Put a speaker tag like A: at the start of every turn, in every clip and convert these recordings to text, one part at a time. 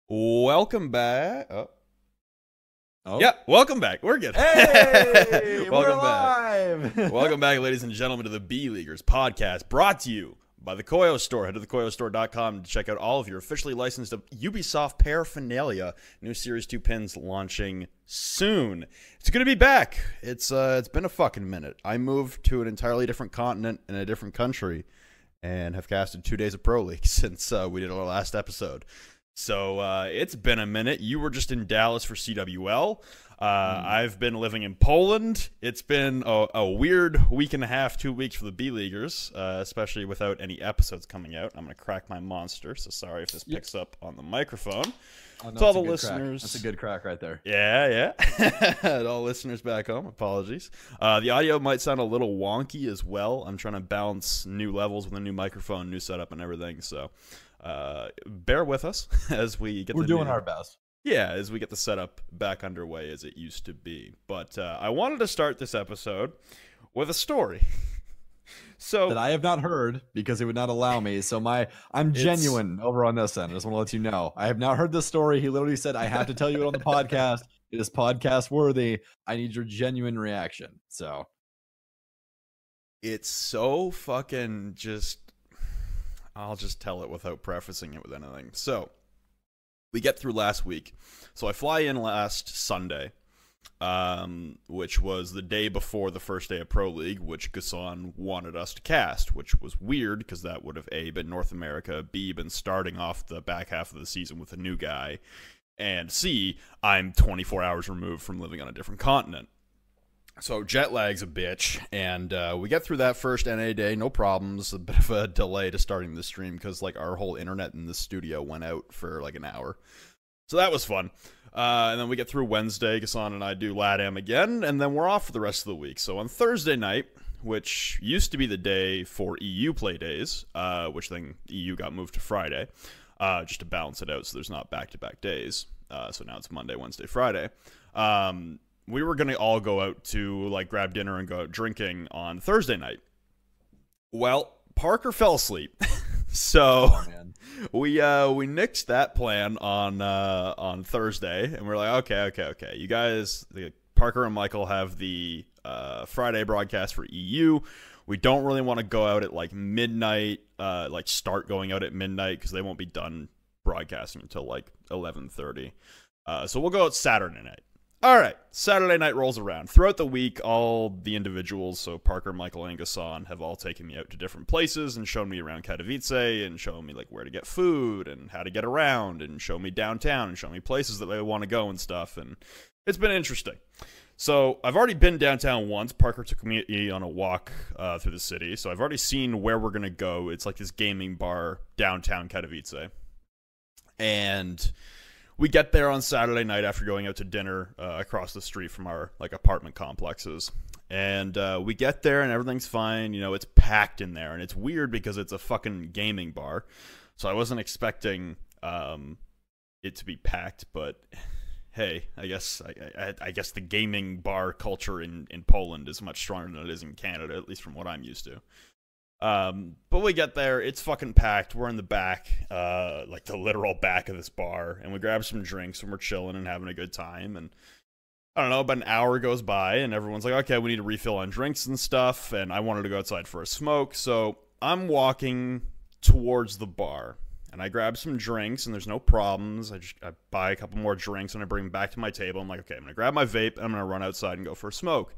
A: Welcome back.
B: Oh.
A: Yeah, welcome back. We're good.
B: Hey,
A: welcome
B: we're
A: back.
B: live.
A: Welcome back, ladies and gentlemen, to the B Leaguers podcast, brought to you by the Koyo Store. Head to thekoyostore.com to check out all of your officially licensed Ubisoft paraphernalia. New Series 2 pins launching soon. It's going to be back. It's been a fucking minute. I moved to an entirely different continent in a different country and have casted 2 days of Pro League since we did our last episode. So it's been a minute. You were just in Dallas for CWL. I've been living in Poland. It's been a weird week and a half, 2 weeks for the B-Leaguers, especially without any episodes coming out. I'm going to crack my monster, so sorry if this picks up on the microphone.
B: Oh, no,
A: to all the listeners.
B: That's a good crack right there.
A: Yeah. To all listeners back home, apologies. The audio might sound a little wonky as well. I'm trying to balance new levels with a new microphone, new setup, and everything, so... bear with us as we get.
B: We're doing our best.
A: Yeah, as we get the setup back underway as it used to be. But I wanted to start this episode with a story. So
B: that I have not heard because it would not allow me. So I'm genuine over on this end. I just want to let you know. I have not heard this story. He literally said, I have to tell you it on the podcast. It is podcast worthy. I need your genuine reaction. So
A: it's so fucking just... I'll just tell it without prefacing it with anything. So, we get through last week. So, I fly in last Sunday, which was the day before the first day of Pro League, which Gasson wanted us to cast, which was weird because that would have A, been North America, B, been starting off the back half of the season with a new guy, and C, I'm 24 hours removed from living on a different continent. So jet lag's a bitch, and we get through that first NA day, no problems. A bit of a delay to starting the stream because like our whole internet in the studio went out for like an hour. So that was fun. And then we get through Wednesday, Gasson and I do LATAM again, and then we're off for the rest of the week. So on Thursday night, which used to be the day for EU play days, which then EU got moved to Friday, just to balance it out so there's not back-to-back days. So now it's Monday, Wednesday, Friday. We were going to all go out to like grab dinner and go out drinking on Thursday night. Well, Parker fell asleep. So we nixed that plan on Thursday, and we're like, okay. You guys, Parker and Michael have the Friday broadcast for EU. We don't really want to go out at like midnight, like start going out at midnight because they won't be done broadcasting until like 11:30. So we'll go out Saturday night. All right, Saturday night rolls around. Throughout the week, all the individuals, so Parker, Michael, and Gasson, have all taken me out to different places and shown me around Katowice and shown me like where to get food and how to get around and show me downtown and show me places that they want to go and stuff. And it's been interesting. So I've already been downtown once. Parker took me on a walk through the city. So I've already seen where we're going to go. It's like this gaming bar downtown Katowice. And... we get there on Saturday night after going out to dinner across the street from our like apartment complexes, and we get there and everything's fine. You know, it's packed in there, and it's weird because it's a fucking gaming bar, so I wasn't expecting it to be packed. But hey, I guess the gaming bar culture in Poland is much stronger than it is in Canada, at least from what I'm used to. But we get there, it's fucking packed. We're in the back, like the literal back of this bar, and we grab some drinks and we're chilling and having a good time. And I don't know, about an hour goes by and everyone's like, okay, we need to refill on drinks and stuff. And I wanted to go outside for a smoke. So I'm walking towards the bar and I grab some drinks and there's no problems. I buy a couple more drinks and I bring them back to my table. I'm like, okay, I'm going to grab my vape and I'm going to run outside and go for a smoke.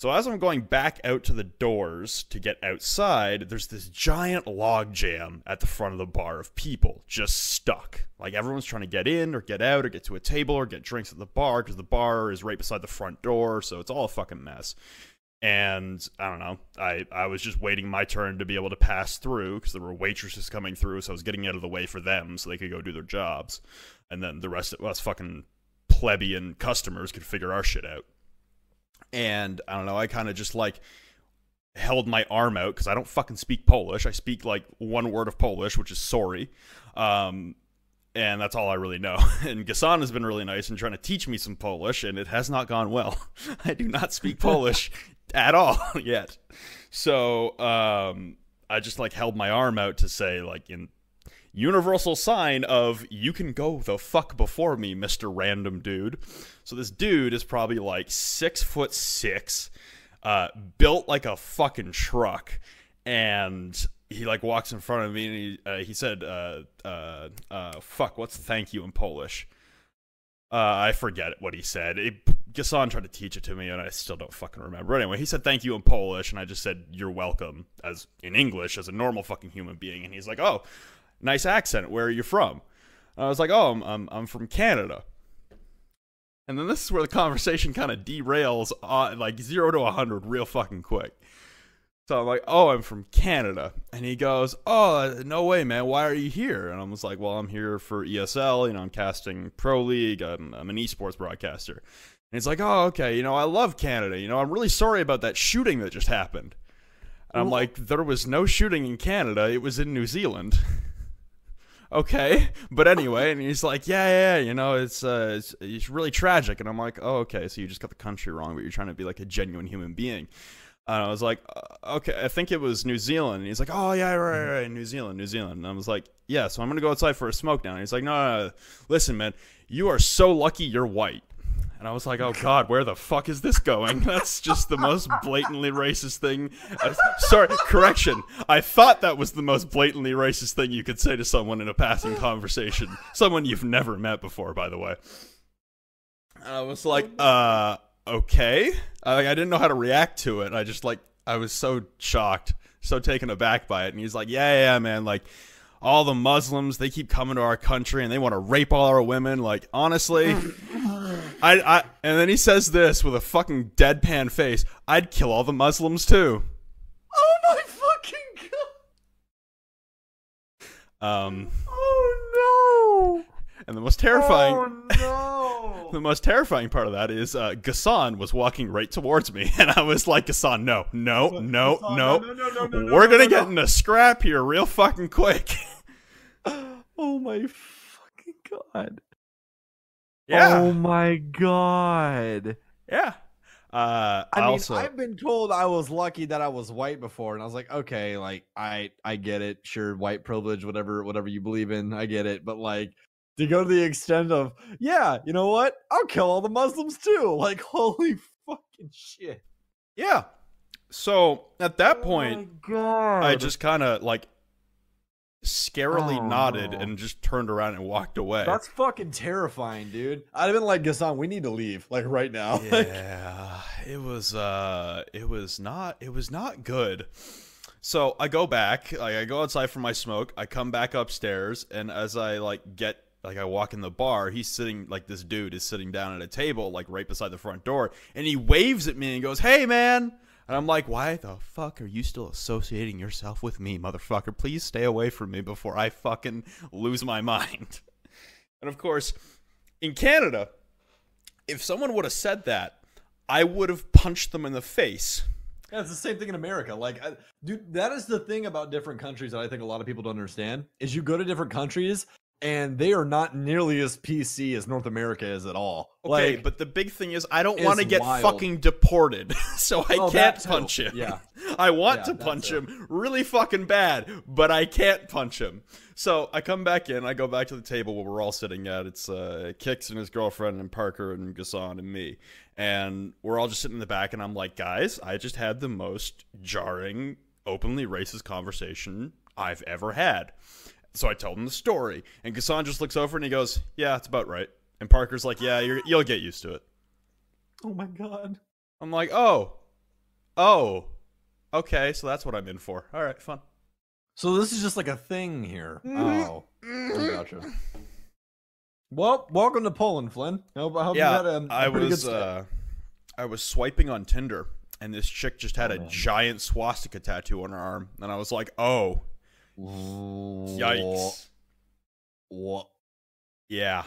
A: So as I'm going back out to the doors to get outside, there's this giant log jam at the front of the bar of people just stuck. Like everyone's trying to get in or get out or get to a table or get drinks at the bar because the bar is right beside the front door, so it's all a fucking mess. And I don't know, I was just waiting my turn to be able to pass through because there were waitresses coming through, so I was getting out of the way for them so they could go do their jobs. And then the rest of us fucking plebeian customers could figure our shit out. And I don't know, I kind of just like held my arm out because I don't fucking speak Polish. I speak like one word of Polish, which is sorry. And that's all I really know. And Gasson has been really nice in trying to teach me some Polish, and it has not gone well. I do not speak Polish at all yet. So I just like held my arm out to say like in universal sign of you can go the fuck before me, Mr. Random Dude. So this dude is probably like 6'6", built like a fucking truck, and he like walks in front of me and he said, fuck, what's thank you in Polish? I forget what he said. Gassan tried to teach it to me, and I still don't fucking remember. Anyway, he said thank you in Polish, and I just said you're welcome as in English as a normal fucking human being. And he's like, oh, nice accent. Where are you from? And I was like, oh, I'm from Canada. And then this is where the conversation kind of derails, like 0 to 100 real fucking quick. So I'm like, oh, I'm from Canada. And he goes, oh, no way, man. Why are you here? And I was like, well, I'm here for ESL. You know, I'm casting Pro League. I'm an esports broadcaster. And he's like, oh, okay. You know, I love Canada. You know, I'm really sorry about that shooting that just happened. And I'm like, there was no shooting in Canada. It was in New Zealand. Okay. But anyway, and he's like, yeah, you know, it's really tragic. And I'm like, oh, okay. So you just got the country wrong, but you're trying to be like a genuine human being. And I was like, okay, I think it was New Zealand. And he's like, oh, yeah, right, New Zealand. And I was like, yeah, so I'm going to go outside for a smoke now. And he's like, no, listen, man, you are so lucky you're white. And I was like, oh, God, where the fuck is this going? That's just the most blatantly racist thing. Sorry, correction. I thought that was the most blatantly racist thing you could say to someone in a passing conversation. Someone you've never met before, by the way. And I was like, okay. I didn't know how to react to it. I was so shocked, so taken aback by it. And he's like, yeah, man, like, all the Muslims, they keep coming to our country and they want to rape all our women. Like, honestly, and then he says this with a fucking deadpan face, I'd kill all the Muslims too.
B: Oh my fucking god. Oh no.
A: And the most terrifying,
B: oh, no.
A: the most terrifying part of that is Gassan was walking right towards me, and I was like, Gassan, no, we're gonna get in a scrap here real fucking quick.
B: Oh my fucking god.
A: Yeah.
B: Oh my god.
A: Yeah.
B: I mean, I've been told I was lucky that I was white before, and I was like, okay, like I get it, sure, white privilege, whatever you believe in, I get it, but like to go to the extent of, yeah, you know what? I'll kill all the Muslims too. Like, holy fucking shit.
A: Yeah. So at that point,
B: my God.
A: I just kind of like scarily nodded and just turned around and walked away.
B: That's fucking terrifying, dude. I'd have been like, Gassan, we need to leave, like right now.
A: Yeah, it was not good. So I go back, like I go outside for my smoke, I come back upstairs, and as I I walk in the bar, he's sitting, like this dude is sitting down at a table, like right beside the front door, and he waves at me and goes, hey man. And I'm like, why the fuck are you still associating yourself with me, motherfucker? Please stay away from me before I fucking lose my mind. And of course, in Canada, if someone would have said that, I would have punched them in the face.
B: Yeah, it's the same thing in America. Like, dude, that is the thing about different countries that I think a lot of people don't understand, is you go to different countries, and they are not nearly as PC as North America is at all.
A: Okay,
B: like,
A: but the big thing is I don't want to get fucking deported, so I can't punch him. Yeah, I want to punch him really fucking bad, but I can't punch him. So I come back in, I go back to the table where we're all sitting at. It's Kix and his girlfriend and Parker and Gassan and me. And we're all just sitting in the back, and I'm like, guys, I just had the most jarring, openly racist conversation I've ever had. So I told him the story, and Gassan just looks over and he goes, yeah, that's about right. And Parker's like, yeah, you'll get used to it.
B: Oh my God.
A: I'm like, oh, okay, so that's what I'm in for. All right, fun.
B: So this is just like a thing here. Oh, gotcha. Well, welcome to Poland, Flynn. I hope you had a pretty good stay.
A: I was swiping on Tinder, and this chick just had a giant swastika tattoo on her arm, and I was like, oh. Yikes.
B: What?
A: Yeah.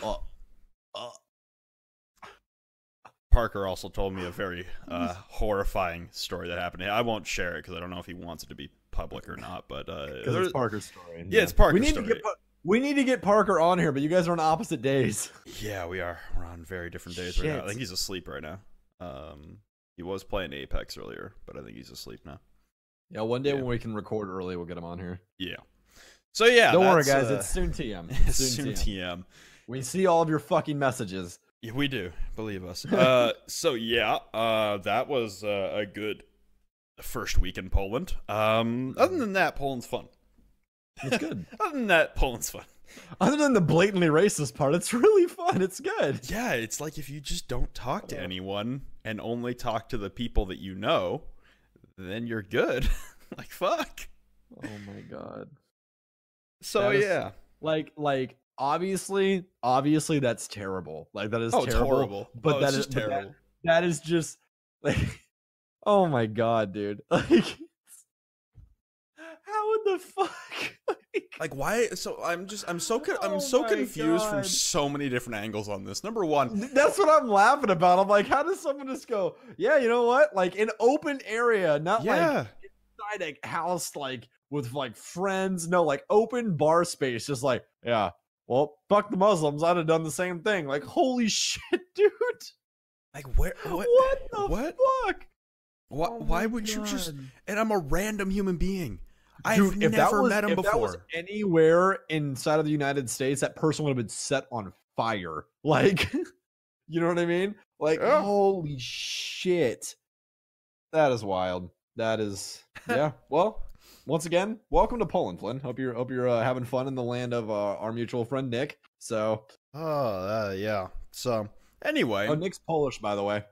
A: Parker also told me a very horrifying story that happened. I won't share it because I don't know if he wants it to be public or not. But because
B: it's Parker's story.
A: Yeah, it's Parker's story.
B: We need to get Parker on here, but you guys are on opposite days.
A: Yeah, we are. We're on very different days right now. I think he's asleep right now. He was playing Apex earlier, but I think he's asleep now.
B: Yeah, one day when we can record early, we'll get him on here.
A: Yeah. So yeah,
B: don't worry, guys. It's soon TM. It's
A: soon TM.
B: We see all of your fucking messages.
A: Yeah, we do. Believe us. So yeah, that was a good first week in Poland. Other than that, Poland's fun.
B: It's good.
A: Other than that, Poland's fun.
B: Other than the blatantly racist part, it's really fun. It's good.
A: Yeah, it's like if you just don't talk to anyone and only talk to the people that you know, then you're good. Like, fuck.
B: Oh my god.
A: So yeah.
B: Like obviously that's terrible. Like that is
A: terrible.
B: Horrible. But that is terrible. That is just like oh my god, dude. Like how in the fuck?
A: Like why? So I'm so confused from so many different angles on this. Number one,
B: that's what I'm laughing about. I'm like, how does someone just go, yeah, you know what? Like an open area, not like inside a house, like with like friends. No, like open bar space. Just like, yeah, well, fuck the Muslims. I'd have done the same thing. Like, holy shit, dude.
A: Like what
B: the fuck?
A: Why would you just? And I'm a random human being. I've never met him before. If that was
B: anywhere inside of the United States, that person would have been set on fire. Like, you know what I mean? Like, holy shit. That is wild. That is, yeah. Well, once again, welcome to Poland, Flynn. Hope you're having fun in the land of our mutual friend Nick. So,
A: yeah. So, anyway,
B: Nick's Polish, by the way.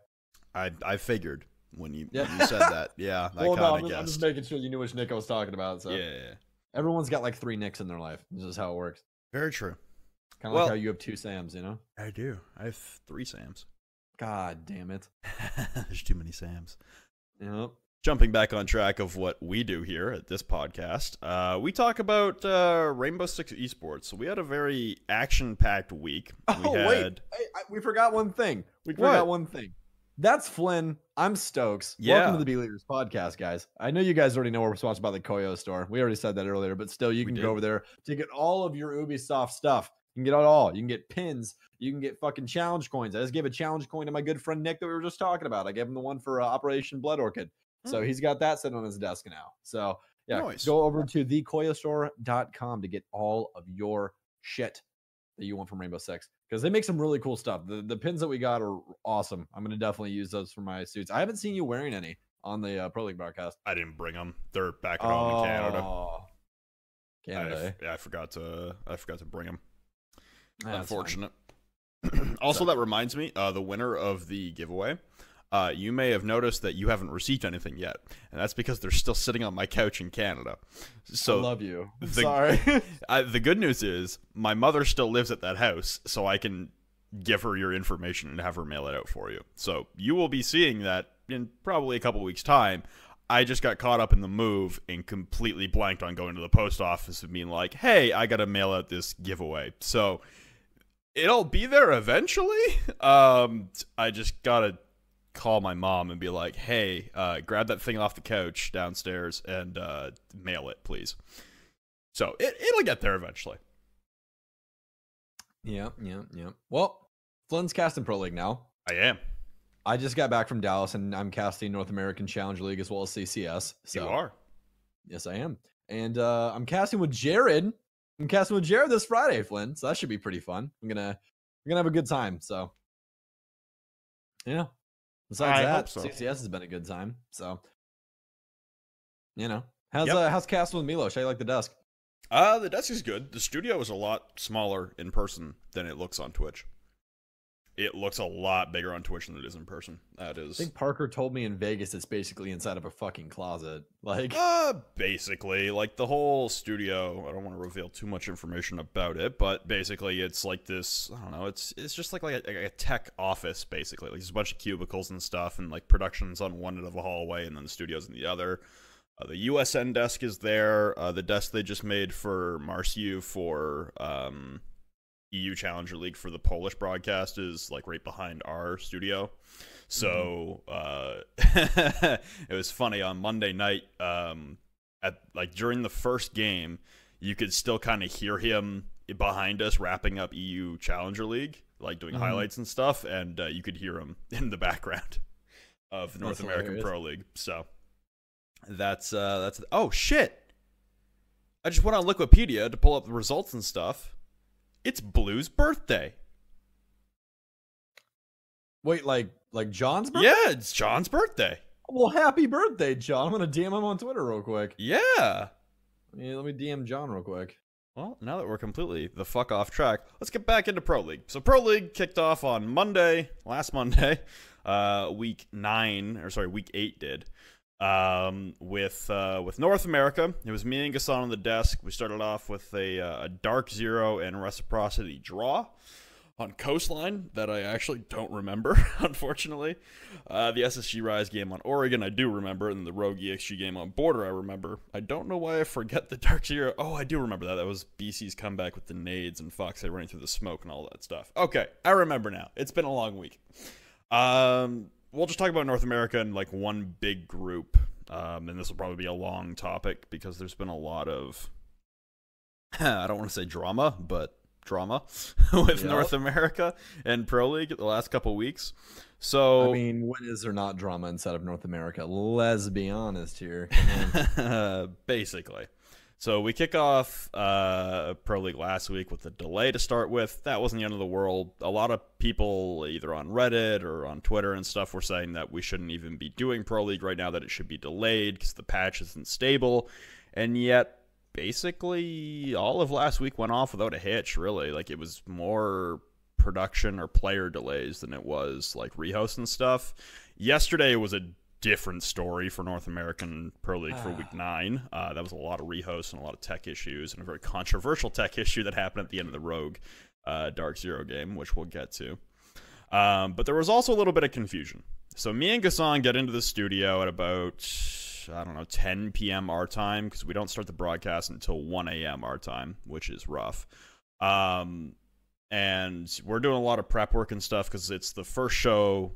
A: I figured. When you said that, yeah,
B: I'm just making sure you knew which Nick I was talking about. So
A: yeah.
B: Everyone's got like 3 Nicks in their life. This is how it works.
A: Very true.
B: Kind of like how you have 2 Sams, you know?
A: I do. I have 3 Sams.
B: God damn it.
A: There's too many Sams.
B: Yep.
A: Jumping back on track of what we do here at this podcast, we talk about Rainbow Six esports. So we had a very action-packed week.
B: Wait. We forgot one thing. That's Flynn. I'm Stokes.
A: Yeah.
B: Welcome to the B Leaders podcast, guys. I know you guys already know we're sponsored by the Koyo store. We already said that earlier, but still, you can go over there to get all of your Ubisoft stuff. You can get it all. You can get pins. You can get fucking challenge coins. I just gave a challenge coin to my good friend Nick that we were just talking about. I gave him the one for Operation Blood Orchid. So he's got that sitting on his desk now. So yeah, go over to thekoyostore.com to get all of your shit that you want from Rainbow Six, because they make some really cool stuff. The pins that we got are awesome. I'm gonna definitely use those for my suits. I haven't seen you wearing any on the Pro League broadcast.
A: I didn't bring them. They're back at home in Canada.
B: Canada.
A: I forgot to bring them.
B: That's
A: unfortunate. Also, that reminds me, the winner of the giveaway. You may have noticed that you haven't received anything yet, and that's because they're still sitting on my couch in Canada. So
B: I love you. Sorry.
A: The good news is my mother still lives at that house, so I can give her your information and have her mail it out for you. So you will be seeing that in probably a couple weeks' time. I just got caught up in the move and completely blanked on going to the post office and being like, hey, I got to mail out this giveaway. So it'll be there eventually. I just got to call my mom and be like, hey, grab that thing off the couch downstairs and mail it, please. So it'll get there eventually.
B: Yeah. Well, Flynn's casting Pro League now.
A: I am.
B: I just got back from Dallas, and I'm casting North American Challenge League as well as CCS. So,
A: you are?
B: Yes, I am. And I'm casting with Jared. I'm casting with Jared this Friday, Flynn. So that should be pretty fun. We're gonna have a good time. So yeah. Besides that, CCS has been a good time. So, you know, how's casting with Milos? How you like the desk?
A: The desk is good. The studio is a lot smaller in person than it looks on Twitch. It looks a lot bigger on Twitch than it is in person. That is.
B: I think Parker told me in Vegas it's basically inside of a fucking closet. Like,
A: basically, like the whole studio. I don't want to reveal too much information about it, but basically, it's like this. I don't know. It's just like a tech office, basically. Like there's a bunch of cubicles and stuff, and like production's on one end of the hallway, and then the studio's in the other. The USN desk is there. The desk they just made for Marciu for EU Challenger League for the Polish broadcast is like right behind our studio. So it was funny on Monday night at like during the first game, you could still kind of hear him behind us wrapping up EU Challenger League, like doing highlights and stuff, and you could hear him in the background of the North American Pro League. So that's oh shit. I just went on Wikipedia to pull up the results and stuff. It's Blue's birthday.
B: Wait, like John's birthday?
A: Yeah, it's John's birthday.
B: Well, happy birthday, John. I'm gonna DM him on Twitter real quick.
A: Yeah.
B: Let me DM John real quick.
A: Well, now that we're completely the fuck off track, let's get back into Pro League. So Pro League kicked off on Monday, last Monday, week 8 did. With North America. It was me and Gassan on the desk. We started off with a Dark Zero and Reciprocity draw on Coastline that I actually don't remember, unfortunately. The SSG Rise game on Oregon I do remember, and the Rogue EXG game on Border I remember. I don't know why I forget the Dark Zero. Oh, I do remember that. That was BC's comeback with the nades and Fox running through the smoke and all that stuff. Okay, I remember now. It's been a long week. We'll just talk about North America in like one big group, and this will probably be a long topic because there's been a lot of, I don't want to say drama, but drama with North America and Pro League the last couple weeks. So
B: I mean, when is there not drama inside of North America? Let's be honest here.
A: Basically. So we kick off Pro League last week with a delay to start with. That wasn't the end of the world. A lot of people either on Reddit or on Twitter and stuff were saying that we shouldn't even be doing Pro League right now, that it should be delayed because the patch isn't stable. And yet, basically, all of last week went off without a hitch, really. Like, it was more production or player delays than it was, like, rehost and stuff. Yesterday was a different story for North American Pro League for week 9. That was a lot of rehosts and a lot of tech issues and a very controversial tech issue that happened at the end of the Rogue Dark Zero game, which we'll get to. But there was also a little bit of confusion. So me and Gassan get into the studio at about, I don't know, 10 p.m. our time, because we don't start the broadcast until 1 a.m. our time, which is rough. And we're doing a lot of prep work and stuff because it's the first show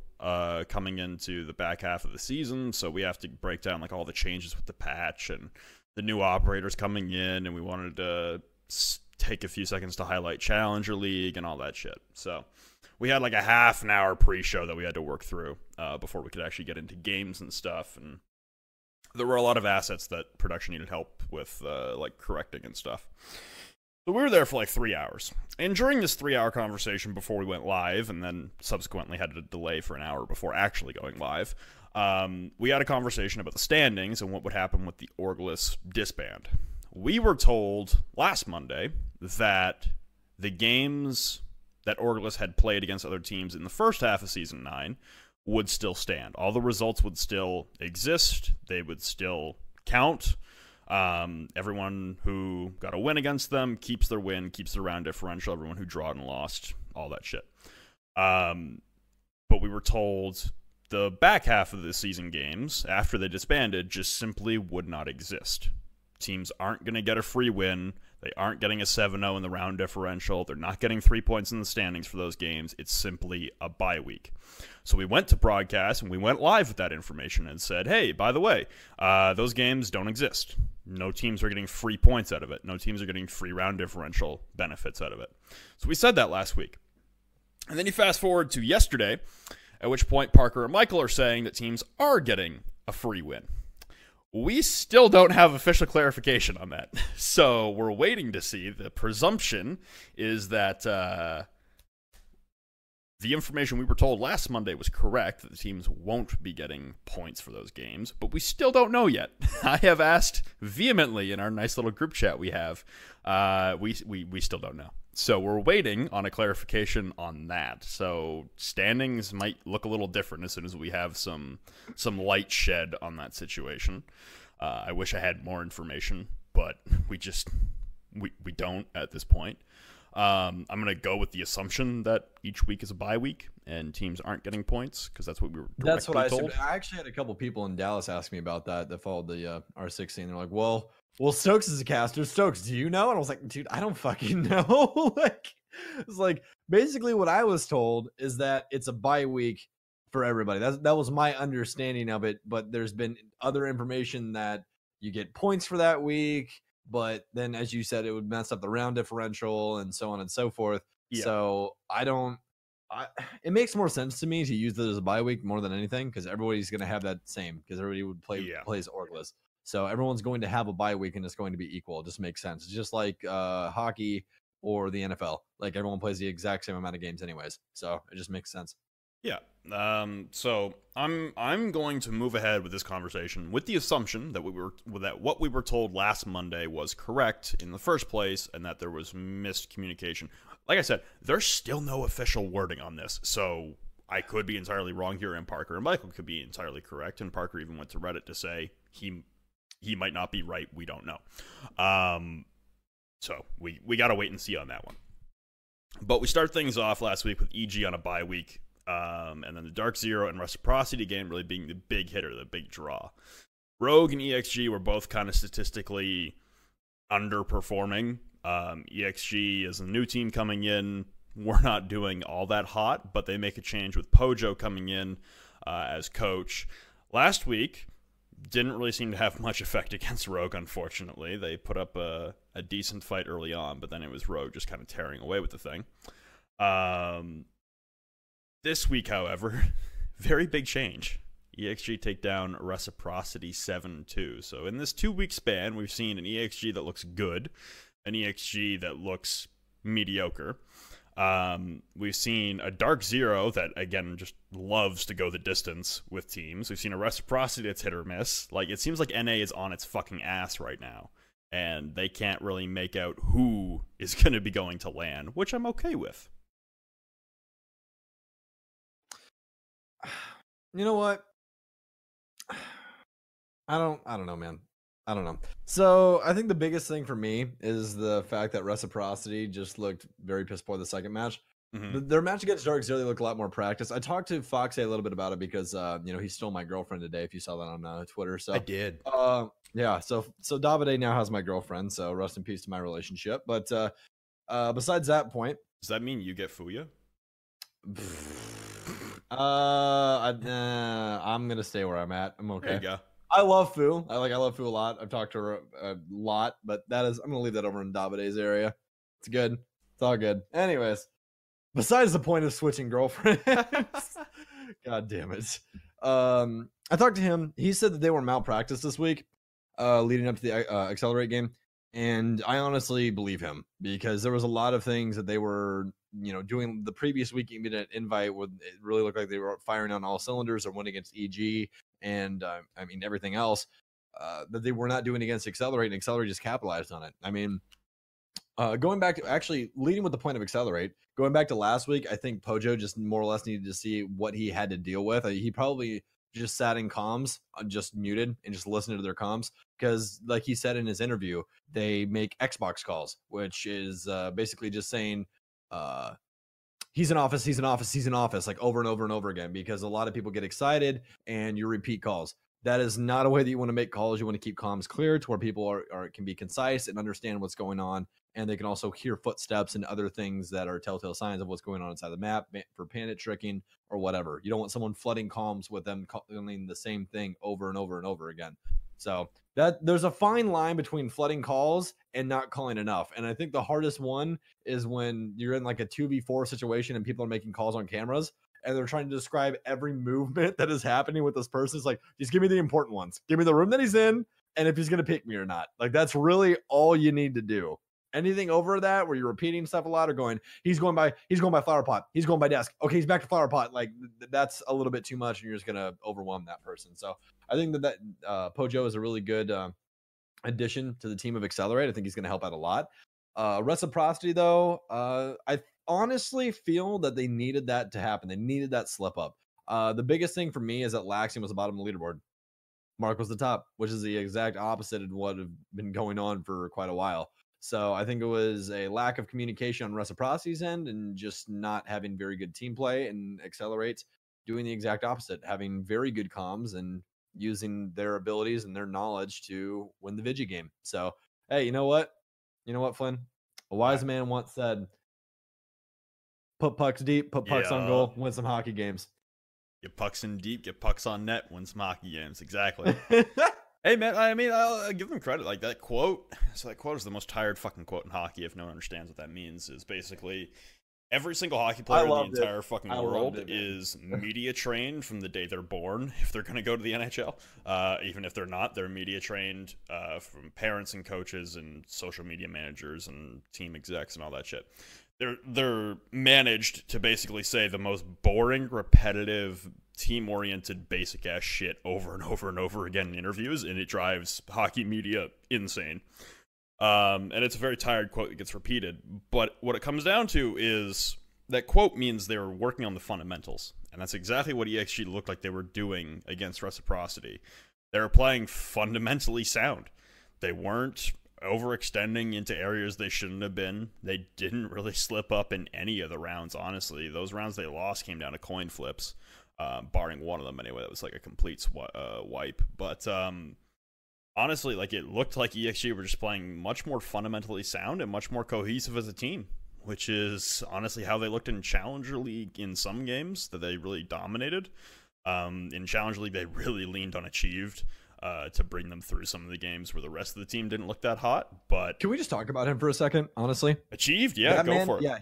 A: coming into the back half of the season, so we have to break down like all the changes with the patch and the new operators coming in, and we wanted to take a few seconds to highlight Challenger League and all that shit. So we had like a half an hour pre-show that we had to work through before we could actually get into games and stuff, and there were a lot of assets that production needed help with like correcting and stuff. So we were there for like 3 hours. And during this 3-hour conversation before we went live, and then subsequently had to delay for an hour before actually going live, we had a conversation about the standings and what would happen with the Orglis disband. We were told last Monday that the games that Orglis had played against other teams in the first half of Season 9 would still stand. All the results would still exist. They would still count. Everyone who got a win against them keeps their win, keeps their round differential. Everyone who drawed and lost, all that shit. But we were told the back half of the season games, after they disbanded, just simply would not exist. Teams aren't going to get a free win. They aren't getting a 7-0 in the round differential. They're not getting 3 points in the standings for those games. It's simply a bye week. So we went to broadcast and we went live with that information and said, hey, by the way, those games don't exist. No teams are getting free points out of it. No teams are getting free round differential benefits out of it. So we said that last week. And then you fast forward to yesterday, at which point Parker and Michael are saying that teams are getting a free win. We still don't have official clarification on that. So we're waiting to see. The presumption is that the information we were told last Monday was correct, that the teams won't be getting points for those games, but we still don't know yet. I have asked vehemently in our nice little group chat we have. We still don't know. So we're waiting on a clarification on that. So standings might look a little different as soon as we have some light shed on that situation. I wish I had more information, but we don't at this point. I'm going to go with the assumption that each week is a bye week and teams aren't getting points, because that's what we were directly
B: That's what I
A: told.
B: assumed. I actually had a couple people in Dallas ask me about that followed the R16. They're like, well, Stokes is a caster. Stokes, do you know? And I was like, dude, I don't fucking know. Like, it's like basically what I was told is that it's a bye week for everybody. That was my understanding of it. But there's been other information that you get points for that week. But then, as you said, it would mess up the round differential and so on and so forth. Yeah. So it makes more sense to me to use it as a bye week more than anything, because everybody's going to have that same, because everybody would plays Orglis. So everyone's going to have a bye week and it's going to be equal. It just makes sense. It's just like hockey or the NFL. Like everyone plays the exact same amount of games anyways. So it just makes sense.
A: Yeah. So I'm going to move ahead with this conversation with the assumption that what we were told last Monday was correct in the first place, and that there was miscommunication. Like I said, there's still no official wording on this, so I could be entirely wrong here, and Parker and Michael could be entirely correct, and Parker even went to Reddit to say he might not be right. We don't know. So we gotta wait and see on that one. But we start things off last week with EG on a bye week. And then the Dark Zero and Reciprocity game really being the big hitter, the big draw. Rogue and EXG were both kind of statistically underperforming. EXG is a new team coming in. We're not doing all that hot, but they make a change with Pojo coming in as coach. Last week, didn't really seem to have much effect against Rogue, unfortunately. They put up a decent fight early on, but then it was Rogue just kind of tearing away with the thing. This week, however, very big change. EXG take down Reciprocity 7-2. So in this 2-week span, we've seen an EXG that looks good, an EXG that looks mediocre. We've seen a Dark Zero that, again, just loves to go the distance with teams. We've seen a Reciprocity that's hit or miss. Like, it seems like NA is on its fucking ass right now, and they can't really make out who is going to be going to LAN, which I'm okay with.
B: You know what? I don't know, man. I don't know. So I think the biggest thing for me is the fact that Reciprocity just looked very piss poor the second match. Mm-hmm. Their match against Dark Zero, they looked a lot more practice. I talked to Foxy a little bit about it because he stole my girlfriend today. If you saw that on Twitter, so
A: I did.
B: Yeah. So Davide now has my girlfriend. So rest in peace to my relationship. But besides that point,
A: does that mean you get Fuya?
B: I'm gonna stay where I'm at. I'm okay.
A: There you go.
B: I love Fu. I love Fu a lot. I've talked to her a lot, but I'm gonna leave that over in Davide's area. It's good. It's all good. Anyways, besides the point of switching girlfriends, God damn it. I talked to him. He said that they were malpracticed this week, leading up to the Accelerate game. And I honestly believe him because there was a lot of things that they were, doing the previous week. You an invite would it really looked like they were firing on all cylinders or went against EG and everything else that they were not doing against Accelerate, and Accelerate just capitalized on it. I mean, going back to actually leading with the point of Accelerate, going back to last week, I think Pojo just more or less needed to see what he had to deal with. He probably just sat in comms, just muted and just listened to their comms. Because like he said in his interview, they make Xbox calls, which is basically just saying he's in office, like over and over and over again, because a lot of people get excited and you repeat calls. That is not a way that you want to make calls. You want to keep comms clear to where people can be concise and understand what's going on. And they can also hear footsteps and other things that are telltale signs of what's going on inside the map for panic tricking or whatever. You don't want someone flooding comms with them calling the same thing over and over and over again. So that there's a fine line between flooding calls and not calling enough. And I think the hardest one is when you're in like a 2v4 situation and people are making calls on cameras and they're trying to describe every movement that is happening with this person. It's like, just give me the important ones. Give me the room that he's in and if he's going to pick me or not. Like, that's really all you need to do. Anything over that where you're repeating stuff a lot or going, he's going by flower pot. He's going by desk. Okay, he's back to flower pot. Like, that's a little bit too much and you're just going to overwhelm that person. So I think that Pojo is a really good addition to the team of Accelerate. I think he's going to help out a lot. Reciprocity, though, I honestly feel that they needed that to happen. They needed that slip up. The biggest thing for me is that Laxium was the bottom of the leaderboard. Mark was the top, which is the exact opposite of what had been going on for quite a while. So I think it was a lack of communication on Reciprocity's end and just not having very good team play, and Accelerate doing the exact opposite, having very good comms and using their abilities and their knowledge to win the Vigi game. So, hey, you know what? Flynn? A wise man once said, put pucks deep, put pucks on goal, win some hockey games.
A: Get pucks in deep, get pucks on net, win some hockey games. Exactly. Hey, man, I mean, I'll give them credit. Like, that quote, so that quote is the most tired fucking quote in hockey, if no one understands what that means, is basically, Every single hockey player in the entire fucking
B: I
A: world
B: loved it,
A: is media trained from the day they're born if they're going to go to the NHL. Even if they're not, they're media trained from parents and coaches and social media managers and team execs and all that shit. They're managed to basically say the most boring, repetitive, team-oriented, basic-ass shit over and over and over again in interviews, and it drives hockey media insane. And it's a very tired quote that gets repeated. But what it comes down to is that quote means they were working on the fundamentals. And that's exactly what EXG looked like they were doing against Reciprocity. They were playing fundamentally sound. They weren't overextending into areas they shouldn't have been. They didn't really slip up in any of the rounds, honestly. Those rounds they lost came down to coin flips, barring one of them anyway. That was like a complete wipe. But honestly, like, it looked like EXG were just playing much more fundamentally sound and much more cohesive as a team, which is honestly how they looked in Challenger League in some games that they really dominated. In Challenger League, they really leaned on Achieved to bring them through some of the games where the rest of the team didn't look that hot. But
B: can we just talk about him for a second, honestly?
A: Achieved, yeah, go for it.
B: Yeah,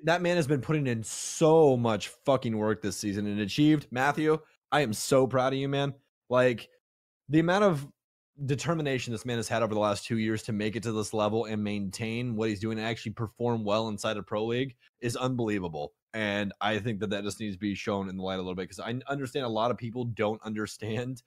B: that man has been putting in so much fucking work this season. And Achieved, Matthew, I am so proud of you, man. Like, the amount of determination this man has had over the last 2 years to make it to this level and maintain what he's doing and actually perform well inside of Pro League is unbelievable. And I think that just needs to be shown in the light a little bit, because I understand a lot of people don't understand,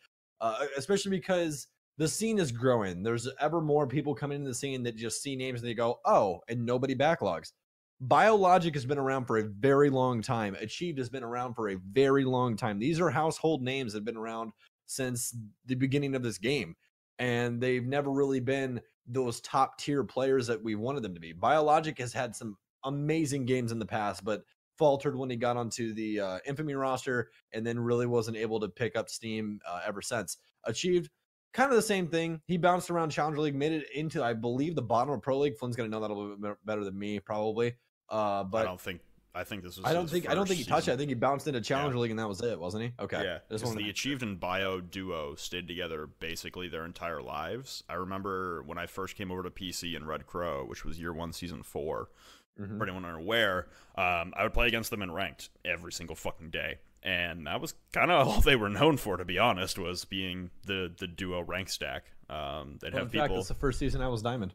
B: especially because the scene is growing. There's ever more people coming into the scene that just see names and they go, oh, and nobody backlogs. Biologic has been around for a very long time. Achieved has been around for a very long time. These are household names that have been around since the beginning of this game. And they've never really been those top tier players that we wanted them to be. Biologic has had some amazing games in the past, but faltered when he got onto the Infamy roster and then really wasn't able to pick up steam ever since. Achieved, kind of the same thing. He bounced around Challenger League, made it into, I believe, the bottom of Pro League. Flynn's going to know that a little bit better than me, probably. But I think this was. I don't think he touched it. I think he bounced into Challenger League and that was it, wasn't he? Okay.
A: Yeah. The Achieved and Bio duo stayed together basically their entire lives. I remember when I first came over to PC in Red Crow, which was year 1, season 4. For anyone unaware, I would play against them in ranked every single fucking day, and that was kind of all they were known for, to be honest, was being the duo rank stack. They'd have people.
B: That's the first season I was Diamond.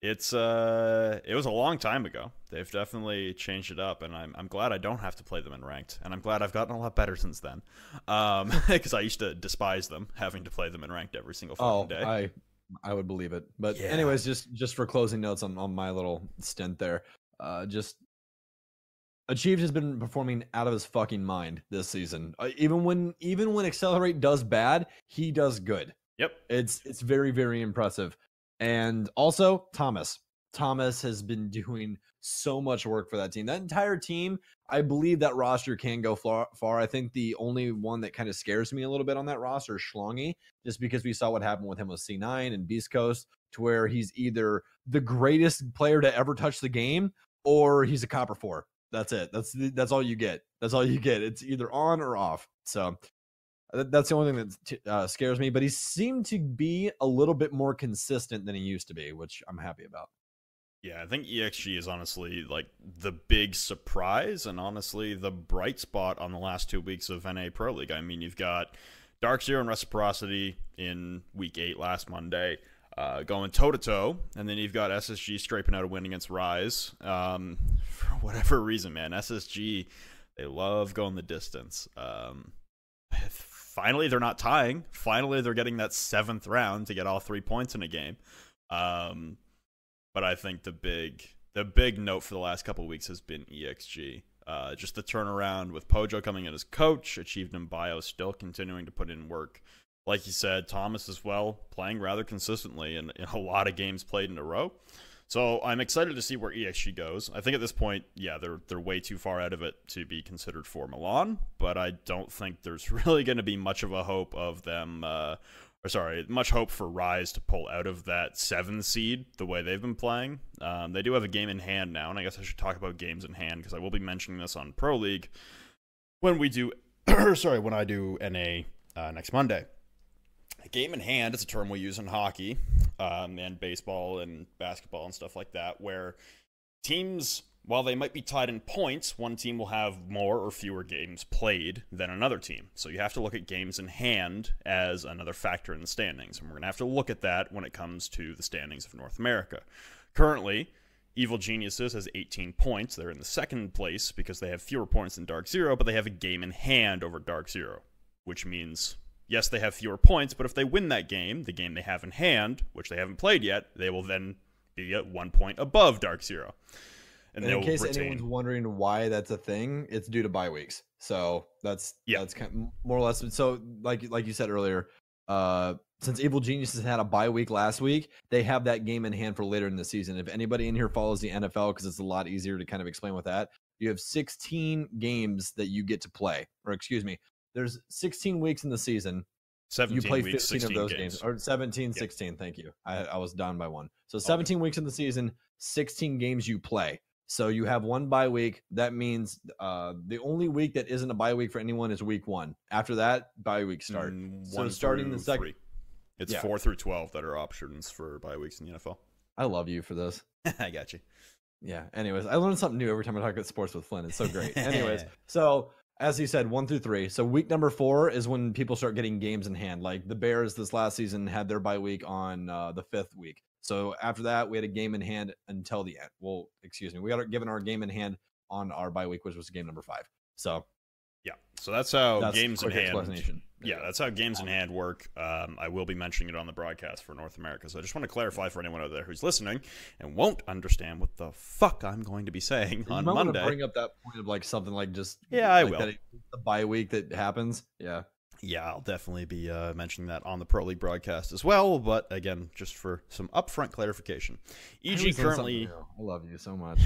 A: It was a long time ago. They've definitely changed it up, and I'm glad I don't have to play them in ranked, and I'm glad I've gotten a lot better since then. Because I used to despise them, having to play them in ranked every single fucking day.
B: I would believe it. But anyways, just for closing notes on my little stint there, just Achieved has been performing out of his fucking mind this season. Even when Accelerate does bad, he does good.
A: Yep.
B: It's very, very impressive. And also Thomas has been doing so much work for that team. That entire team, I believe that roster can go far. I think the only one that kind of scares me a little bit on that roster is Schlongy, just because we saw what happened with him with C9 and Beast Coast, to where he's either the greatest player to ever touch the game or he's a copper 4. That's it. That's all you get. That's all you get. It's either on or off. So that's the only thing that scares me. But he seemed to be a little bit more consistent than he used to be, which I'm happy about.
A: Yeah, I think EXG is honestly like the big surprise and honestly the bright spot on the last 2 weeks of NA Pro League. I mean, you've got Dark Zero and Reciprocity in week 8 last Monday going toe-to-toe, and then you've got SSG scraping out a win against Rise. For whatever reason, man, SSG, they love going the distance. Finally, they're not tying. Finally, they're getting that 7th round to get all 3 points in a game. But I think the big note for the last couple of weeks has been EXG. Just the turnaround with Pojo coming in as coach, Achieved and Bio still continuing to put in work. Like you said, Thomas as well, playing rather consistently in a lot of games played in a row. So I'm excited to see where EXG goes. I think at this point, yeah, they're way too far out of it to be considered for Milan, but I don't think there's really going to be much of a hope of them much hope for Rise to pull out of that 7 seed the way they've been playing. They do have a game in hand now, and I guess I should talk about games in hand because I will be mentioning this on Pro League when we do, when I do NA next Monday. A game in hand is a term we use in hockey and baseball and basketball and stuff like that, where teams while they might be tied in points, one team will have more or fewer games played than another team. So you have to look at games in hand as another factor in the standings. And we're going to have to look at that when it comes to the standings of North America. Currently, Evil Geniuses has 18 points. They're in the second place because they have fewer points than Dark Zero, but they have a game in hand over Dark Zero, which means, yes, they have fewer points, but if they win that game, the game they have in hand, which they haven't played yet, they will then be at 1 point above Dark Zero.
B: And in case anyone's wondering why that's a thing, it's due to bye weeks. So that's kind of more or less. So like you said earlier, since Evil Geniuses had a bye week last week, they have that game in hand for later in the season. If anybody in here follows the NFL, because it's a lot easier to kind of explain with that, you have 16 games that you get to play. Or excuse me, there's 16 weeks in the season.
A: 17
B: you play
A: weeks,
B: 15 of those
A: games.
B: Or 17, 16, thank you. I was down by one. So 17 weeks in the season, 16 games you play. So you have one bye week. That means the only week that isn't a bye week for anyone is week 1. After that, bye weeks start. So starting the second,
A: it's 4 through 12 that are options for bye weeks in the NFL.
B: I love you for this.
A: I got you.
B: Yeah. Anyways, I learn something new every time I talk about sports with Flynn. It's so great. Anyways, so as he said, 1 through 3. So week number 4 is when people start getting games in hand. Like the Bears this last season had their bye week on the 5th week. So after that, we had a game in hand until the end. Well, excuse me. We got given our game in hand on our bye week, which was game number 5. So
A: yeah. So that's how games in hand.
B: Yeah,
A: that's how games in hand work. I will be mentioning it on the broadcast for North America. So I just want to clarify for anyone out there who's listening and won't understand what the fuck I'm going to be saying on Monday.
B: Want to bring up that point of like something like just
A: I
B: like
A: will.
B: That the bye week that happens. Yeah.
A: Yeah, I'll definitely be mentioning that on the Pro League broadcast as well. But again, just for some upfront clarification, EG currently.
B: I love you so much.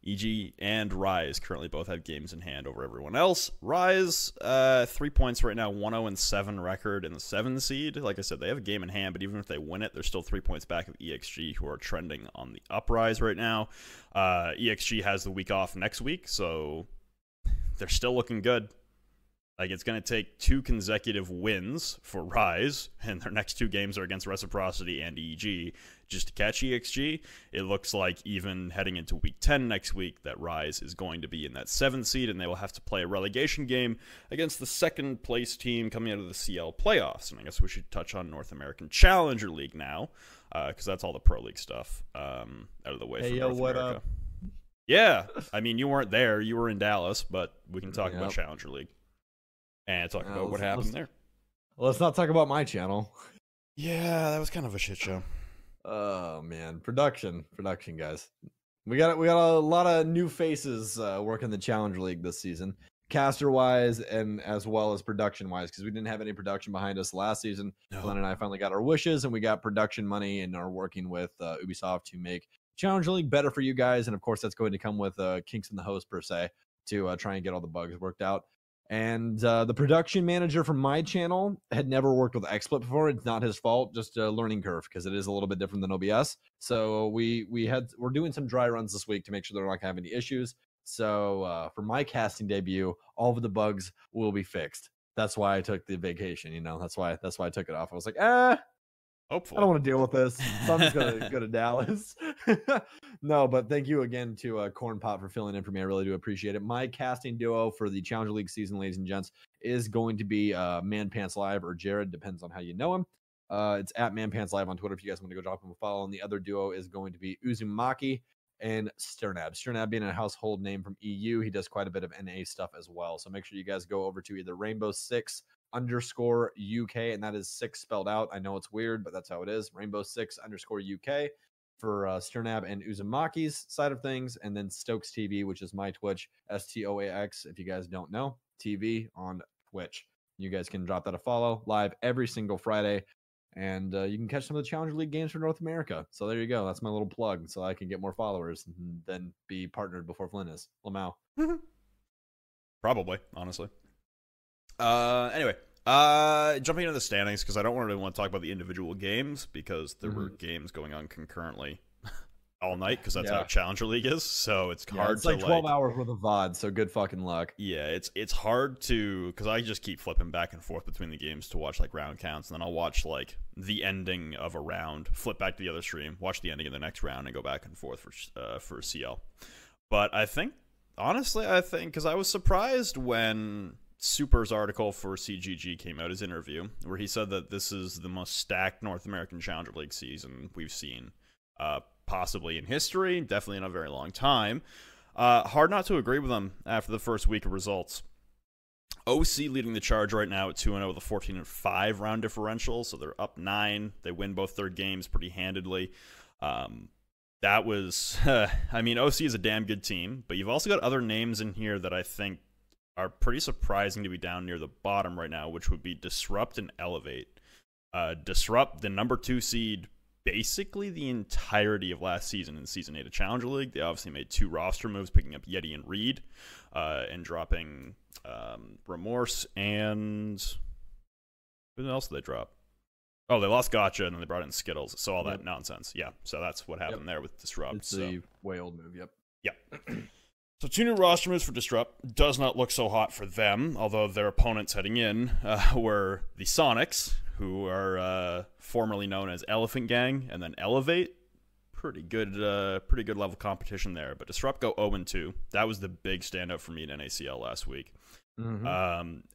A: EG and Rise currently both have games in hand over everyone else. Rise, 3 points right now, 1-0-7 record in the 7 seed. Like I said, they have a game in hand, but even if they win it, they're still 3 points back of EXG, who are trending on the uprise right now. EXG has the week off next week, so they're still looking good. Like, it's going to take 2 consecutive wins for Rise, and their next 2 games are against Reciprocity and EG, just to catch EXG. It looks like even heading into Week 10 next week, that Rise is going to be in that 7th seed, and they will have to play a relegation game against the second-place team coming out of the CL playoffs. And I guess we should touch on North American Challenger League now, because that's all the Pro League stuff out of the way for North America. Yeah, I mean, you weren't there. You were in Dallas, but we can talk about Challenger League. And talk about what happened there.
B: Let's not talk about my channel.
A: Yeah, that was kind of a shit show.
B: Oh man, production, guys. We got a lot of new faces working the Challenger League this season, caster wise and as well as production wise, because we didn't have any production behind us last season. Flynn and I finally got our wishes, and we got production money, and are working with Ubisoft to make Challenger League better for you guys. And of course, that's going to come with kinks in the host per se to try and get all the bugs worked out. And the production manager from my channel had never worked with XSplit before. It's not his fault, just a learning curve, because it is a little bit different than OBS. So we're doing some dry runs this week to make sure they're not gonna have any issues. So for my casting debut, all of the bugs will be fixed. That's why I took the vacation. That's why I took it off. I was like,
A: hopefully
B: I don't want to deal with this, so I'm just gonna go to Dallas. No, but thank you again to Corn Pop for filling in for me. I really do appreciate it. My casting duo for the Challenger League season, ladies and gents, is going to be Man Pants Live or Jared, depends on how you know him. It's at Man Pants Live on Twitter if you guys want to go drop him a follow. And the other duo is going to be Uzumaki and Sternab. Sternab being a household name from EU, he does quite a bit of NA stuff as well. So make sure you guys go over to either Rainbow6_UK, and that is 6 spelled out. I know it's weird, but that's how it is. Rainbow6_UK for Sternab and Uzumaki's side of things, and then Stokes TV, which is my Twitch, STOAX, if you guys don't know, TV on Twitch. You guys can drop that a follow live every single Friday, and you can catch some of the Challenger League games for North America. So there you go. That's my little plug, so I can get more followers and then be partnered before Flynn is. Lamau.
A: Probably, honestly. Anyway, jumping into the standings, because I don't really want to talk about the individual games, because there were games going on concurrently all night, because that's how Challenger League is. So it's hard to,
B: like 12 hours worth of VOD, so good fucking luck.
A: Yeah, it's hard to, because I just keep flipping back and forth between the games to watch like round counts, and then I'll watch like the ending of a round, flip back to the other stream, watch the ending of the next round, and go back and forth for CL. But I think, honestly, because I was surprised when Super's article for CGG came out, his interview, where he said that this is the most stacked North American Challenger League season we've seen, possibly in history, definitely in a very long time. Hard not to agree with him after the first week of results. OC leading the charge right now at 2-0 with a 14-5 round differential, so they're up 9. They win both their games pretty handedly. That was, I mean, OC is a damn good team, but you've also got other names in here that I think are pretty surprising to be down near the bottom right now, which would be Disrupt and Elevate. Disrupt, the number 2 seed, basically the entirety of last season in Season 8 of Challenger League. They obviously made 2 roster moves, picking up Yeti and Reed, and dropping Remorse, and who else did they drop? Oh, they lost Gotcha, and then they brought in Skittles. So all that nonsense. Yeah, so that's what happened there with Disrupt.
B: It's a way old move,
A: Yeah. So 2 new roster moves for Disrupt. Does not look so hot for them, although their opponents heading in were the Sonics, who are formerly known as Elephant Gang, and then Elevate. Pretty good level competition there. But Disrupt go 0-2. That was the big standout for me in NACL last week.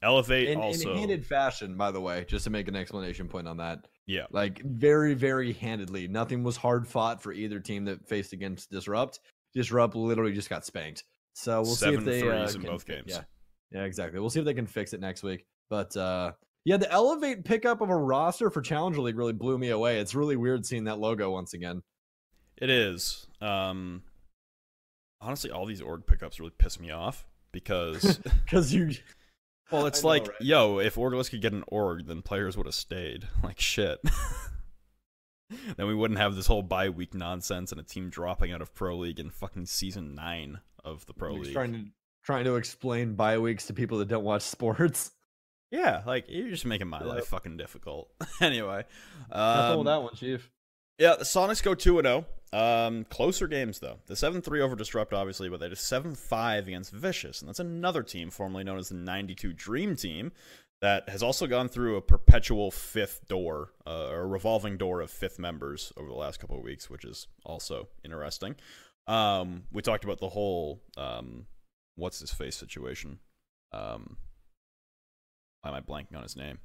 A: Elevate also
B: in handed fashion, by the way, just to make an explanation point on that.
A: Yeah,
B: like very, very handedly. Nothing was hard fought for either team that faced against Disrupt. Disrupt literally just got spanked. So we'll see if they
A: in both games.
B: Yeah, exactly. We'll see if they can fix it next week. But yeah, the Elevate pickup of a roster for Challenger League really blew me away. It's really weird seeing that logo once again.
A: It is. Honestly, all these org pickups really piss me off. Because
B: you
A: well, it's like, right? Yo, if Orgless could get an org, then players would have stayed. Like, shit. Then we wouldn't have this whole bye week nonsense and a team dropping out of Pro League in fucking Season 9 of the Pro League.
B: Trying to explain bye weeks to people that don't watch sports.
A: Yeah, like, you're just making my life fucking difficult. Anyway.
B: Hold that one, Chief.
A: Yeah, the Sonics go 2-0. Closer games, though. The 7-3 over Disrupt, obviously, but they did 7-5 against Vicious. And that's another team formerly known as the 92 Dream Team that has also gone through a perpetual 5th door, or a revolving door of 5th members over the last couple of weeks, which is also interesting. We talked about the whole, what's-his-face situation. Why am I blanking on his name?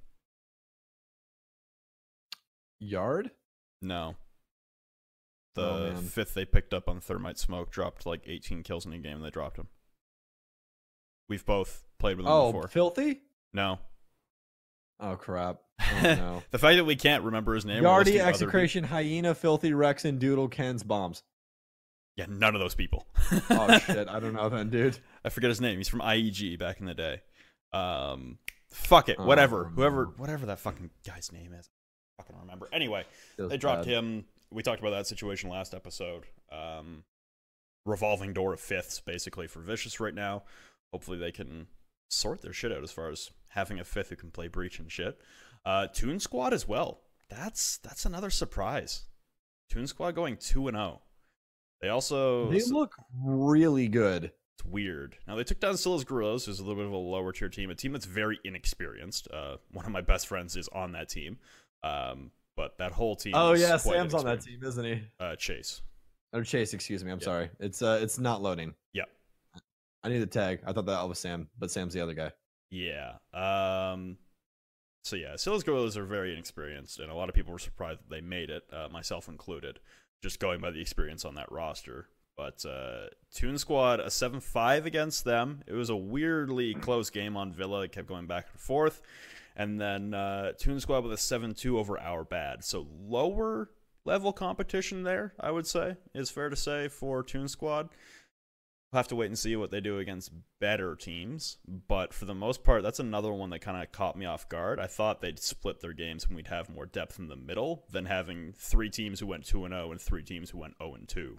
B: Yard?
A: No. The 5th they picked up on Thermite Smoke dropped like 18 kills in a game and they dropped him. We've both played with him before.
B: Oh, Filthy?
A: No.
B: Oh, crap. Oh, no.
A: The fact that we can't remember his name.
B: Yardy, Execration, Hyena, Filthy, Rex, and Doodle, Ken's Bombs.
A: Yeah, none of those people.
B: Oh, shit. I don't know then, dude.
A: I forget his name. He's from IEG back in the day. Fuck it. Whatever. Whatever that fucking guy's name is. I fucking remember. Anyway, they dropped him. We talked about that situation last episode. Revolving door of 5ths, basically, for Vicious right now. Hopefully they can sort their shit out as far as having a 5th who can play Breach and shit. Toon Squad as well. That's another surprise. Toon Squad going 2-0. They
B: look really good.
A: It's weird. Now, they took down Silla's Gorillas, who's a little bit of a lower tier team, a team that's very inexperienced. One of my best friends is on that team. But that whole team.
B: Oh yeah, Sam's on that team, isn't he?
A: Chase.
B: Or Chase, excuse me. I'm sorry. It's not loading.
A: Yeah.
B: I need the tag. I thought that was Sam, but Sam's the other guy.
A: Yeah. So yeah, Silla's Gorillas are very inexperienced, and a lot of people were surprised that they made it, myself included, just going by the experience on that roster. But Toon Squad, a 7-5 against them. It was a weirdly close game on Villa. It kept going back and forth. And then Toon Squad with a 7-2 over Our Bad. So lower level competition there, I would say, is fair to say for Toon Squad. We'll have to wait and see what they do against better teams. But for the most part, that's another one that kind of caught me off guard. I thought they'd split their games and we'd have more depth in the middle than having 3 teams who went 2-0 and 3 teams who went 0-2.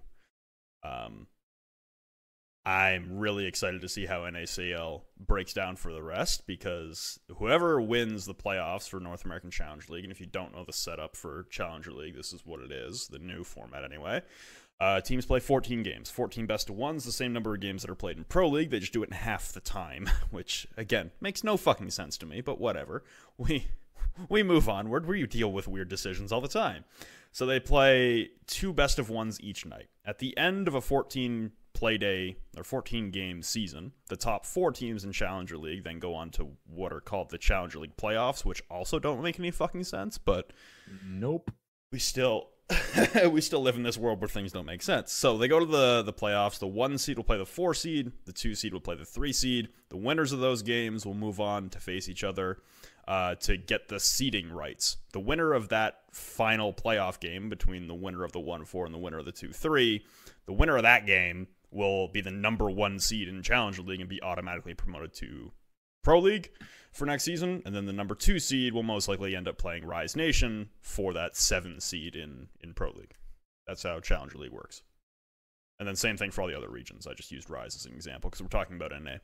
A: I'm really excited to see how NACL breaks down for the rest, because whoever wins the playoffs for North American Challenger League, and if you don't know the setup for Challenger League, this is what it is, the new format anyway. Teams play 14 games, 14 best of ones, the same number of games that are played in Pro League. They just do it in half the time, which, again, makes no fucking sense to me, but whatever. We move onward, where you deal with weird decisions all the time. So they play 2 best of ones each night. At the end of a 14 play day or 14 game season. The top 4 teams in Challenger League then go on to what are called the Challenger League playoffs, which also don't make any fucking sense, but
B: nope.
A: We still live in this world where things don't make sense. So they go to the playoffs. The 1 seed will play the 4 seed. The 2 seed will play the 3 seed. The winners of those games will move on to face each other to get the seeding rights. The winner of that final playoff game between the winner of the 1-4 and the winner of the 2-3, the winner of that game will be the number 1 seed in Challenger League and be automatically promoted to Pro League for next season. And then the number 2 seed will most likely end up playing Rise Nation for that 7 seed in Pro League. That's how Challenger League works. And then same thing for all the other regions. I just used Rise as an example because we're talking about NA.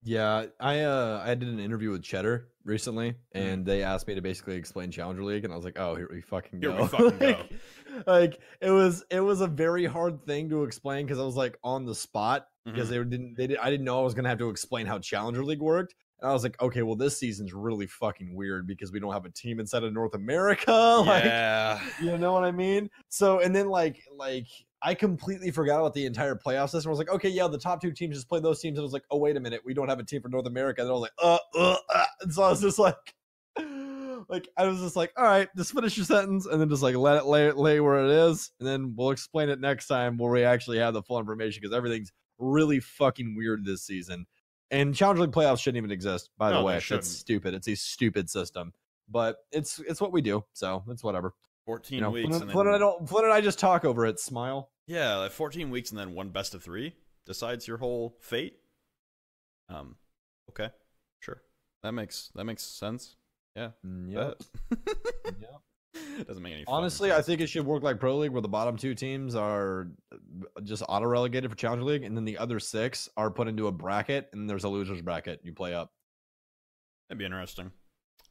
B: Yeah, I did an interview with Cheddar recently, and they asked me to basically explain Challenger League, and I was like, "Oh, here we fucking go."
A: Here we fucking go.
B: Like it was a very hard thing to explain because I was like on the spot because I didn't know I was gonna have to explain how Challenger League worked, and I was like, "Okay, well this season's really fucking weird because we don't have a team inside of North America."
A: Yeah.
B: Like, you know what I mean? So and then like I completely forgot about the entire playoff system. I was like, okay, yeah, the top 2 teams just play those teams. And I was like, oh, wait a minute, we don't have a team for North America. And I was like, and so I was just like, all right, just finish your sentence and then just like let it lay where it is. And then we'll explain it next time where we actually have the full information because everything's really fucking weird this season. And Challenger League playoffs shouldn't even exist, by the way. It's stupid. It's a stupid system, but it's what we do. So it's whatever.
A: 14 weeks.
B: Flynn and I just talk over it. Smile.
A: Yeah, like 14 weeks and then 1 best of 3 decides your whole fate. Okay, sure. That makes sense. Yeah.
B: Yep.
A: Doesn't make any.
B: Honestly, I think it should work like Pro League, where the bottom 2 teams are just auto relegated for Challenger League, and then the other 6 are put into a bracket, and there's a losers bracket. You play up.
A: That'd be interesting.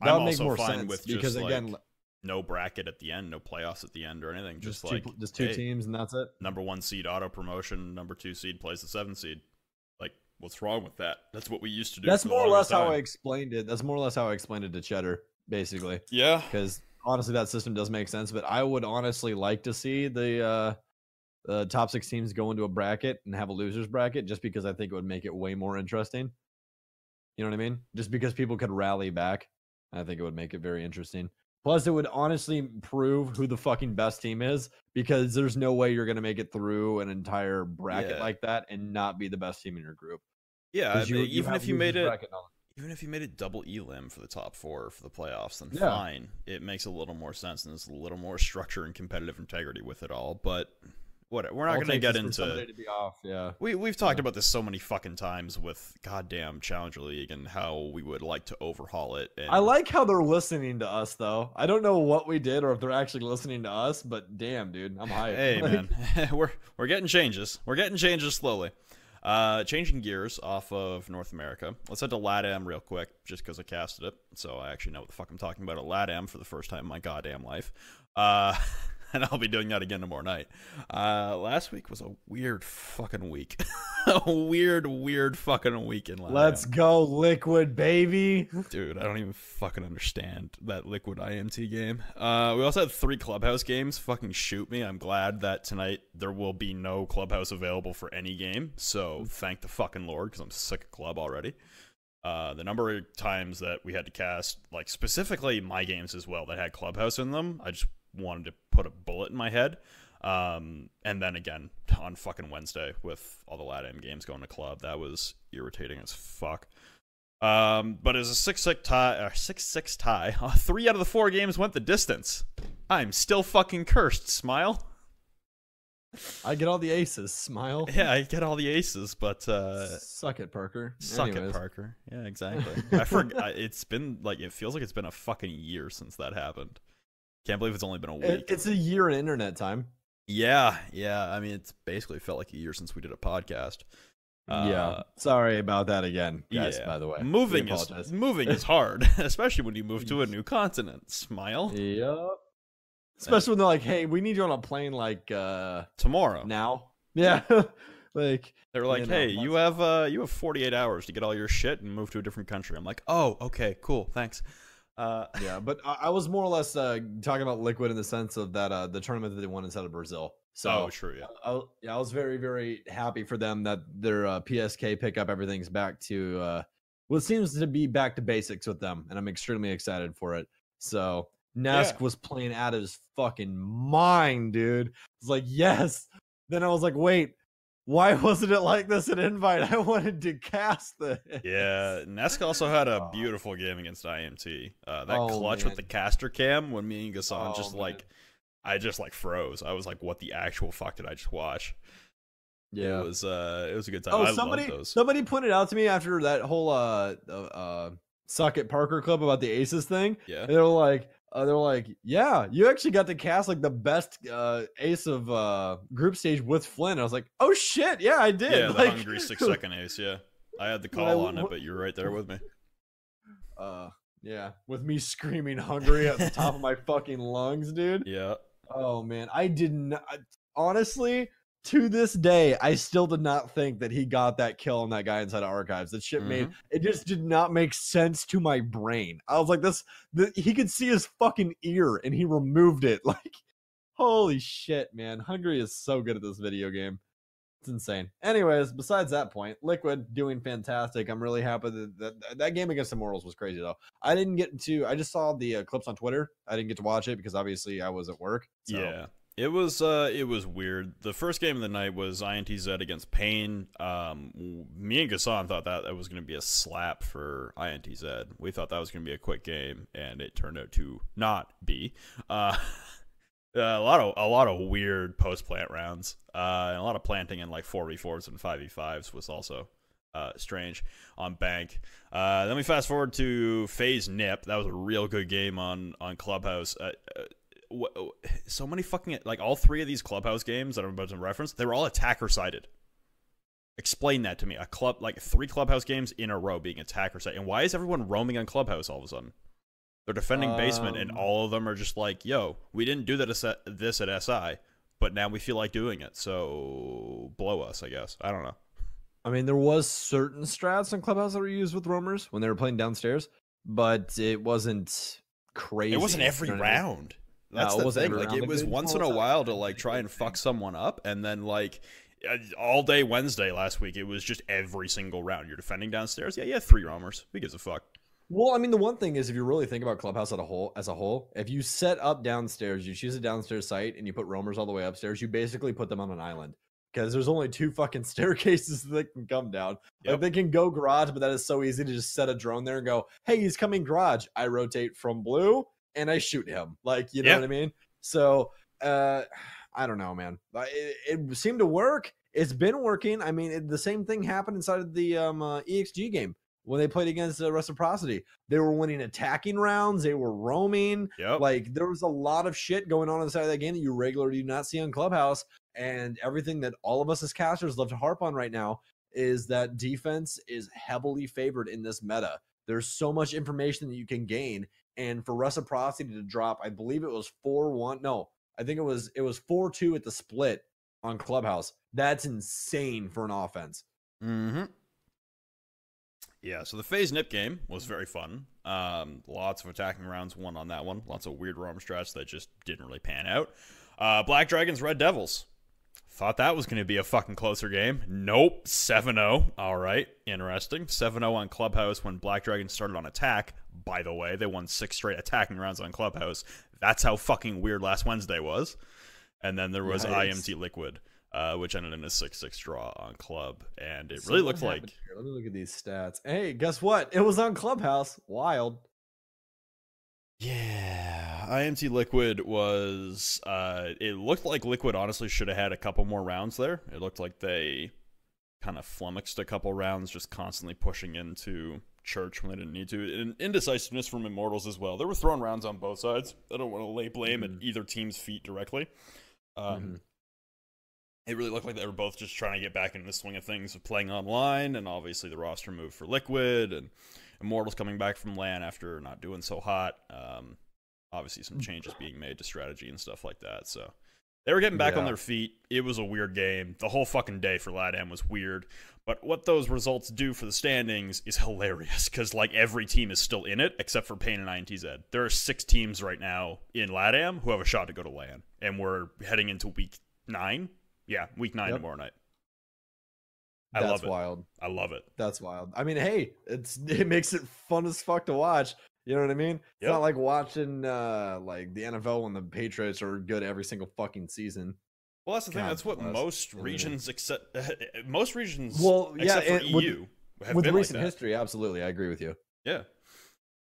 B: That would
A: I'm
B: make
A: also
B: more
A: fine
B: sense
A: with
B: because
A: just,
B: again.
A: Like, no bracket at the end, no playoffs at the end or anything. Just
B: two teams and that's it.
A: Number 1 seed auto promotion, number 2 seed plays the 7 seed. Like, what's wrong with that? That's what we used to do.
B: That's more or less how I explained it. That's more or less how I explained it to Cheddar, basically.
A: Yeah.
B: Because honestly, that system does make sense. But I would honestly like to see the top 6 teams go into a bracket and have a losers bracket, just because I think it would make it way more interesting. You know what I mean? Just because people could rally back, I think it would make it very interesting. Plus, it would honestly prove who the fucking best team is, because there's no way you're going to make it through an entire bracket like that and not be the best team in your group.
A: Yeah, even if you made it double elim for the top 4 for the playoffs, then fine. It makes a little more sense and there's a little more structure and competitive integrity with it all. But whatever, we're not going to get into.
B: To be off. Yeah,
A: we've talked about this so many fucking times with goddamn Challenger League and how we would like to overhaul it. And
B: I like how they're listening to us, though. I don't know what we did or if they're actually listening to us, but damn, dude, I'm hyped.
A: Hey, man, we're getting changes. We're getting changes slowly. Changing gears off of North America. Let's head to LATAM real quick, just because I casted it, so I actually know what the fuck I'm talking about at LATAM for the first time in my goddamn life. And I'll be doing that again tomorrow night. Last week was a weird fucking week. A weird fucking week in LATAM.
B: Let's go, Liquid, baby.
A: Dude, I don't even fucking understand that Liquid IMT game. We also had 3 Clubhouse games. Fucking shoot me. I'm glad that tonight there will be no Clubhouse available for any game. So thank the fucking Lord, because I'm sick of Club already. The number of times that we had to cast, like specifically my games as well, that had Clubhouse in them, I just wanted to put a bullet in my head. And then again on fucking Wednesday with all the LATAM games going to Club, that was irritating as fuck. But it was a 6-6 tie. 3 out of the 4 games went the distance. I'm still fucking cursed. Smile.
B: I get all the aces. Smile.
A: Yeah, I get all the aces, but
B: suck it, Parker.
A: Suck it, Parker. Yeah, exactly. I forgot. It feels like it's been a fucking year since that happened. Can't believe it's only been a week.
B: It's a year in internet time.
A: Yeah. I mean, it's basically felt like a year since we did a podcast.
B: Yeah. Sorry about that again, guys, by the way.
A: Moving is hard, especially when you move to a new continent. Smile.
B: Yep. Especially when they're like, hey, we need you on a plane like
A: tomorrow.
B: Now. Yeah. Like
A: they're like, hey, you have 48 hours to get all your shit and move to a different country. I'm like, oh, okay, cool, thanks.
B: Yeah, but I was more or less talking about Liquid in the sense of that the tournament that they won inside of Brazil. So,
A: true, yeah.
B: I was very, very happy for them that their PSK pickup, everything's back to what seems to be back to basics with them, and I'm extremely excited for it. So, Nesk was playing out of his fucking mind, dude. It's like, yes. Then I was like, wait, why wasn't it like this at Invite? I wanted to cast this.
A: Yeah, Nesk also had a beautiful game against IMT. That clutch with the caster cam when me and Gassan I just like froze. I was like, what the actual fuck did I just watch?
B: Yeah.
A: It was a good time.
B: Oh,
A: I love those.
B: Somebody pointed out to me after that whole Suck at Parker clip about the Aces thing.
A: Yeah.
B: They were like, yeah, you actually got to cast like the best ace of group stage with Flynn. I was like, oh shit, yeah, I did.
A: Yeah, the
B: like,
A: hungry 6-second ace, yeah. I had the call on it, but you were right there with me.
B: Yeah, with me screaming hungry at the top of my fucking lungs, dude.
A: Yeah.
B: Oh man, I didn't honestly, to this day, I still did not think that he got that kill on that guy inside of archives. That shit made it just did not make sense to my brain. I was like, he could see his fucking ear and he removed it. Like, holy shit, man. Hungry is so good at this video game. It's insane. Anyways, besides that point, Liquid doing fantastic. I'm really happy that game against Immortals was crazy though. I just saw the clips on Twitter. I didn't get to watch it because obviously I was at work. So.
A: Yeah. It was weird. The first game of the night was INTZ against Pain. Me and Gassan thought that was going to be a slap for INTZ. We thought that was going to be a quick game, and it turned out to not be. A lot of weird post plant rounds, and a lot of planting in like 4v4s and 5v5s was also strange on Bank. Then we fast forward to FaZe Nip. That was a real good game on Clubhouse. So many fucking like all three of these Clubhouse games that I'm about to reference, they were all attacker sided. Explain that to me. Three Clubhouse games in a row being attacker sided, and why is everyone roaming on Clubhouse all of a sudden? They're defending basement, and all of them are just like, yo, we didn't do this at SI, but now we feel like doing it, so blow us, I guess. I don't know.
B: I mean, there was certain strats on Clubhouse that were used with roamers when they were playing downstairs, but it wasn't crazy.
A: It wasn't every round. That's the thing. Like, it was once in a while to like try and fuck someone up, and then like all day Wednesday last week, it was just every single round. You're defending downstairs. Yeah, 3 roamers. Who gives a fuck?
B: Well, I mean, the one thing is, if you really think about Clubhouse as a whole, if you set up downstairs, you choose a downstairs site, and you put roamers all the way upstairs, you basically put them on an island. Because there's only 2 fucking staircases that can come down.
A: Yep.
B: Like, they can go garage, but that is so easy to just set a drone there and go, hey, he's coming garage. I rotate from blue, and I shoot him. Like, you know what I mean? So, I don't know, man. It seemed to work. It's been working. I mean, the same thing happened inside of the EXG game. When they played against Reciprocity, they were winning attacking rounds. They were roaming.
A: Yep.
B: Like, there was a lot of shit going on inside of that game that you regularly do not see on Clubhouse. And everything that all of us as casters love to harp on right now is that defense is heavily favored in this meta. There's so much information that you can gain. And for Reciprocity to drop, I believe it was 4-1. No, I think it was 4-2 at the split on Clubhouse. That's insane for an offense.
A: Mm-hmm. Yeah, so the FaZe Nip game was very fun. Lots of attacking rounds won on that one. Lots of weird roam strats that just didn't really pan out. Black Dragons, Red Devils. Thought that was going to be a fucking closer game. Nope, 7-0. All right, interesting. 7-0 on Clubhouse when Black Dragons started on attack. By the way, they won 6 straight attacking rounds on Clubhouse. That's how fucking weird last Wednesday was. And then there was IMT Liquid, which ended in a 6-6 draw on Club. And it really looked like...
B: Here? Let me look at these stats. Hey, guess what? It was on Clubhouse. Wild.
A: Yeah, IMT Liquid was... it looked like Liquid honestly should have had a couple more rounds there. It looked like they kind of flummoxed a couple rounds, just constantly pushing into Church when they didn't need to. And indecisiveness from Immortals as well. They were throwing rounds on both sides. I don't want to lay blame at either team's feet directly. It really looked like they were both just trying to get back into the swing of things of playing online, and obviously the roster move for Liquid, and Immortals coming back from LAN after not doing so hot. Obviously some changes being made to strategy and stuff like that, so they were getting back on their feet. It was a weird game. The whole fucking day for LATAM was weird, but what those results do for the standings is hilarious, because like every team is still in it, except for Pain and INTZ. There are 6 teams right now in LATAM who have a shot to go to LAN, and we're heading into week 9. Yeah, week 9 tomorrow night. I
B: That's
A: love it.
B: wild.
A: I love it.
B: That's wild. I mean, hey, it makes it fun as fuck to watch. You know what I mean? It's not like watching like the NFL when the Patriots are good every single fucking season.
A: Well, that's the thing. That's what most regions except except for EU have
B: with
A: been
B: recent
A: like that.
B: history. Absolutely, I agree with you.
A: Yeah,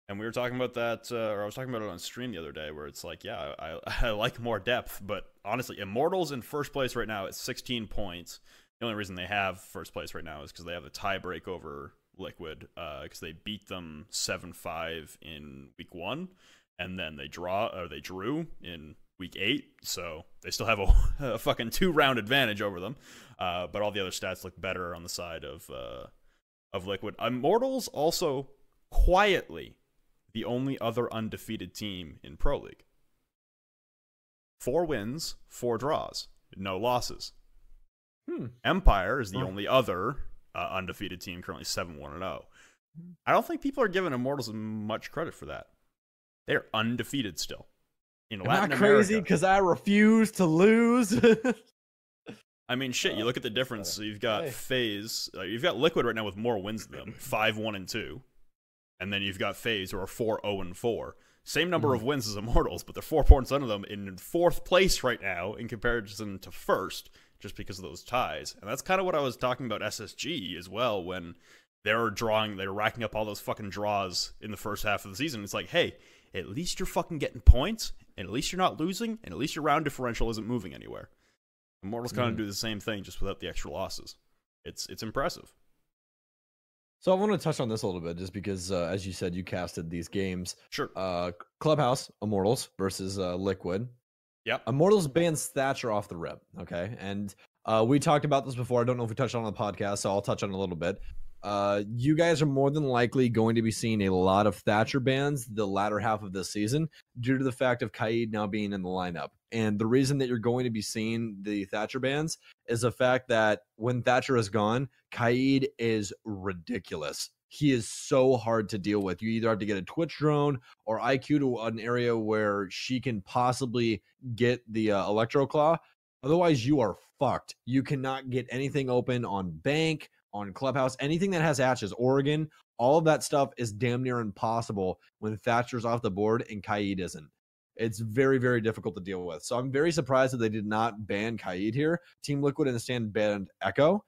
A: and we were talking about that, or I was talking about it on stream the other day, where it's like, yeah, I like more depth, but honestly, Immortals in first place right now at 16 points. The only reason they have first place right now is because they have a tie break over Liquid, because they beat them 7-5 in week 1, and then they drew in week 8, so they still have a fucking 2-round advantage over them. But all the other stats look better on the side of Liquid. Immortals also quietly the only other undefeated team in Pro League. 4 wins, 4 draws, no losses. Empire is the only other undefeated team, currently 7-1-0. I don't think people are giving Immortals much credit for that. They're undefeated still in Latin America.
B: Crazy because I refuse to lose.
A: I mean, shit. You look at the difference. So you've got FaZe. You've got Liquid right now with more wins than them, 5-1-2, and then you've got FaZe who are 4-0-4. Same number of wins as Immortals, but they're 4 points under them in 4th place right now in comparison to 1st, just because of those ties. And that's kind of what I was talking about SSG as well, when they're racking up all those fucking draws in the first half of the season. It's like, hey, at least you're fucking getting points, and at least you're not losing, and at least your round differential isn't moving anywhere. Immortals kind of do the same thing, just without the extra losses. It's impressive.
B: So I want to touch on this a little bit, just because, as you said, you casted these games.
A: Sure.
B: Clubhouse, Immortals versus Liquid.
A: Yep.
B: Immortals bans Thatcher off the rip, okay? And we talked about this before. I don't know if we touched on the podcast, so I'll touch on it a little bit. You guys are more than likely going to be seeing a lot of Thatcher bans the latter half of this season due to the fact of Kaid now being in the lineup. And the reason that you're going to be seeing the Thatcher bans is the fact that when Thatcher is gone, Kaid is ridiculous. He is so hard to deal with. You either have to get a Twitch drone or IQ to an area where she can possibly get the Electro Claw. Otherwise, you are fucked. You cannot get anything open on Bank, on Clubhouse, anything that has hatches. Oregon, all of that stuff is damn near impossible when Thatcher's off the board and Kaid isn't. It's very, very difficult to deal with. So I'm very surprised that they did not ban Kaid here. Team Liquid and Stand banned Echo,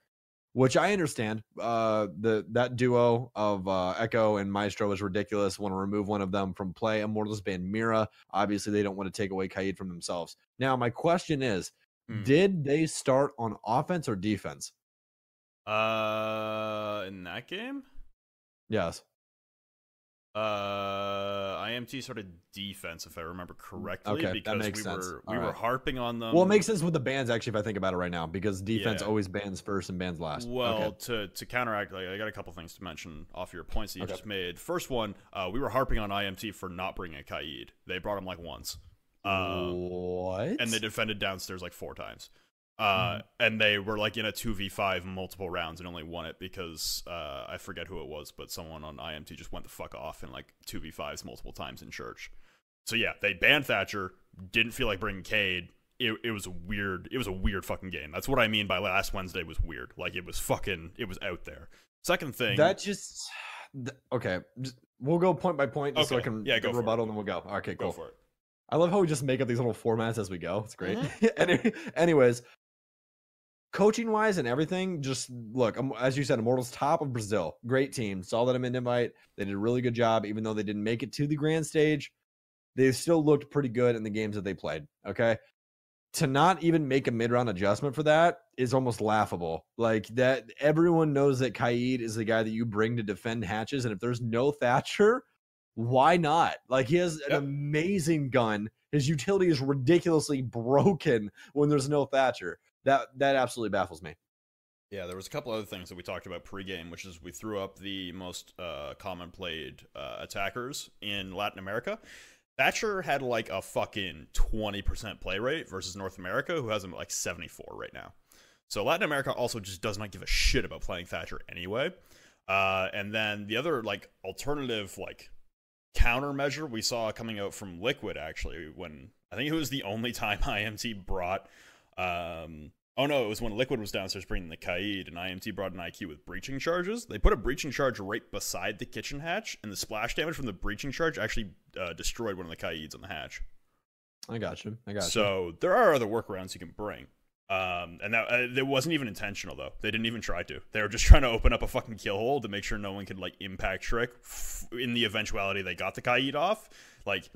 B: which I understand. That duo of Echo and Maestro is ridiculous. Want to remove one of them from play. Immortals banned Mira. Obviously, they don't want to take away Kaid from themselves. Now, my question is, did they start on offense or defense?
A: In that game?
B: Yes.
A: IMT started defense, if I remember correctly, because we were harping on them.
B: Well, it makes sense with the bans, actually, if I think about it right now, because defense always bans first and bans last.
A: Well, to counteract, I got a couple things to mention off your points that you just made. First one, we were harping on IMT for not bringing a Kaid. They brought him like once.
B: What?
A: And they defended downstairs like 4 times. And they were like in a 2v5 multiple rounds and only won it because I forget who it was, but someone on IMT just went the fuck off in like 2v5s multiple times in church. So yeah, they banned Thatcher, didn't feel like bringing Kaid. It was a weird fucking game. That's what I mean by last Wednesday was weird. Like it was out there. Second thing, we'll go point by point just so I can go rebuttal and then we'll go. Okay, cool. Go for it.
B: I love how we just make up these little formats as we go. It's great. Anyways, coaching wise and everything, just look, as you said, Immortals top of Brazil. Great team. Saw that I'm in invite. They did a really good job, even though they didn't make it to the grand stage. They still looked pretty good in the games that they played. Okay. To not even make a mid-round adjustment for that is almost laughable. Like that, everyone knows that Kaid is the guy that you bring to defend hatches. And if there's no Thatcher, why not? Like he has an amazing gun. His utility is ridiculously broken when there's no Thatcher. That absolutely baffles me.
A: Yeah, there was a couple other things that we talked about pregame, which is we threw up the most common played attackers in Latin America. Thatcher had like a fucking 20% play rate versus North America, who has him at like 74 right now. So Latin America also just does not give a shit about playing Thatcher anyway. And then the other like alternative like countermeasure we saw coming out from Liquid, actually, when I think it was the only time IMT brought Oh no, it was when Liquid was downstairs bringing the Kaid, and IMT brought an IQ with breaching charges. They put a breaching charge right beside the kitchen hatch, and the splash damage from the breaching charge actually destroyed one of the Kaids on the hatch.
B: I got you.
A: So there are other workarounds you can bring. And that it wasn't even intentional though. They didn't even try to. They were just trying to open up a fucking kill hole to make sure no one could like impact Trick in the eventuality they got the Kaid off. Like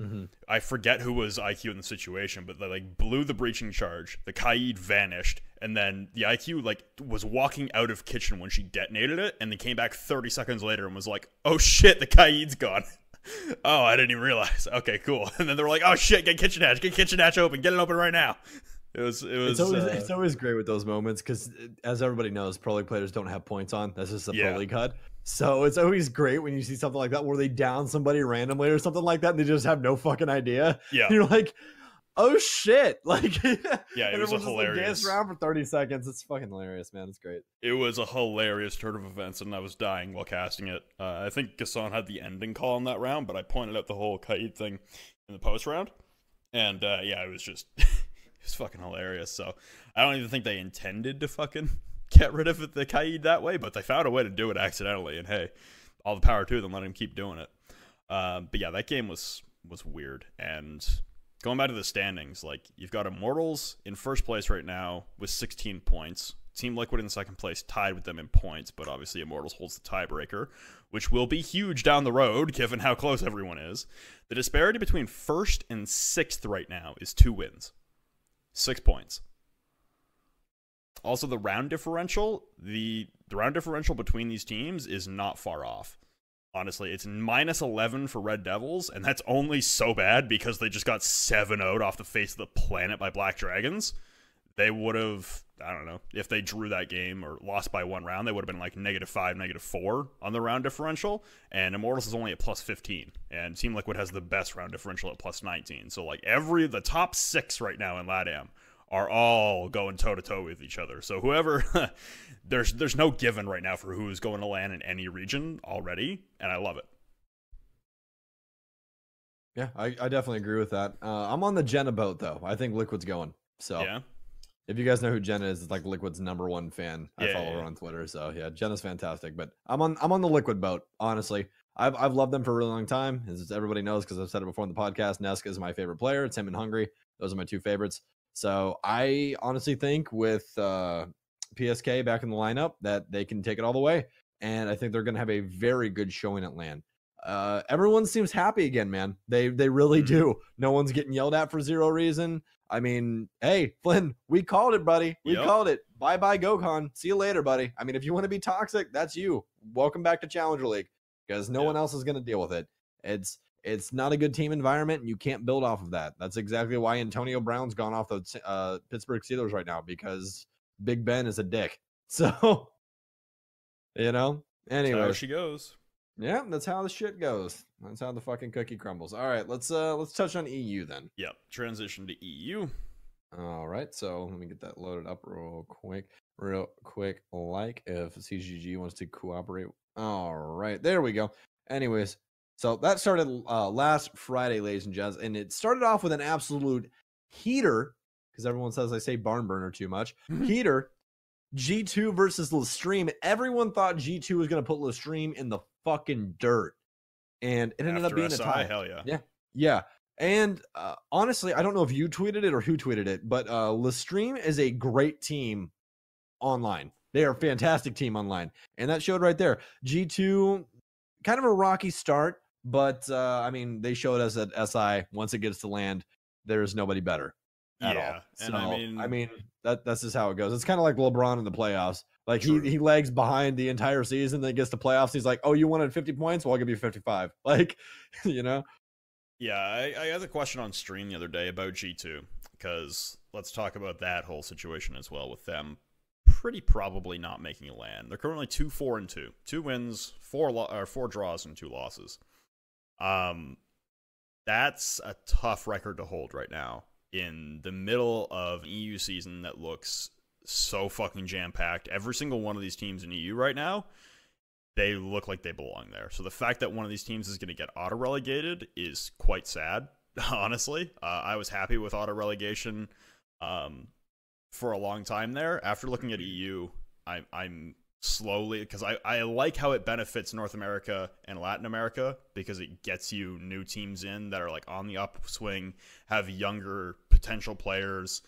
A: I forget who was IQ in the situation, but they like blew the breaching charge. The Kaid vanished, and then the IQ like was walking out of kitchen when she detonated it, and they came back 30 seconds later and was like, "Oh shit, the Kaid's gone." Oh, I didn't even realize. Okay, cool. And then they were like, "Oh shit, get kitchen hatch open, get it open right now."
B: It's always great with those moments because, as everybody knows, pro league players don't have points on. That's just a pro league HUD. So it's always great when you see something like that where they down somebody randomly or something like that, and they just have no fucking idea.
A: Yeah,
B: and you're like, oh shit! Like,
A: yeah, it was a hilarious.
B: Dance around for 30 seconds. It's fucking hilarious, man. It's great.
A: It was a hilarious turn of events, and I was dying while casting it. I think Gasson had the ending call on that round, but I pointed out the whole Kaid thing in the post round, and yeah, it was just. It's fucking hilarious. So I don't even think they intended to fucking get rid of the Kaid that way, but they found a way to do it accidentally. And hey, all the power to them. Let him keep doing it. But yeah, that game was weird. And going back to the standings, like you've got Immortals in first place right now with 16 points. Team Liquid in second place, tied with them in points, but obviously Immortals holds the tiebreaker, which will be huge down the road given how close everyone is. The disparity between first and sixth right now is 2 wins. 6 points. Also, the round differential, the round differential between these teams is not far off. Honestly, it's minus 11 for Red Devils, and that's only so bad because they just got 7-0'd off the face of the planet by Black Dragons. They would have, I don't know, if they drew that game or lost by 1 round, they would have been like -5, -4 on the round differential, and Immortals is only at plus 15, and Team Liquid has the best round differential at plus 19. So like the top 6 right now in LATAM are all going toe-to-toe with each other. So whoever, there's no given right now for who's going to land in any region already, and I love it.
B: Yeah, I definitely agree with that. I'm on the Jenna boat, though. I think Liquid's going. So
A: yeah.
B: If you guys know who Jenna is, it's like Liquid's #1 fan. I follow her on Twitter. So yeah, Jenna's fantastic. But I'm on the Liquid boat, honestly. I've loved them for a really long time. As everybody knows, because I've said it before in the podcast, Nesk is my favorite player. It's him and Hungry. Those are my 2 favorites. So I honestly think with PSK back in the lineup that they can take it all the way. And I think they're going to have a very good showing at LAN. Everyone seems happy again, man. They really do. No one's getting yelled at for 0 reason. I mean, hey, Flynn, we called it, buddy. We called it. Bye-bye, Gokhan. See you later, buddy. I mean, if you want to be toxic, that's you. Welcome back to Challenger League because no one else is going to deal with it. It's not a good team environment, and you can't build off of that. That's exactly why Antonio Brown's gone off the Pittsburgh Steelers right now because Big Ben is a dick. So, anyway.
A: That's how she goes.
B: Yeah, that's how the shit goes. That's how the fucking cookie crumbles. All right, let's touch on EU then.
A: Yep, transition to EU.
B: All right, so let me get that loaded up real quick. Like if CGG wants to cooperate. All right, there we go. Anyways, so that started last Friday, ladies and gents, and it started off with an absolute heater because everyone says I say barn burner too much. Heater. G2 versus Lestream. Everyone thought G2 was going to put Lestream in the fucking dirt. And it ended up being a tie.
A: Hell yeah.
B: Yeah. Yeah. And honestly, I don't know if you tweeted it or who tweeted it, but Lestream is a great team online. They are a fantastic team online. And that showed right there. G2, kind of a rocky start, but I mean, they showed us at SI, once it gets to land, there's nobody better. At all.
A: And
B: so, I mean that's just how it goes. It's kind of like LeBron in the playoffs. Like he lags behind the entire season, then gets to playoffs. He's like, "Oh, you wanted 50 points? Well, I'll give you 55." Like,
A: Yeah, I had a question on stream the other day about G2 because let's talk about that whole situation as well with them. Pretty probably not making a LAN. They're currently 2-4-2, 2 wins, 4 draws, and 2 losses. That's a tough record to hold right now. In the middle of an EU season that looks so fucking jam-packed. Every single one of these teams in EU right now, they look like they belong there. So the fact that one of these teams is going to get auto-relegated is quite sad, honestly. I was happy with auto-relegation for a long time there. After looking at EU, I'm slowly, because I like how it benefits North America and Latin America, because it gets you new teams in that are like on the upswing, have younger potential players.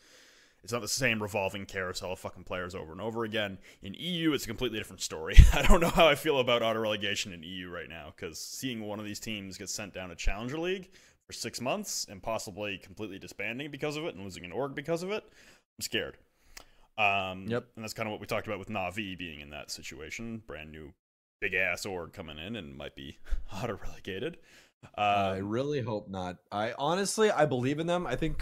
A: It's not the same revolving carousel of fucking players over and over again. In EU, it's a completely different story. I don't know how I feel about auto relegation in EU right now, because seeing one of these teams get sent down to Challenger League for 6 months and possibly completely disbanding because of it and losing an org because of it, I'm scared.
B: Yep.
A: And that's kind of what we talked about with Na'Vi being in that situation. Brand new big ass org coming in and might be auto relegated.
B: I really hope not. I believe in them. I think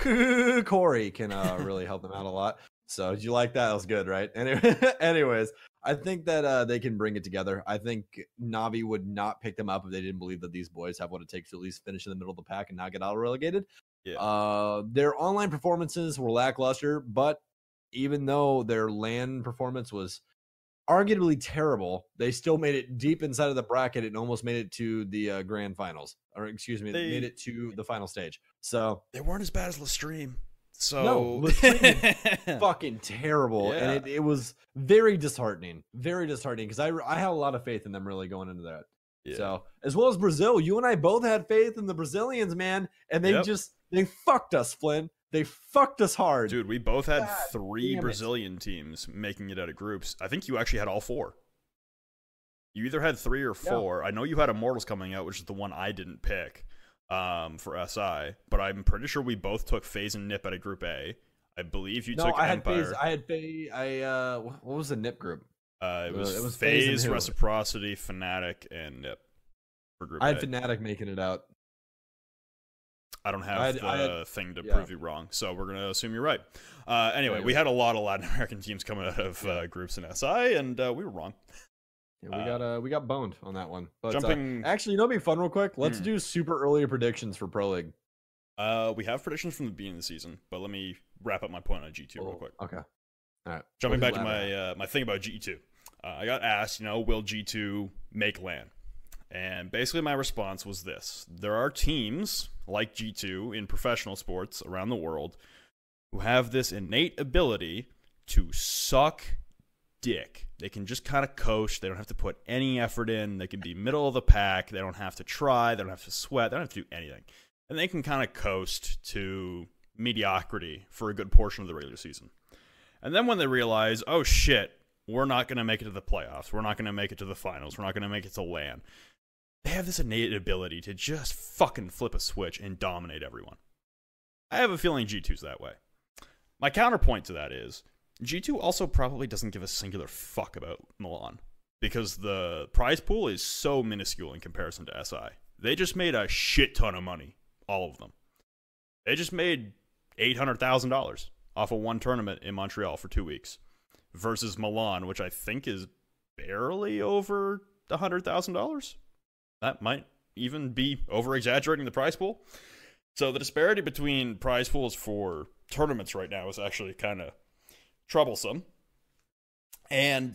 B: Corey can really help them out a lot. So did you like that? That was good, right? Anyways, I think that they can bring it together. I think Navi would not pick them up if they didn't believe that these boys have what it takes to at least finish in the middle of the pack and not get auto relegated.
A: Yeah.
B: Their online performances were lackluster, but even though their LAN performance was arguably terrible, they still made it deep inside of the bracket and almost made it to the grand finals, or excuse me, they made it to the final stage. So
A: they weren't as bad as Lestream. So
B: no, Lestream fucking terrible,
A: yeah.
B: And it was very disheartening because I had a lot of faith in them really going into that. Yeah. So as well as Brazil, you and I both had faith in the Brazilians, man, and they they fucked us, Flynn. They fucked us hard.
A: Dude, we both had 3 Brazilian teams making it out of groups. I think you actually had all 4. You either had 3 or 4. Yeah. I know you had Immortals coming out, which is the one I didn't pick for SI. But I'm pretty sure we both took FaZe and NiP out of Group A. I believe you took Empire.
B: I had FaZe. What was the NiP group?
A: It was FaZe, Reciprocity, Fnatic, and NiP for Group A.
B: I had Fnatic making it out.
A: I don't have the thing to prove you wrong, so we're going to assume you're right. Anyway, we had a lot of Latin American teams coming out of groups in SI, and we were wrong.
B: Yeah, we got boned on that one. But
A: jumping...
B: actually, you know, it'd be fun real quick. Let's do super early predictions for Pro League.
A: We have predictions from the beginning of the season, but let me wrap up my point on G2 real quick.
B: Okay. All right.
A: Jumping back to my thing about G2. I got asked, will G2 make LAN? And basically my response was this. There are teams like G2 in professional sports around the world who have this innate ability to suck dick. They can just kind of coast. They don't have to put any effort in. They can be middle of the pack. They don't have to try. They don't have to sweat. They don't have to do anything. And they can kind of coast to mediocrity for a good portion of the regular season. And then when they realize, oh shit, we're not going to make it to the playoffs. We're not going to make it to the finals. We're not going to make it to LAN. They have this innate ability to just fucking flip a switch and dominate everyone. I have a feeling G2's that way. My counterpoint to that is, G2 also probably doesn't give a singular fuck about Milan, because the prize pool is so minuscule in comparison to SI. They just made a shit ton of money, all of them. They just made $800,000 off of one tournament in Montreal for 2 weeks, versus Milan, which I think is barely over $100,000. That might even be over-exaggerating the prize pool. So the disparity between prize pools for tournaments right now is actually kind of troublesome. And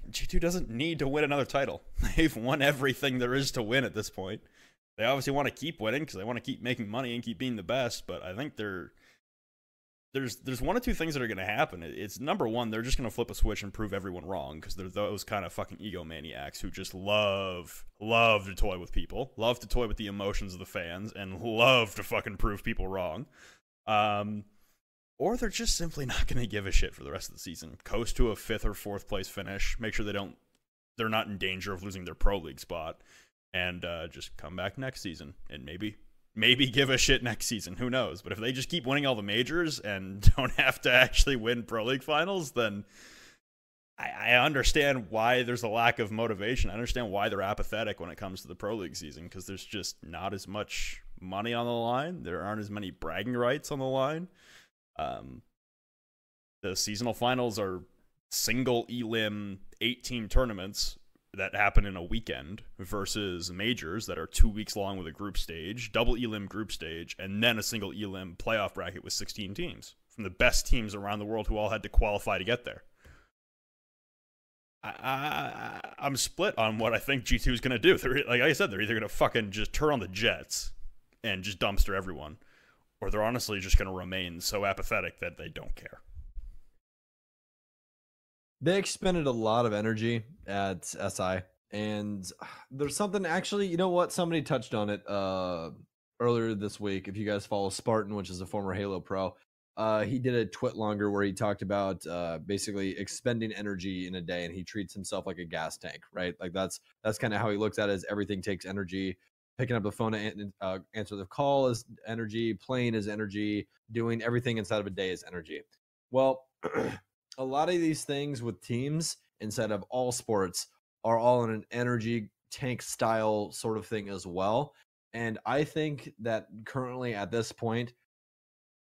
A: G2 doesn't need to win another title. They've won everything there is to win at this point. They obviously want to keep winning because they want to keep making money and keep being the best, but I think there's one or two things that are going to happen. It's number one, they're just going to flip a switch and prove everyone wrong, because they're those kind of fucking egomaniacs who just love to toy with people, love to toy with the emotions of the fans, and love to fucking prove people wrong. Or they're just simply not going to give a shit for the rest of the season. Coast to a 5th or 4th place finish, make sure they're not in danger of losing their Pro League spot, and just come back next season and maybe give a shit next season. Who knows? But if they just keep winning all the majors and don't have to actually win Pro League finals, then I understand why there's a lack of motivation. I understand why they're apathetic when it comes to the Pro League season, because there's just not as much money on the line. There aren't as many bragging rights on the line. The seasonal finals are single elim 18 tournaments that happen in a weekend versus majors that are 2 weeks long with a group stage, double elim group stage, and then a single elim playoff bracket with 16 teams from the best teams around the world who all had to qualify to get there. I'm split on what I think G2 is going to do. Like I said, they're either going to fucking just turn on the jets and just dumpster everyone, or they're honestly just going to remain so apathetic that they don't care.
B: They expended a lot of energy at SI, and there's something actually. You know what? Somebody touched on it earlier this week. If you guys follow Spartan, which is a former Halo pro, he did a twit longer where he talked about basically expending energy in a day, and he treats himself like a gas tank, right? Like that's kind of how he looks at it. As everything takes energy. Picking up the phone to answer the call is energy. Playing is energy. Doing everything inside of a day is energy. Well, a lot of these things with teams inside of all sports are all in an energy tank style sort of thing as well. And I think that currently at this point,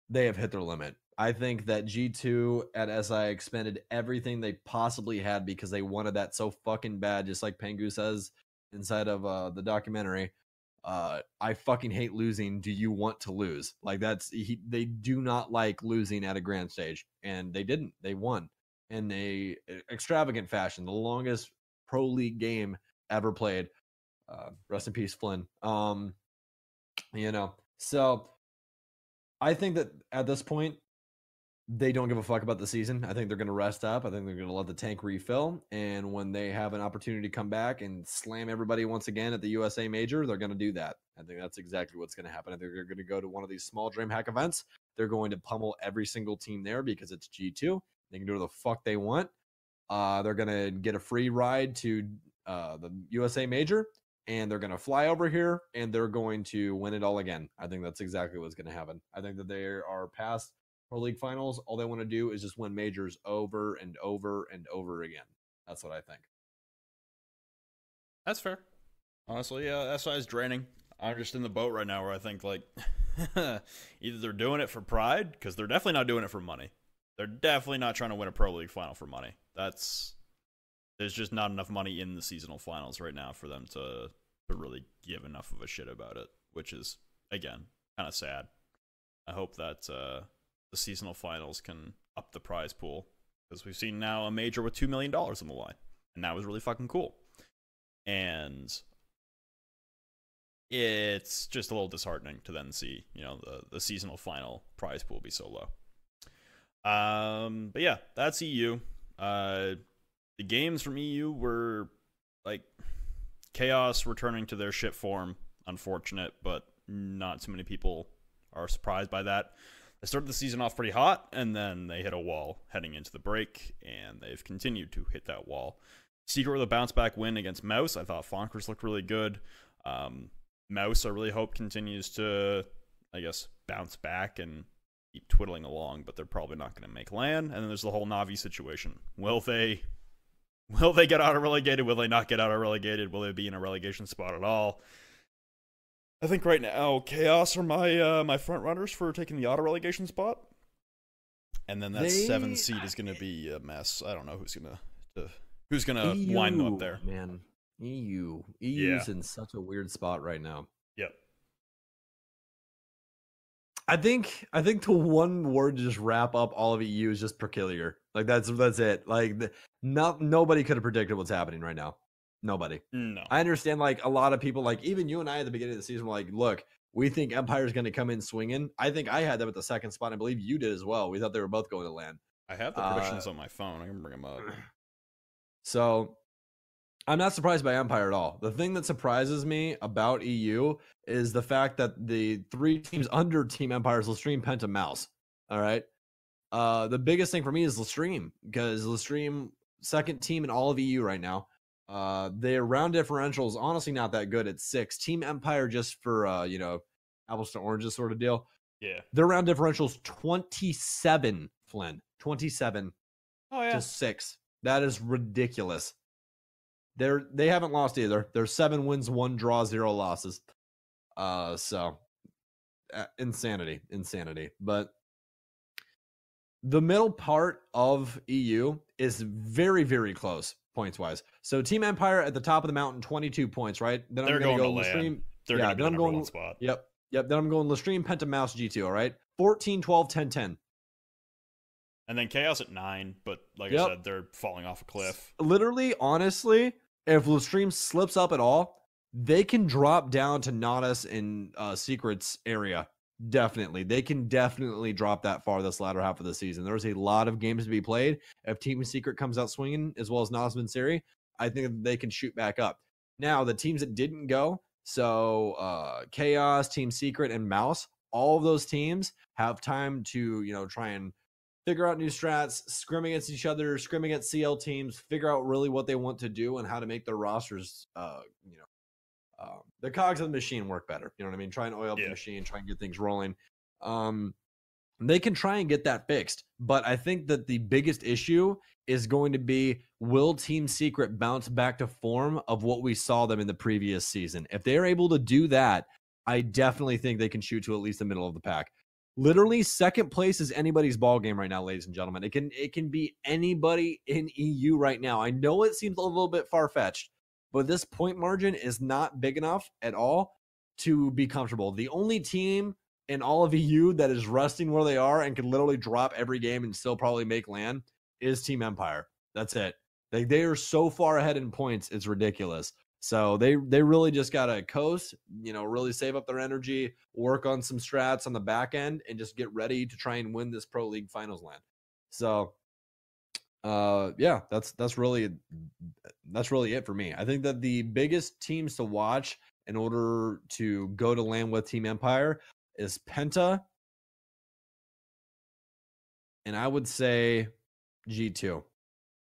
B: they have hit their limit. I think that G2 at SI expended everything they possibly had because they wanted that so fucking bad, just like Pengu says inside of the documentary. I fucking hate losing. Do you want to lose? Like they do not like losing at a grand stage, and they didn't. They won in a extravagant fashion, the longest pro league game ever played. Rest in peace, Flynn. So I think that at this point, they don't give a fuck about the season. I think they're going to rest up. I think they're going to let the tank refill. And when they have an opportunity to come back and slam everybody once again at the USA Major, they're going to do that. I think that's exactly what's going to happen. I think they're going to go to one of these small DreamHack events. They're going to pummel every single team there because it's G2. They can do whatever the fuck they want. They're going to get a free ride to the USA Major, and they're going to fly over here, and they're going to win it all again. I think that's exactly what's going to happen. I think that they are past Pro League Finals. All they want to do is just win majors over and over and over again. That's what I think.
A: That's fair. Honestly, yeah, SI is draining. I'm just in the boat right now where I think, like, either they're doing it for pride, because they're definitely not doing it for money. They're definitely not trying to win a Pro League final for money. There's just not enough money in the seasonal finals right now for them to really give enough of a shit about it, which is, again, kind of sad. I hope that the seasonal finals can up the prize pool, because we've seen now a major with $2 million on the line, and that was really fucking cool. And it's just a little disheartening to then see, the seasonal final prize pool be so low. But yeah, that's EU. The games from EU were like Chaos returning to their shit form. Unfortunate, but not too many people are surprised by that. They started the season off pretty hot, and then they hit a wall heading into the break, and they've continued to hit that wall. Secret with a bounce-back win against Mouse. I thought Fonkers looked really good. Mouse, I really hope, continues to, bounce back and keep twiddling along, but they're probably not going to make LAN. And then there's the whole Navi situation. Will they get auto-relegated? Will they not get auto-relegated? Will they be in a relegation spot at all? I think right now, Chaos are my front runners for taking the auto relegation spot, and then that 7 seed is going to be a mess. I don't know who's gonna wind them up there.
B: Man, EU's in such a weird spot right now.
A: Yep.
B: I think the one word to just wrap up all of EU is just peculiar. Like that's it. Like nobody could have predicted what's happening right now. Nobody.
A: No.
B: I understand, like, a lot of people, like, even you and I at the beginning of the season were like, look, we think Empire's going to come in swinging. I think I had them at the second spot. I believe you did as well. We thought they were both going to LAN.
A: I have the predictions on my phone. I can bring them up.
B: So, I'm not surprised by Empire at all. The thing that surprises me about EU is the fact that the 3 teams under Team Empire is Lestream, Penta, Mouse. All right? The biggest thing for me is Lestream, because Lestream, second team in all of EU right now. Their round differential is honestly not that good at 6. Team Empire, just for apples to oranges sort of deal.
A: Yeah.
B: Their round differential is 27, Flynn. 27 to 6. That is ridiculous. They haven't lost either. They're 7 wins, 1 draw, 0 losses. Insanity. But the middle part of EU is very, very close points wise. So Team Empire at the top of the mountain, 22 points, right? Then
A: they're
B: going to go
A: LAN. They're going to be the number 1 spot.
B: Yep. Then I'm going Lestream, Penta, Mouse, G2, all right? 14, 12, 10, 10.
A: And then Chaos at 9, but like I said, they're falling off a cliff.
B: Literally, honestly, if Lestream slips up at all, they can drop down to Natus in Secrets area Definitely. They can definitely drop that far this latter half of the season. There's a lot of games to be played. If Team Secret comes out swinging, as well as Nazman Siri, I think they can shoot back up. Now, the teams that didn't go, so Chaos, Team Secret, and Mouse, all of those teams have time to, try and figure out new strats, scrim against each other, scrim against CL teams, figure out really what they want to do and how to make their rosters, the cogs of the machine work better. You know what I mean? Try and oil up the machine, try and get things rolling. They can try and get that fixed. But I think that the biggest issue is going to be, will Team Secret bounce back to form of what we saw them in the previous season? If they're able to do that, I definitely think they can shoot to at least the middle of the pack. Literally, second place is anybody's ball game right now, ladies and gentlemen. It can be anybody in EU right now. I know it seems a little bit far-fetched, but this point margin is not big enough at all to be comfortable. The only team in all of EU that is resting where they are and can literally drop every game and still probably make land is Team Empire. That's it. They are so far ahead in points, it's ridiculous. So they really just got to coast, really save up their energy, work on some strats on the back end, and just get ready to try and win this Pro League Finals land. So that's really it for me. I think that the biggest teams to watch in order to go to land with Team Empire is Penta, and I would say G2.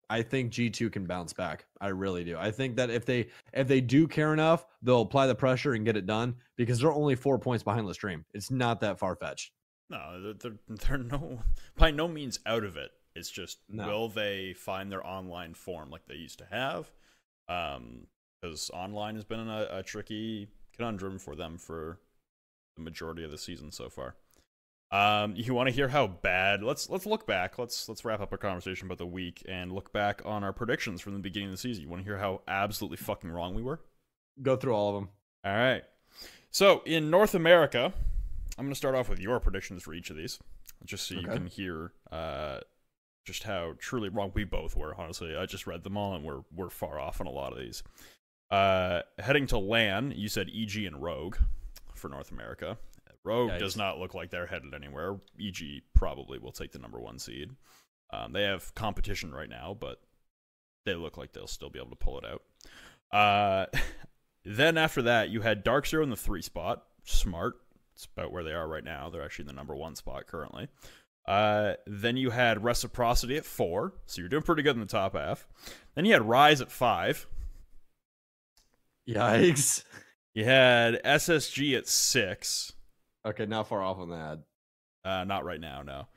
B: I think G2 can bounce back. I really do. I think that if they do care enough, they'll apply the pressure and get it done, because they're only 4 points behind the stream. It's not that far fetched.
A: No, they're by no means out of it. It's just, will they find their online form like they used to have? Because online has been a tricky conundrum for them for the majority of the season so far. You want to hear how bad? Let's look back. Let's wrap up our conversation about the week and look back on our predictions from the beginning of the season. You want to hear how absolutely fucking wrong we were?
B: Go through all of them.
A: All right. So in North America, I'm going to start off with your predictions for each of these, just so you can hear just how truly wrong we both were. Honestly, I just read them all, and we're far off on a lot of these. Heading to LAN, you said EG and Rogue for North America. Rogue does not look like they're headed anywhere. EG probably will take the #1 seed. They have competition right now, but they look like they'll still be able to pull it out. Then after that, you had Dark Zero in the 3 spot. Smart. It's about where they are right now. They're actually in the #1 spot currently. Then you had Reciprocity at 4, so you're doing pretty good in the top half. Then you had Rise at 5.
B: Yikes.
A: You had SSG at 6.
B: Okay, not far off on that.
A: Not right now, no.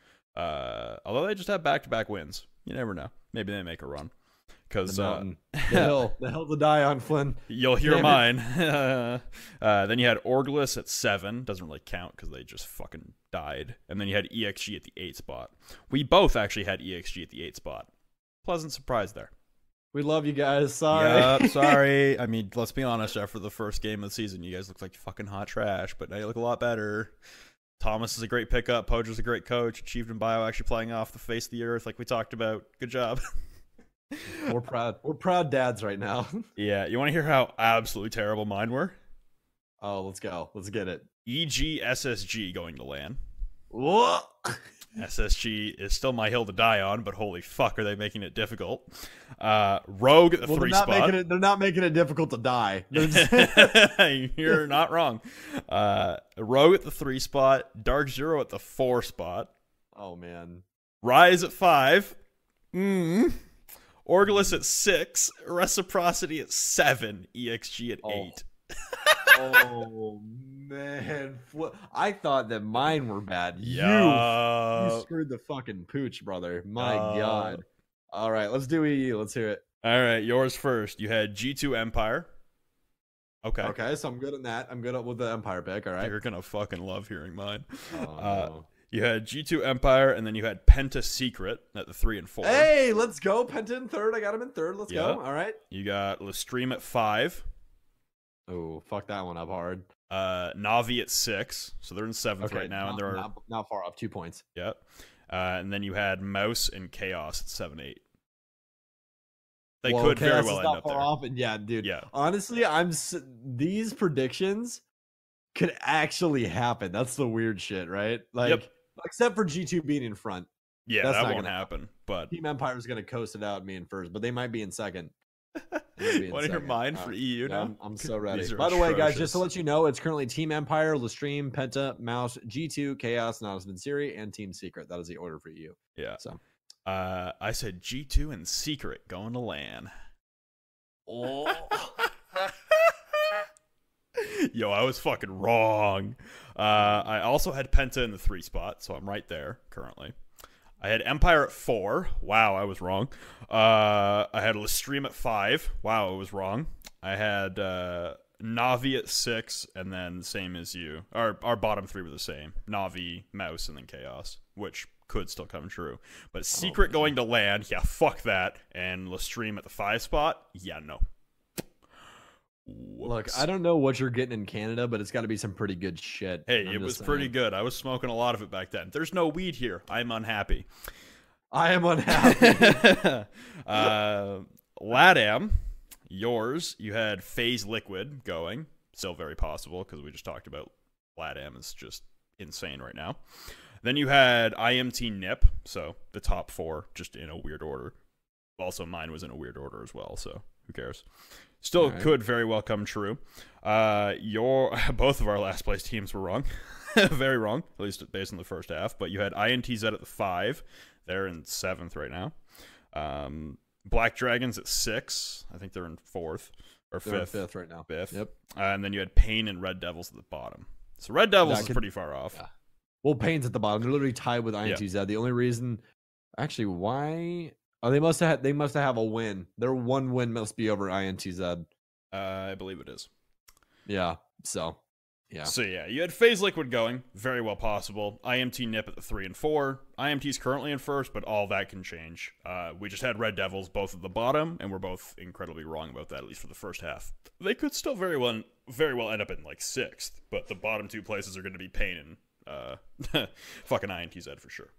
A: Although they just have back-to-back wins. You never know. Maybe they make a run. Because
B: the hill to die on, Flynn.
A: You'll hear mine. Then you had Orglis at 7. Doesn't really count because they just fucking died. And then you had EXG at the 8 spot. We both actually had EXG at the 8 spot. Pleasant surprise there.
B: We love you guys. Sorry.
A: Yep, sorry. I mean, let's be honest. After the first game of the season, you guys looked like fucking hot trash, but now you look a lot better. Thomas is a great pickup. Poacher's a great coach. Achieved in Bio actually playing off the face of the earth like we talked about. Good job.
B: We're proud. We're proud dads right now.
A: Yeah. You want to hear how absolutely terrible mine were?
B: Oh, let's go. Let's get it.
A: EG SSG going to LAN.
B: What?
A: SSG is still my hill to die on, but holy fuck, are they making it difficult? Rogue at the 3 spot.
B: They're not making it difficult to die.
A: You're not wrong. Rogue at the 3 spot. Dark Zero at the 4 spot.
B: Oh, man.
A: Rise at 5. Orglis at 6. Reciprocity at 7. EXG at 8.
B: Oh, man. I thought that mine were bad. You screwed the fucking pooch, brother. My God. All right, let's do EU. Let's hear it.
A: All right, yours first. You had G2 Empire. Okay,
B: so I'm good on that. I'm good with the Empire pick, all right?
A: You're going to fucking love hearing mine.
B: No.
A: You had G2 Empire, and then you had Penta Secret at the 3 and 4.
B: Hey, let's go. Penta in 3rd. I got him in 3rd. Let's go. All right.
A: You got Lestream at 5.
B: Oh, fuck that one up hard.
A: Navi at 6, so they're in 7th right now, and they're
B: not far off, 2 points.
A: Yep. And then you had Mouse and Chaos at 7-8. They could very well end up there.
B: Off, and yeah, dude.
A: Yeah.
B: Honestly, these predictions could actually happen. That's the weird shit, right? Like, except for G2 being in front.
A: Yeah,
B: That's
A: that
B: not
A: won't
B: gonna
A: happen. But
B: Team Empire is going to coast it out, me in first, but they might be in second.
A: want to hear mine for EU now?
B: I'm so ready.
A: These are
B: By the way, guys,
A: atrocious.
B: just to let you know, it's currently Team Empire, Lestream, Penta, Mouse, G2, Chaos, Nautilus, Vincere, and Team Secret. That is the order for EU.
A: Yeah.
B: So,
A: I said G2 and Secret going to LAN.
B: oh,
A: Yo, I was fucking wrong. I also had Penta in the 3 spot, so I'm right there currently. I had Empire at 4. Wow, I was wrong. I had Lestream at 5. Wow, I was wrong. I had Navi at 6, and then same as you. Our bottom 3 were the same. Navi, Mouse, and then Chaos, which could still come true. But Secret going to LAN, yeah, fuck that. And Lestream at the 5 spot, yeah, no. Whoops.
B: look, I don't know what you're getting in Canada, but it's got to be some pretty good shit.
A: Hey,
B: I'm
A: it was
B: just
A: pretty
B: saying.
A: good. I was smoking a lot of it back then. There's no weed here. I'm unhappy.
B: I am unhappy.
A: LATAM, yours, you had Phase Liquid going. Still very possible because we just talked about LATAM is just insane right now. Then you had IMT NIP, so the top 4 just in a weird order. Also, mine was in a weird order as well, so who cares? Still could very well come true. Both of our last place teams were wrong. Very wrong, at least based on the first half. But you had INTZ at the 5. They're in 7th right now. Black Dragons at 6. I think they're in 4th or 5th.
B: They're in 5th right now.
A: 5th.
B: Yep.
A: And then you had Pain and Red Devils at the bottom. So Red Devils is pretty far off.
B: Yeah. Well, Pain's at the bottom. They're literally tied with INTZ. The only reason, actually, why? Oh, they must have a win. Their one win must be over INTZ.
A: I believe it is.
B: Yeah. So, yeah.
A: So yeah, you had Phase Liquid going, very well possible. IMT NIP at the 3 and 4. IMT's currently in first, but all that can change. We just had Red Devils both at the bottom, and we're both incredibly wrong about that, at least for the first half. They could still very well end up in like 6th, but the bottom 2 places are going to be Pain and fucking INTZ for sure.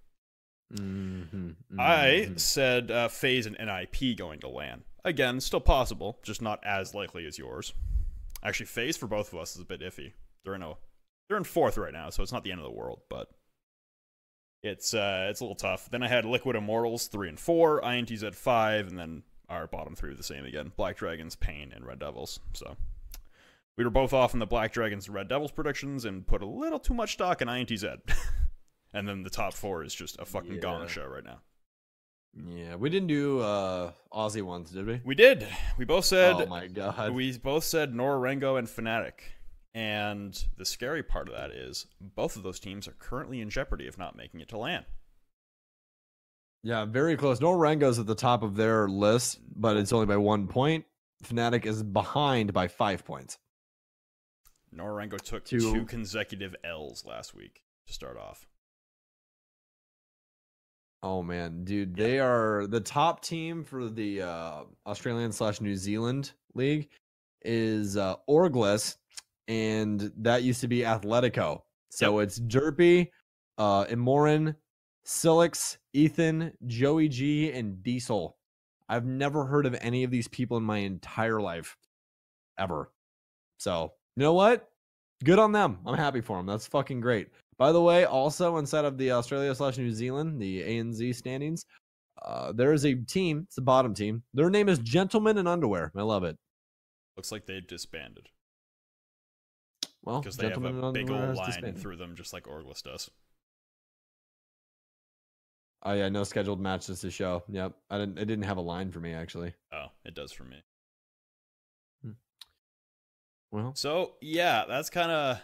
A: I said Phase and NIP going to LAN. Again, still possible, just not as likely as yours. Actually, Phase for both of us is a bit iffy. They're in 4th right now, so it's not the end of the world, but it's a little tough. Then I had Liquid Immortals 3 and 4, INTZ 5, and then our bottom 3 were the same again: Black Dragons, Pain, and Red Devils. So we were both off in the Black Dragons and Red Devils predictions and put a little too much stock in INTZ. And then the top 4 is just a fucking gong show right now.
B: Yeah, we didn't do Aussie ones, did we?
A: We did. We both said.
B: Oh my god.
A: We both said Norengo and Fnatic. And the scary part of that is both of those teams are currently in jeopardy of not making it to LAN.
B: Yeah, very close. Norengo's at the top of their list, but it's only by 1 point. Fnatic is behind by 5 points.
A: Norengo took 2 consecutive L's last week to start off.
B: Oh man, dude, they are the top team for the Australian/New Zealand league is Orglis, and that used to be Atletico. So it's Derpy, Imoran, Silix, Ethan, Joey G, and Diesel. I've never heard of any of these people in my entire life, ever. So you know what? Good on them. I'm happy for them. That's fucking great. By the way, also inside of the Australia/New Zealand, the ANZ standings, there is a team. It's the bottom team. Their name is Gentlemen in Underwear. I love it.
A: Looks like they've disbanded.
B: Well,
A: because they have a big old line through them, just like Orglis does.
B: Oh yeah, no scheduled matches to show. Yep, it didn't have a line for me actually.
A: Oh, it does for me.
B: Well,
A: so yeah, that's kind of.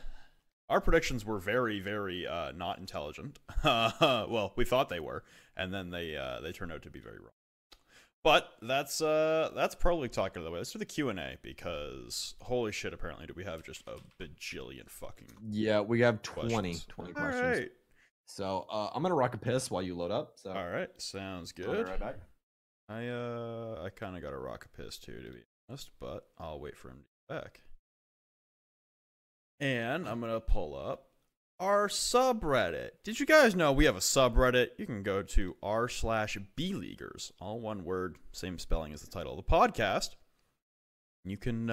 A: Our predictions were very, very not intelligent. Well, we thought they were, and then they turned out to be very wrong. But that's probably talking the way. Let's do the Q&A because holy shit! Apparently, do we have just a bajillion fucking
B: we have 20
A: questions.
B: 20
A: All
B: questions.
A: right.
B: So I'm gonna rock a piss while you load up. So
A: all right, sounds good.
B: I'll be right back.
A: I kind of got a rock a piss too, to be honest, but I'll wait for him to get back. And I'm going to pull up our subreddit. Did you guys know we have a subreddit? You can go to r/bleaguers, all one word, same spelling as the title of the podcast. You can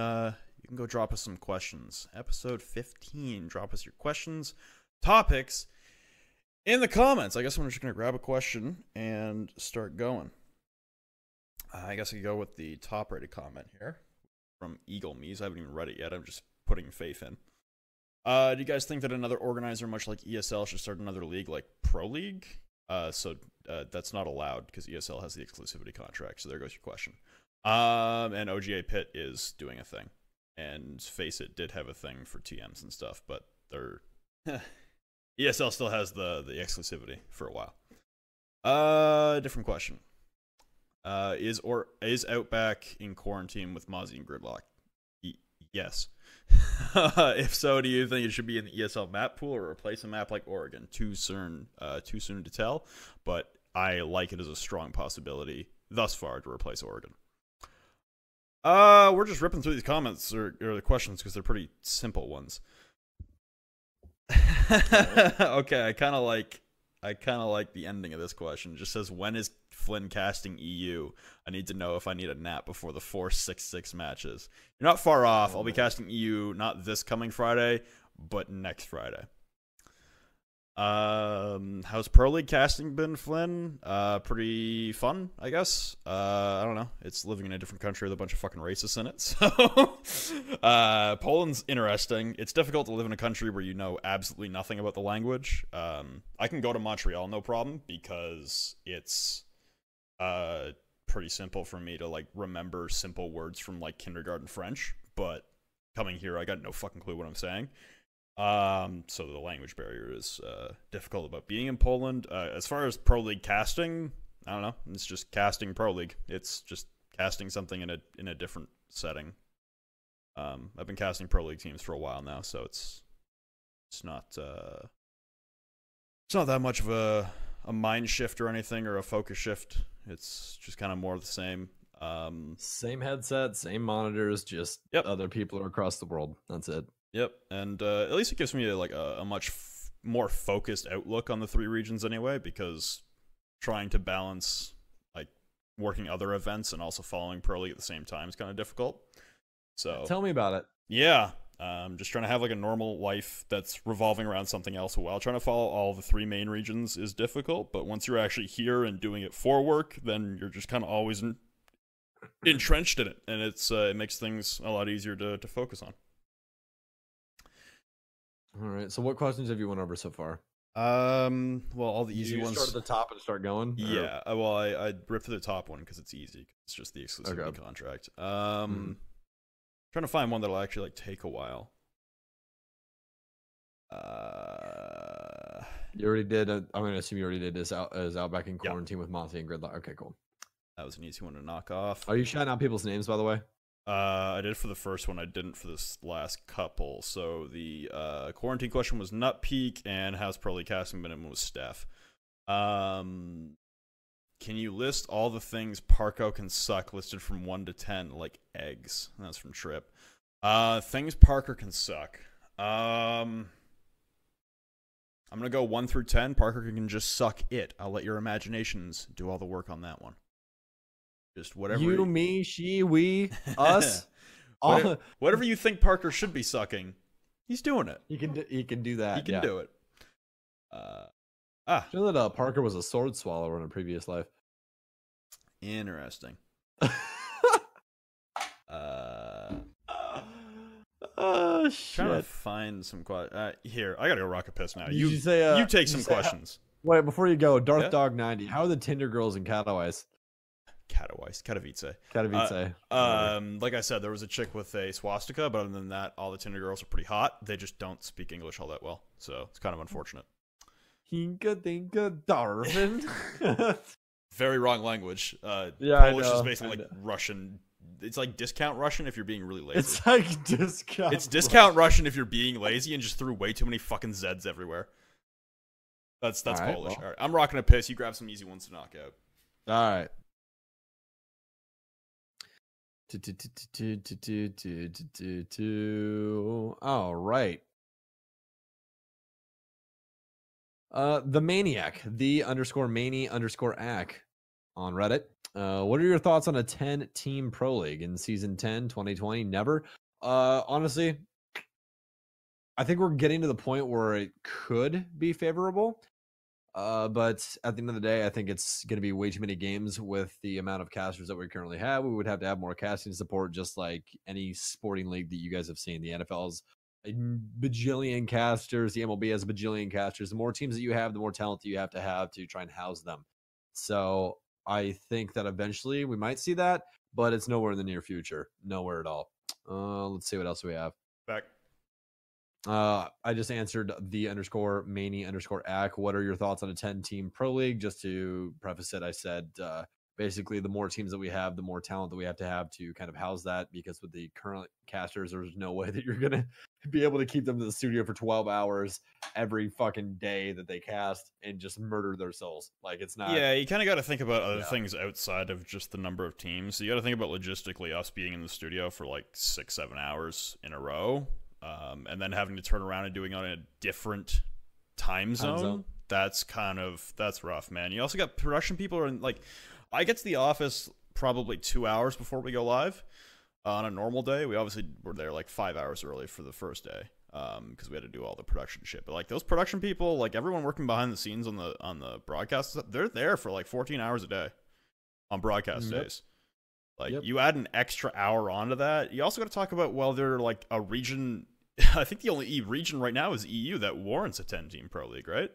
A: you can go drop us some questions. Episode 15. Drop us your questions, topics in the comments. I guess I'm just going to grab a question and start going. I guess I could go with the top rated comment here from Eagle Mees. I haven't even read it yet. I'm just putting faith in. Do you guys think that another organizer, much like ESL, should start another league like Pro League? That's not allowed because ESL has the exclusivity contract. So there goes your question. And OGA Pit is doing a thing. And Face It did have a thing for TMs and stuff, but they're ESL still has the exclusivity for a while. Different question. Is Outback in quarantine with Mozzie and Gridlock? Yes. If so, do you think it should be in the ESL map pool or replace a map like Oregon? Too soon to tell, but I like it as a strong possibility thus far to replace Oregon. We're just ripping through these comments or the questions because they're pretty simple ones. Okay, I kind of like the ending of this question. It just says, when is Flynn casting EU? I need to know if I need a nap before the 4-6-6 matches. You're not far off. I'll be casting EU not this coming Friday, but next Friday. How's Pro League casting been, Flynn? Pretty fun, I guess. I don't know. It's living in a different country with a bunch of fucking racists in it. So, Poland's interesting. It's difficult to live in a country where you know absolutely nothing about the language. I can go to Montreal, no problem, because it's pretty simple for me to like remember simple words from like kindergarten French. But coming here, I got no fucking clue what I'm saying. So the language barrier is difficult about being in Poland. As far as Pro League casting, I don't know. It's just casting Pro League. It's just casting something in a different setting. I've been casting Pro League teams for a while now, so it's not that much of a mind shift or anything or a focus shift. It's just kind of more of the same.
B: Same headset, same monitors, just other people across the world. That's it.
A: Yep, and at least it gives me a much more focused outlook on the three regions anyway, because trying to balance like working other events and also following Pro League at the same time is kind of difficult. So
B: tell me about it.
A: Yeah, just trying to have like a normal life that's revolving around something else while trying to follow all the three main regions is difficult. But once you're actually here and doing it for work, then you're just kind of always entrenched in it, and it makes things a lot easier to focus on.
B: All right. So what questions have you went over so far?
A: Well, all the easy ones.
B: Start at the top and start going?
A: Yeah. Well, I ripped through the top one because it's easy. It's just the exclusivity contract. Trying to find one that'll actually like take a while.
B: You already did. I'm going to assume you already did this as Outback in quarantine with Monty and Gridlock. Okay, cool.
A: That was an easy one to knock off.
B: Are you shouting out people's names, by the way?
A: I did for the first one. I didn't for this last couple. So the quarantine question was Nut Peak, and how's Pro League casting minimum was Steph. Can you list all the things Parko can suck listed from 1 to 10, like eggs? That's from Trip. Things Parker can suck. I'm gonna go 1 through 10. Parker can just suck it. I'll let your imaginations do all the work on that one. Just whatever.
B: You, me, she, we, us.
A: Whatever you think Parker should be sucking, he's doing it.
B: He can do that.
A: He can do it.
B: I know that Parker was a sword swallower in a previous life.
A: Interesting.
B: Oh shit!
A: Trying to find some here. I gotta go rock a piss now.
B: You
A: take some questions.
B: Wait, before you go, Darth Dog 90. How are the Tinder girls in Katowice?
A: Katowice. Like I said, there was a chick with a swastika, but other than that, all the Tinder girls are pretty hot. They just don't speak English all that well, so it's kind of unfortunate.
B: Hinka dinka Darvin.
A: Very wrong language.
B: Polish
A: is basically like Russian. It's like discount Russian if you're being really lazy.
B: It's like discount.
A: It's discount Russian if you're being lazy and just threw way too many fucking Zeds everywhere. That's Polish.
B: Well.
A: All right, I'm rocking a piss. You grab some easy ones to knock out.
B: All right. All right. The Maniac, _Mani_Ac on Reddit. What are your thoughts on a 10-team pro league in season 10, 2020? Never. Honestly, I think we're getting to the point where it could be favorable. But at the end of the day, I think it's going to be way too many games with the amount of casters that we currently have. We would have to have more casting support, just like any sporting league that you guys have seen. The NFL's a bajillion casters. The MLB has a bajillion casters. The more teams that you have, the more talent that you have to try and house them. So I think that eventually we might see that, but it's nowhere in the near future. Nowhere at all. Let's see what else we have.
A: Back.
B: I just answered the underscore Maney underscore Ack. What are your thoughts on a 10-team pro league? Just to preface it, I said basically the more teams that we have, the more talent that we have to kind of house that, because with the current casters, there's no way that you're going to be able to keep them to the studio for 12 hours every fucking day that they cast and just murder their souls. Like, it's not.
A: Yeah, you kind of got to think about other things outside of just the number of teams. So you got to think about logistically us being in the studio for like 6-7 hours in a row. And then having to turn around and doing it on a different time zone. That's rough, man. You also got production people are in, like, I get to the office probably 2 hours before we go live on a normal day. We obviously were there like 5 hours early for the first day because we had to do all the production shit. But like those production people, like everyone working behind the scenes on the broadcast, they're there for like 14 hours a day on broadcast days. Like you add an extra hour onto that. You also got to talk about, well, they're like a region. I think the only region right now is EU that warrants a 10-team pro league, right?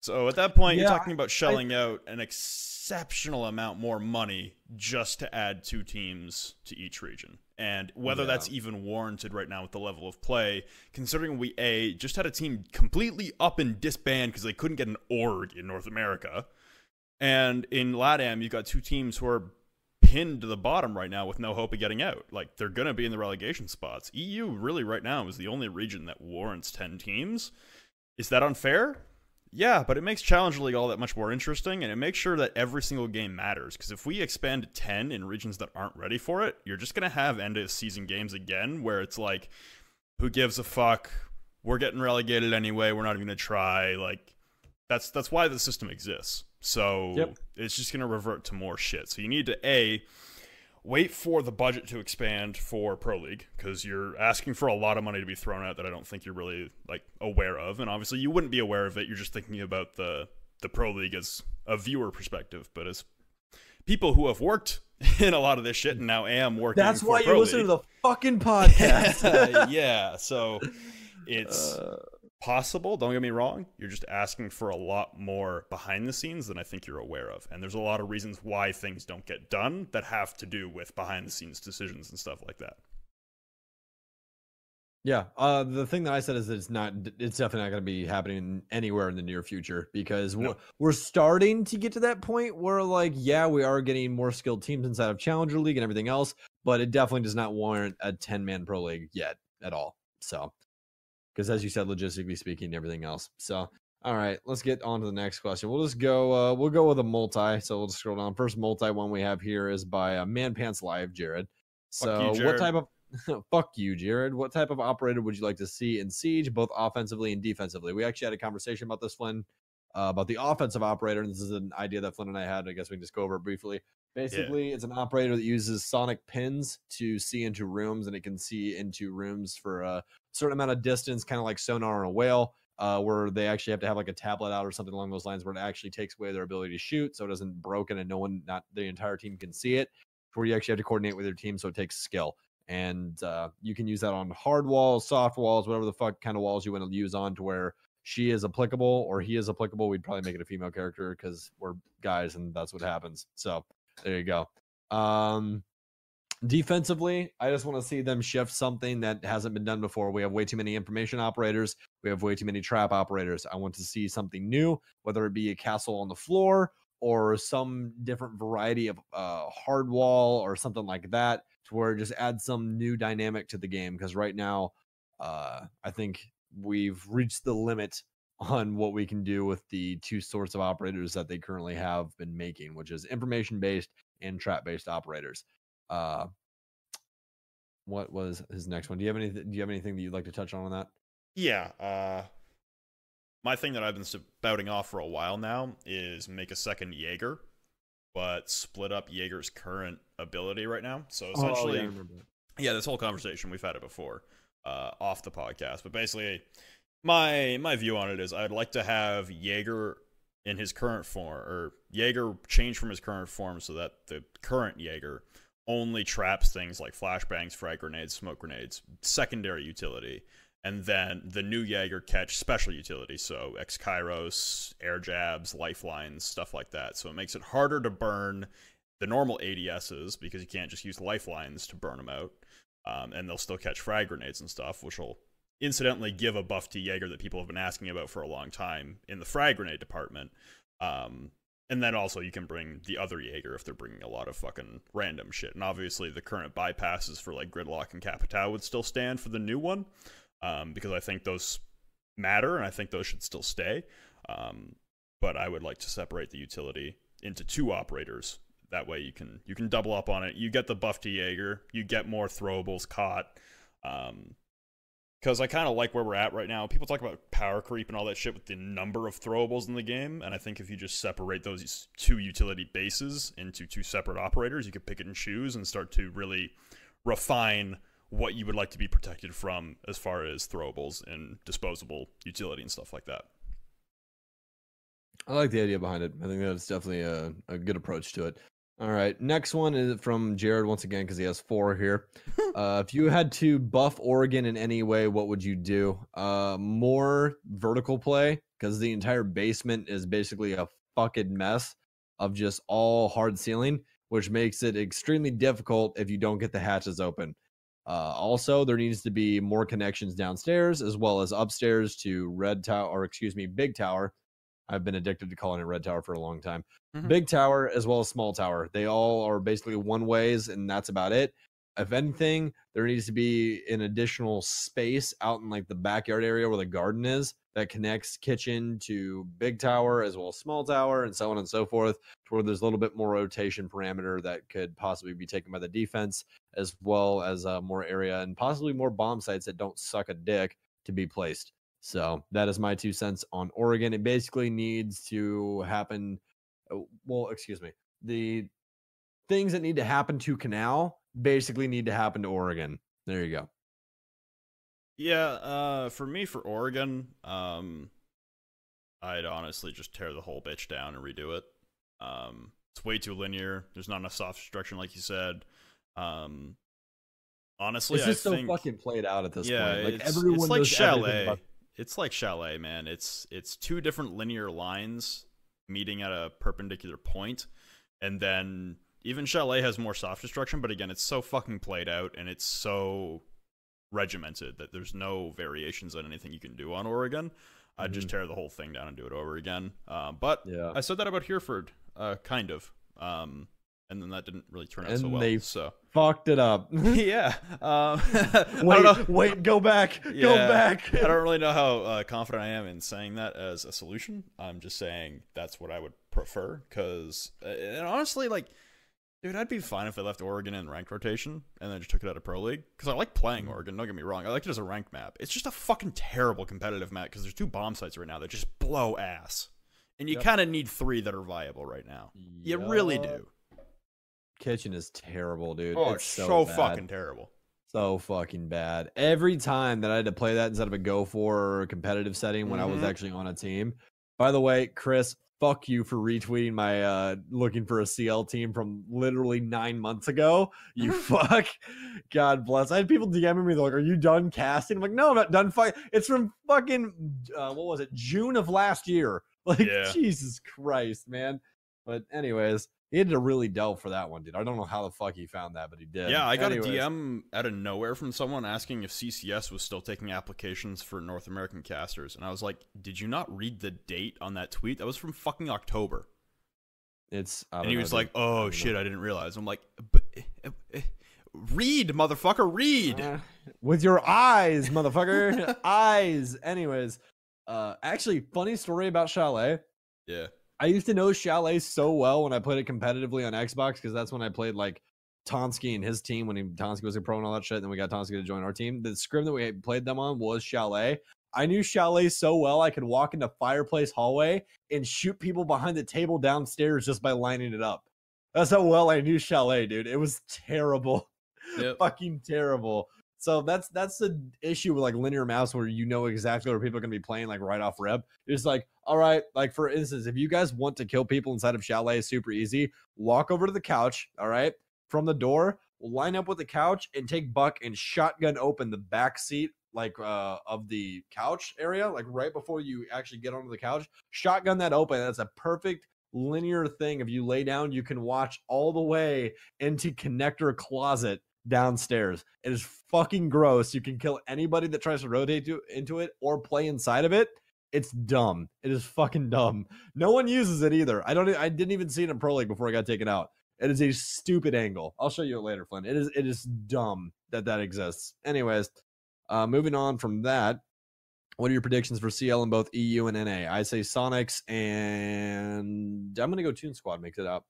A: So at that point, you're talking about shelling out an exceptional amount more money just to add 2 teams to each region. And whether that's even warranted right now with the level of play, considering we just had a team completely up and disband because they couldn't get an org in North America. And in LATAM, you've got 2 teams who are pinned to the bottom right now with no hope of getting out. Like, they're going to be in the relegation spots. EU really right now is the only region that warrants 10 teams. Is that unfair? Yeah, but it makes Challenger League all that much more interesting, and it makes sure that every single game matters. Because if we expand to 10 in regions that aren't ready for it, you're just going to have end-of-season games again where it's like, who gives a fuck? We're getting relegated anyway. We're not even going to try. Like, that's why the system exists. So it's just going to revert to more shit. So you need to, wait for the budget to expand for Pro League, because you're asking for a lot of money to be thrown out that I don't think you're really like aware of. And obviously you wouldn't be aware of it. You're just thinking about the Pro League as a viewer perspective. But as people who have worked in a lot of this shit and now am working,
B: that's
A: for
B: why
A: Pro
B: you listen
A: League,
B: to the fucking podcast.
A: yeah, so it's possible, don't get me wrong. You're just asking for a lot more behind the scenes than I think you're aware of. And there's a lot of reasons why things don't get done that have to do with behind the scenes decisions and stuff like that.
B: Yeah, the thing that I said is that it's definitely not going to be happening anywhere in the near future, because we're starting to get to that point where, like, yeah, we are getting more skilled teams inside of Challenger League and everything else, but it definitely does not warrant a 10-man pro league yet at all. So, because as you said, logistically speaking, everything else. So, all right, let's get on to the next question. We'll just go. We'll go with a multi. So we'll just scroll down. First multi one we have here is by Man Pants Live, Jared. So, what type of fuck you, Jared? What type of operator would you like to see in Siege, both offensively and defensively? We actually had a conversation about this, Flynn, about the offensive operator. And this is an idea that Flynn and I had. I guess we can just go over it briefly. Basically, it's an operator that uses sonic pins to see into rooms, and it can see into rooms for a certain amount of distance, kind of like sonar on a whale, where they actually have to have like a tablet out or something along those lines, where it actually takes away their ability to shoot, so it doesn't broken and not the entire team can see it, where you actually have to coordinate with your team, so it takes skill. And you can use that on hard walls, soft walls, whatever the fuck kind of walls you want to use on, to where she is applicable or he is applicable. We'd probably make it a female character because we're guys and that's what happens. So there you go. Defensively, I just want to see them shift something that hasn't been done before. We have way too many information operators. We have way too many trap operators. I want to see something new, whether it be a castle on the floor or some different variety of hard wall or something like that, to where just add some new dynamic to the game. Because right now, I think we've reached the limit on what we can do with the two sorts of operators that they currently have been making, which is information-based and trap-based operators. What was his next one? Do you have anything that you'd like to touch on that?
A: Yeah. My thing that I've been spouting off for a while now is make a second Jaeger, but split up Jaeger's current ability right now. So essentially, Yeah, this whole conversation, we've had it before off the podcast, but basically my view on it is I'd like to have Jaeger in his current form, or Jaeger change from his current form so that the current Jaeger only traps things like flashbangs, frag grenades, smoke grenades, secondary utility, and then the new Jaeger catch special utility, so X-Kairos, air jabs, lifelines, stuff like that. So it makes it harder to burn the normal ADSs because you can't just use lifelines to burn them out, and they'll still catch frag grenades and stuff, which will incidentally give a buff to Jaeger that people have been asking about for a long time in the frag grenade department. And then also you can bring the other Jaeger if they're bringing a lot of fucking random shit. And obviously the current bypasses for like Gridlock and Capitao would still stand for the new one, because I think those matter and I think those should still stay. But I would like to separate the utility into 2 operators. That way you can double up on it. You get the buff to Jaeger, you get more throwables caught. Because I kind of like where we're at right now. People talk about power creep and all that shit with the number of throwables in the game, and I think if you just separate those 2 utility bases into 2 separate operators, you could pick it and choose and start to really refine what you would like to be protected from as far as throwables and disposable utility and stuff like that.
B: I like the idea behind it. I think that's definitely a good approach to it. All right, next one is from Jared once again because he has 4 here. If you had to buff Oregon in any way, what would you do? More vertical play because the entire basement is basically a fucking mess of just all hard ceiling, which makes it extremely difficult if you don't get the hatches open. Also, there needs to be more connections downstairs as well as upstairs to Big Tower. I've been addicted to calling it Red Tower for a long time. Mm-hmm. Big Tower as well as Small Tower. They all are basically one ways, and that's about it. If anything, there needs to be an additional space out in like the backyard area where the garden is that connects kitchen to Big Tower as well as Small Tower and so on and so forth, to where there's a little bit more rotation parameter that could possibly be taken by the defense, as well as more area and possibly more bomb sites that don't suck a dick to be placed. So that is my 2 cents on Oregon. It basically needs to happen. The things that need to happen to Canal basically need to happen to Oregon. There you go.
A: Yeah, for me, for Oregon, I'd honestly just tear the whole bitch down and redo it. It's way too linear. There's not enough soft destruction, like you said. Honestly,
B: it's just so fucking played out at this point. Like
A: it's like Chalet. It's like Chalet, man. It's 2 different linear lines meeting at a perpendicular point, and then even Chalet has more soft destruction, but again, it's so fucking played out and it's so regimented that there's no variations on anything you can do on Oregon. I'd just tear the whole thing down and do it over again. But yeah. I said that about Hereford, kind of. And then that didn't really turn out so well.
B: They
A: so
B: fucked it up.
A: Yeah.
B: Wait, go back.
A: Yeah,
B: go back.
A: I don't really know how confident I am in saying that as a solution. I'm just saying that's what I would prefer. Because, and honestly, like, dude, I'd be fine if they left Oregon in ranked rotation and then just took it out of Pro League. Because I like playing Oregon, don't get me wrong. I like it as a ranked map. It's just a fucking terrible competitive map because there's 2 bomb sites right now that just blow ass. And you kind of need 3 that are viable right now. You really do.
B: Kitchen is terrible, dude.
A: Oh, it's so fucking terrible.
B: So fucking bad. Every time that I had to play that instead of a go for or a competitive setting when I was actually on a team. By the way, Chris, fuck you for retweeting my looking for a CL team from literally 9 months ago. You fuck. God bless. I had people DMing me, they're like, are you done casting? I'm like, no, I'm not done fighting. It's from fucking, what was it? June of last year. Like, Jesus Christ, man. But anyways, he had to really delve for that one, dude. I don't know how the fuck he found that, but he did.
A: Yeah, I got a DM out of nowhere from someone asking if CCS was still taking applications for North American casters. And I was like, did you not read the date on that tweet? That was from fucking October.
B: And
A: he was like, oh, shit, I didn't realize. I'm like, read, motherfucker, read.
B: With your eyes, motherfucker. Eyes. Anyways, actually, funny story about Chalet.
A: Yeah.
B: I used to know Chalet so well when I played it competitively on Xbox because that's when I played like Tonsky and his team when Tonsky was a pro and all that shit. And then we got Tonsky to join our team. The scrim that we played them on was Chalet. I knew Chalet so well I could walk into Fireplace Hallway and shoot people behind the table downstairs just by lining it up. That's how well I knew Chalet, dude. It was terrible.
A: Yep.
B: Fucking terrible. So that's the issue with like linear maps where you know exactly where people are gonna be playing like right off rip. It's like, all right, like for instance, if you guys want to kill people inside of Chalet, it's super easy. Walk over to the couch, all right, from the door, line up with the couch and take Buck and shotgun open the back seat like of the couch area, like right before you actually get onto the couch. Shotgun that open. That's a perfect linear thing. If you lay down, you can watch all the way into connector closet downstairs. It is fucking gross. You can kill anybody that tries to rotate into it or play inside of it. It's dumb. It is fucking dumb. No one uses it either. I didn't even see it in Pro League before I got taken out. It is a stupid angle. I'll show you it later, Flynn. It is dumb that exists. Anyways, moving on from that, what are your predictions for CL in both EU and NA? I say Sonics, and I'm gonna go Toon Squad makes it up.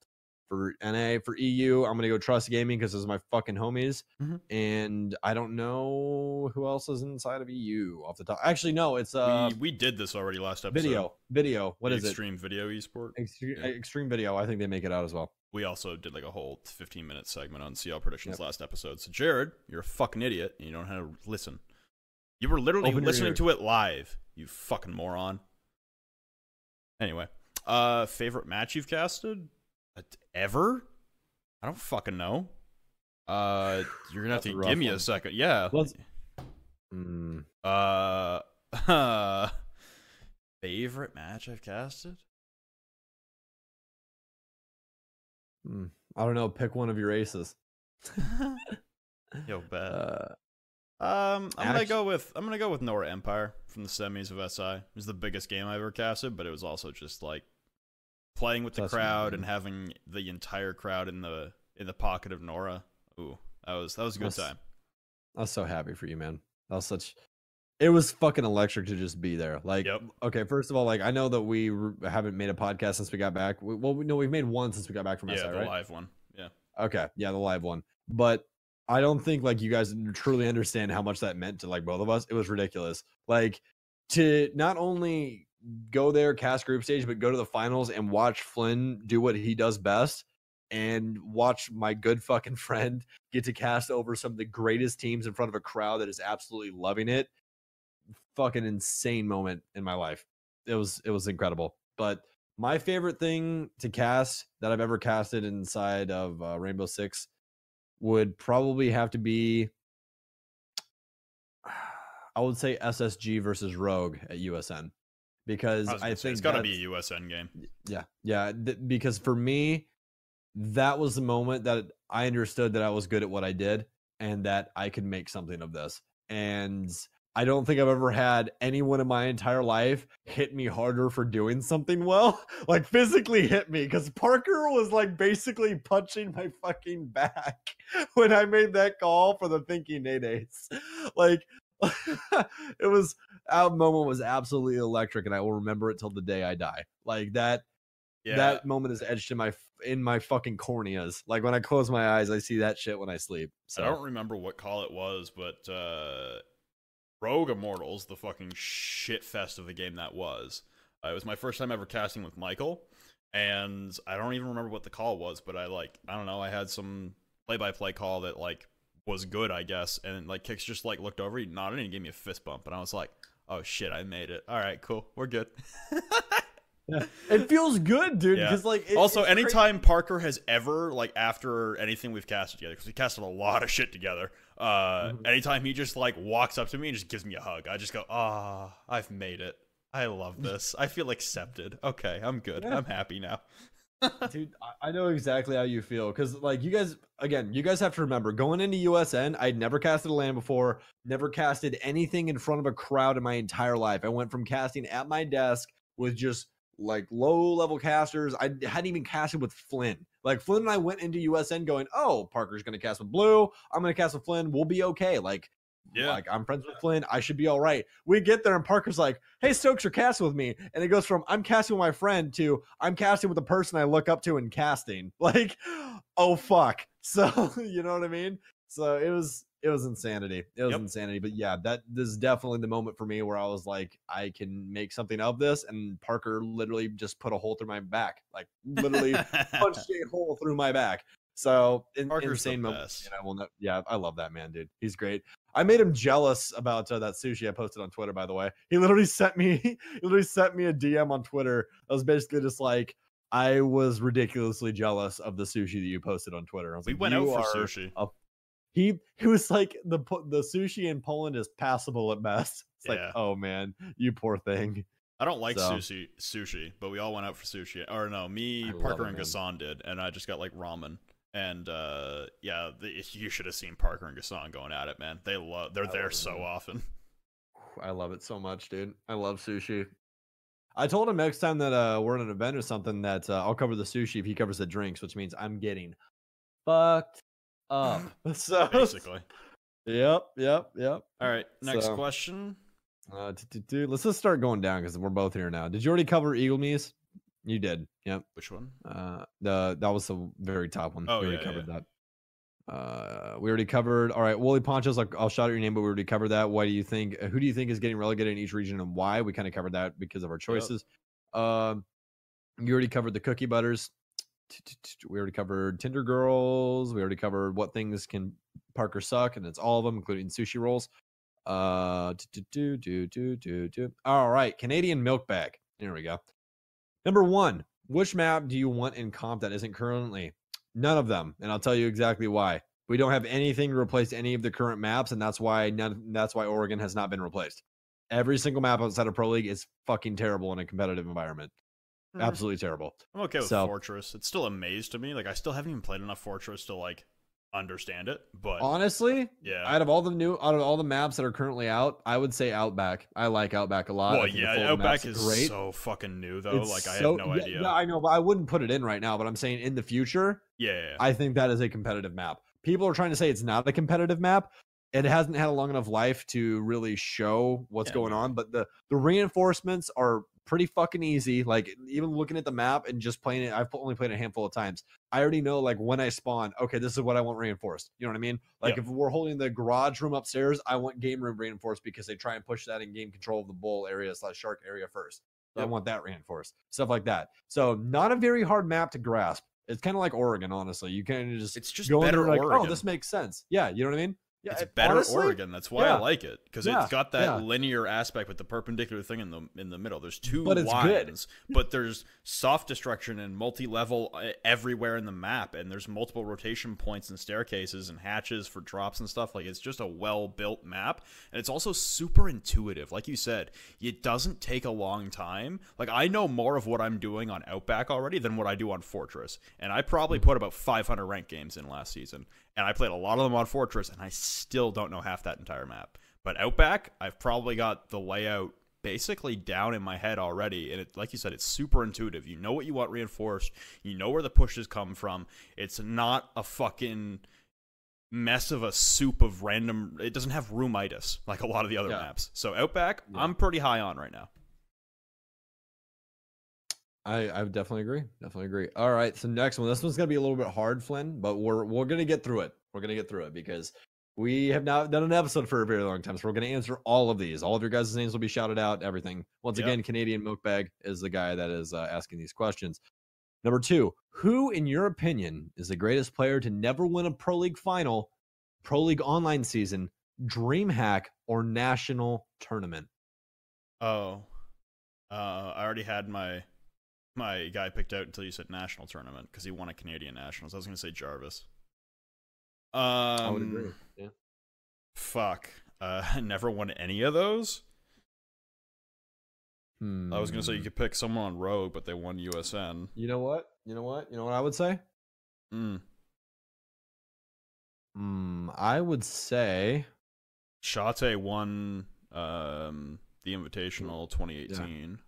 B: For NA, for EU, I'm gonna go Trust Gaming because those are my fucking homies. And I don't know who else is inside of EU off the top. Actually, no, it's
A: we did this already last episode.
B: Video. What is it?
A: Extreme Video Esport.
B: Extreme Video. I think they make it out as well.
A: We also did like a whole 15-minute segment on CL predictions last episode. So Jared, you're a fucking idiot. And you don't know how to listen. You were literally listening to it live. You fucking moron. Anyway, favorite match you've casted? Ever? I don't fucking know. You're gonna have to give me a second. Yeah. Favorite match I've casted?
B: I don't know. Pick one of your aces.
A: Yo, bad. I'm gonna go with Nora Empire from the semis of SI. It was the biggest game I ever casted, but it was also just like playing with the crowd and having the entire crowd in the pocket of Nora. Ooh, that was a good time.
B: I was so happy for you, man. It was fucking electric to just be there. Like, okay, first of all, like I know that we haven't made a podcast since we got back. We've made one since we got back from SI, right?
A: Yeah, the live one. Yeah.
B: Okay, yeah, the live one. But I don't think like you guys truly understand how much that meant to like both of us. It was ridiculous. Like to not only go there, cast group stage, but go to the finals and watch Flynn do what he does best and watch my good fucking friend get to cast over some of the greatest teams in front of a crowd that is absolutely loving it. Fucking insane moment in my life. It was incredible. But my favorite thing to cast that I've ever casted inside of Rainbow Six would probably have to be, I would say SSG versus Rogue at USN. Because I think
A: it's got to be a USN game.
B: Yeah. Because for me, that was the moment that I understood that I was good at what I did and that I could make something of this. And I don't think I've ever had anyone in my entire life hit me harder for doing something well, like physically hit me, because Parker was like basically punching my fucking back when I made that call for the Thinking Nades. Like, that moment was absolutely electric, and I will remember it till the day I die. Like that moment is etched in my fucking corneas. Like when I close my eyes, I see that shit when I sleep. So
A: I don't remember what call it was, but Rogue Immortals, the fucking shit fest of the game that was. It was my first time ever casting with Michael, and I don't even remember what the call was, but I don't know, I had some play-by-play call that like was good, I guess, and like Kix just like looked over, he nodded, and he gave me a fist bump, and I was like, oh shit, I made it. All right, cool, we're good.
B: Yeah. It feels good, dude. Because
A: also, anytime Parker has ever like after anything we've casted together, because we casted a lot of shit together, anytime he just like walks up to me and just gives me a hug, I just go, ah, I've made it. I love this. I feel accepted. Okay, I'm good. I'm happy now.
B: Dude, I know exactly how you feel, because like you guys have to remember, going into USN, I'd never casted a LAN before, never casted anything in front of a crowd in my entire life. I went from casting at my desk with just like low level casters. I hadn't even casted with Flynn. Like Flynn and I went into USN going, oh, Parker's gonna cast with Blue, I'm gonna cast with Flynn, we'll be okay. Like I'm friends with Flynn, I should be all right. We get there and Parker's like, hey, Stokes, you're casting with me. And it goes from I'm casting with my friend to I'm casting with the person I look up to in casting. Like, oh fuck. So you know what I mean? So it was insanity. It was insanity. But yeah, this is definitely the moment for me where I was like, I can make something of this. And Parker literally just put a hole through my back, like literally punched a hole through my back. So
A: Parker's
B: insane
A: the
B: moment.
A: best.
B: And I will not, yeah, I love that man, dude. He's great. I made him jealous about that sushi I posted on Twitter, by the way. He literally sent me a DM on Twitter. I was basically just like, I was ridiculously jealous of the sushi that you posted on Twitter. I was
A: We
B: like,
A: went out
B: you
A: for
B: are
A: sushi.
B: he was like, the sushi in Poland is passable at best. It's like,
A: Yeah.
B: oh man, you poor thing.
A: I don't like
B: So-
A: sushi, but we all went out for sushi. Or no, me,
B: I love
A: Parker,
B: it,
A: and
B: man.
A: Gassan did, and I just got like ramen. And yeah, you should have seen Parker and Gassan going at it, man. They're there
B: love it,
A: so
B: man.
A: often.
B: I love it so much, dude. I love sushi. I told him next time that we're at an event or something that I'll cover the sushi if he covers the drinks, which means I'm getting fucked up. So
A: Basically.
B: Yep.
A: All right, next
B: So-
A: question.
B: Let's just start going down because we're both here now. Did you already cover Eagle Me's? You did. Yep.
A: Which one?
B: That was the very top one.
A: Oh,
B: we already
A: yeah,
B: covered that. We already covered. All right, Wooly Ponchos. Like, I'll shout out your name, but we already covered that. Why do you think? Who do you think is getting relegated in each region, and why? We kind of covered that because of our choices. You already covered the Cookie Butters. We already covered Tinder Girls. We already covered what things can Parker suck, and it's all of them, including sushi rolls. All right, Canadian Milk Bag. Here we go. Number 1, which map do you want in comp that isn't currently? None of them, and I'll tell you exactly why. We don't have anything to replace any of the current maps, and that's why Oregon has not been replaced. Every single map outside of Pro League is fucking terrible in a competitive environment. Absolutely terrible.
A: I'm okay with
B: So-
A: Fortress. It's still a maze to me. Like, I still haven't even played enough Fortress to like understand it. But
B: Honestly,
A: yeah,
B: out of all the maps that are currently out, I would say Outback. I like Outback a lot.
A: well,
B: I think the
A: yeah,
B: Fulton maps
A: Outback
B: are
A: is
B: great.
A: so fucking new though.
B: It's
A: Like, I
B: so-
A: have no idea.
B: Yeah, I know, but I wouldn't put it in right now. But I'm saying in the future,
A: Yeah.
B: I think that is a competitive map. People are trying to say it's not a competitive map. It hasn't had a long enough life to really show what's
A: Yeah,
B: going
A: maybe.
B: on. But the reinforcements are pretty fucking easy. Like, even looking at the map and just playing it, I've only played it a handful of times. I already know, like, when I spawn, okay, this is what I want reinforced. You know what I mean? Like,
A: Yep.
B: if we're holding the garage room upstairs, I want game room reinforced because they try and push that in game control of the bull area / shark area first. So I
A: Yep.
B: want that reinforced. Stuff like that. So not a very hard map to grasp. It's kind of like Oregon, honestly. You kind of just
A: It's just
B: go in
A: better
B: there like,
A: Oregon.
B: oh, this makes sense. Yeah, you know what I mean? Yeah,
A: It's better
B: honestly,
A: Oregon. That's why
B: yeah.
A: I like it, because
B: Yeah,
A: it's got that
B: yeah.
A: linear aspect with the perpendicular thing in the middle. There's two
B: But it's good.
A: lines, but there's soft destruction and multi-level everywhere in the map, and there's multiple rotation points and staircases and hatches for drops and stuff. Like, it's just a well-built map, and it's also super intuitive. Like you said, it doesn't take a long time. Like, I know more of what I'm doing on Outback already than what I do on Fortress, and I probably put about 500 ranked games in last season. And I played a lot of them on Fortress, and I still don't know half that entire map. But Outback, I've probably got the layout basically down in my head already. And like you said, it's super intuitive. You know what you want reinforced. You know where the pushes come from. It's not a fucking mess of a soup of random. It doesn't have roomitis like a lot of the other maps. So Outback, I'm pretty high on right now.
B: I definitely agree. Definitely agree. All right, so next one. This one's gonna be a little bit hard, Flynn, but we're gonna get through it. We're gonna get through it because we have not done an episode for a very long time. So we're gonna answer all of these. All of your guys' names will be shouted out. Everything. Once again, Canadian Milkbag is the guy that is asking these questions. Number 2, who, in your opinion, is the greatest player to never win a Pro League final, Pro League online season, DreamHack, or national tournament?
A: Oh, I already had my guy picked out until you said national tournament because he won a Canadian nationals. I was gonna say Jarvis.
B: I would agree. Yeah.
A: Fuck. I never won any of those. I was gonna say you could pick someone on Rogue, but they won USN.
B: You know what? You know what I would say? I would say
A: Shate won the Invitational 2018.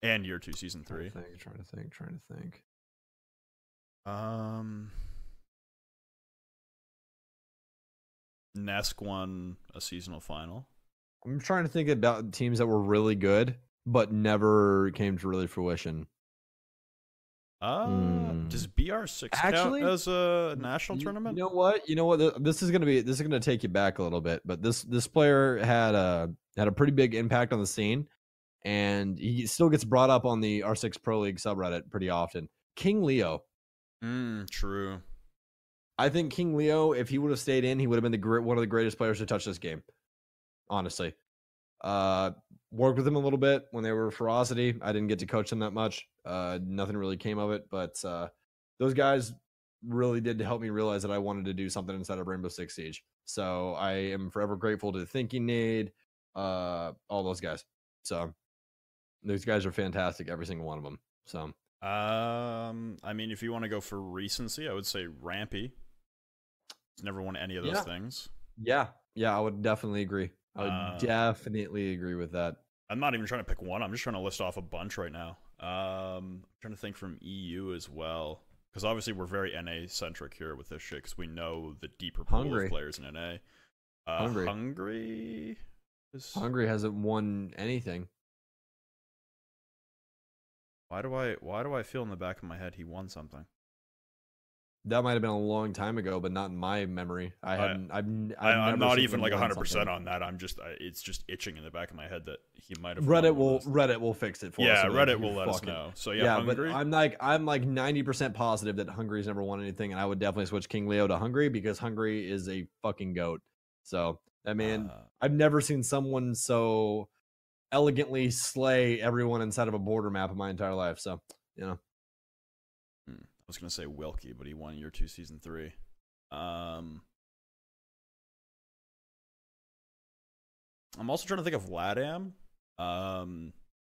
A: And Year 2 Season 3.
B: Trying to think.
A: Nesk won a seasonal final.
B: I'm trying to think about teams that were really good but never came to really fruition.
A: Does BR6
B: Actually,
A: count as a national tournament?
B: You know what? This is gonna take you back a little bit, but this player had a pretty big impact on the scene, and he still gets brought up on the R6 Pro League subreddit pretty often. King Leo.
A: True.
B: I think King Leo, if he would have stayed in, he would have been one of the greatest players to touch this game. Honestly. Worked with him a little bit when they were Ferocity. I didn't get to coach them that much. Nothing really came of it, but those guys really did help me realize that I wanted to do something inside of Rainbow Six Siege. So I am forever grateful to Thinking Nade, all those guys. So those guys are fantastic, every single one of them. So
A: I mean, if you want to go for recency, I would say Rampy. He's never won any of those things.
B: Yeah, I would definitely agree. I would definitely agree with that.
A: I'm not even trying to pick one. I'm just trying to list off a bunch right now. I'm trying to think from EU as well. Because obviously we're very NA-centric here with this shit, because we know the deeper pool of players in NA. Hungry
B: hasn't won anything.
A: Why do I feel in the back of my head he won something?
B: That might have been a long time ago, but not in my memory. I'm
A: not even like 100% on that. It's just itching in the back of my head that he might have.
B: Reddit will fix it for us.
A: Yeah, Reddit will let us know. So yeah,
B: Hungry? But I'm like 90% positive that Hungary's never won anything, and I would definitely switch King Leo to Hungary because Hungary is a fucking goat. So that man, I've never seen someone so elegantly slay everyone inside of a border map in my entire life. So
A: I was gonna say Wilkie, but he won Year 2 Season 3. I'm also trying to think of LATAM.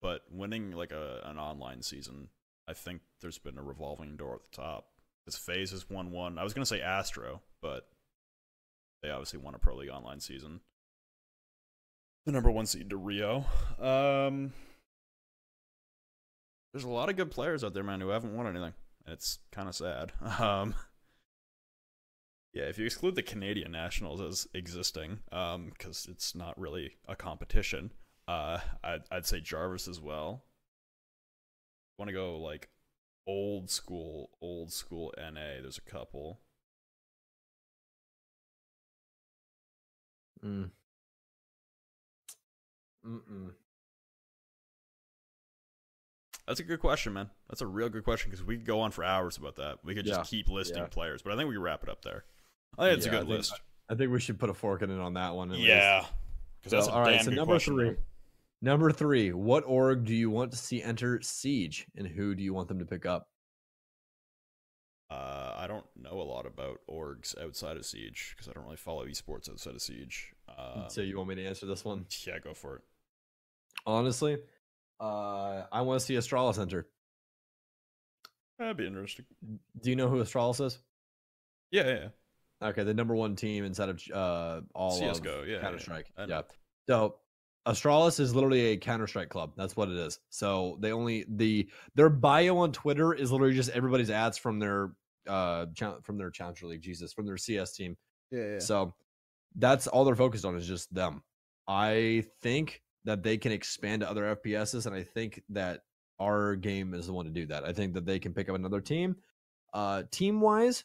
A: But winning like an online season, I think there's been a revolving door at the top. Because FaZe has won one. I was gonna say Astro, but they obviously won a Pro League online season. The number 1 seed to Rio. There's a lot of good players out there, man, who haven't won anything. It's kind of sad. Yeah, if you exclude the Canadian Nationals as existing, because it's not really a competition, I'd say Jarvis as well. Want to go like old school NA? There's a couple. That's a good question, man. That's a real good question because we could go on for hours about that. We could just keep listing players, but I think we can wrap it up there. I think it's a good list.
B: I think we should put a fork in it on that one.
A: Yeah, because that's a damn good question.
B: Number 3, what org do you want to see enter Siege, and who do you want them to pick up?
A: I don't know a lot about orgs outside of Siege because I don't really follow esports outside of Siege.
B: So you want me to answer this one?
A: Yeah, go for it.
B: Honestly, I want to see Astralis enter.
A: That'd be interesting.
B: Do you know who Astralis is?
A: Yeah.
B: Okay, the number 1 team inside of all
A: CS:GO,
B: of Counter-Strike. Yeah. So Astralis is literally a Counter-Strike club. That's what it is. So their bio on Twitter is literally just everybody's ads from their Challenger League, from their CS team.
A: Yeah.
B: So that's all they're focused on is just them. I think that they can expand to other FPSs, and I think that our game is the one to do that. I think that they can pick up another team. Team-wise,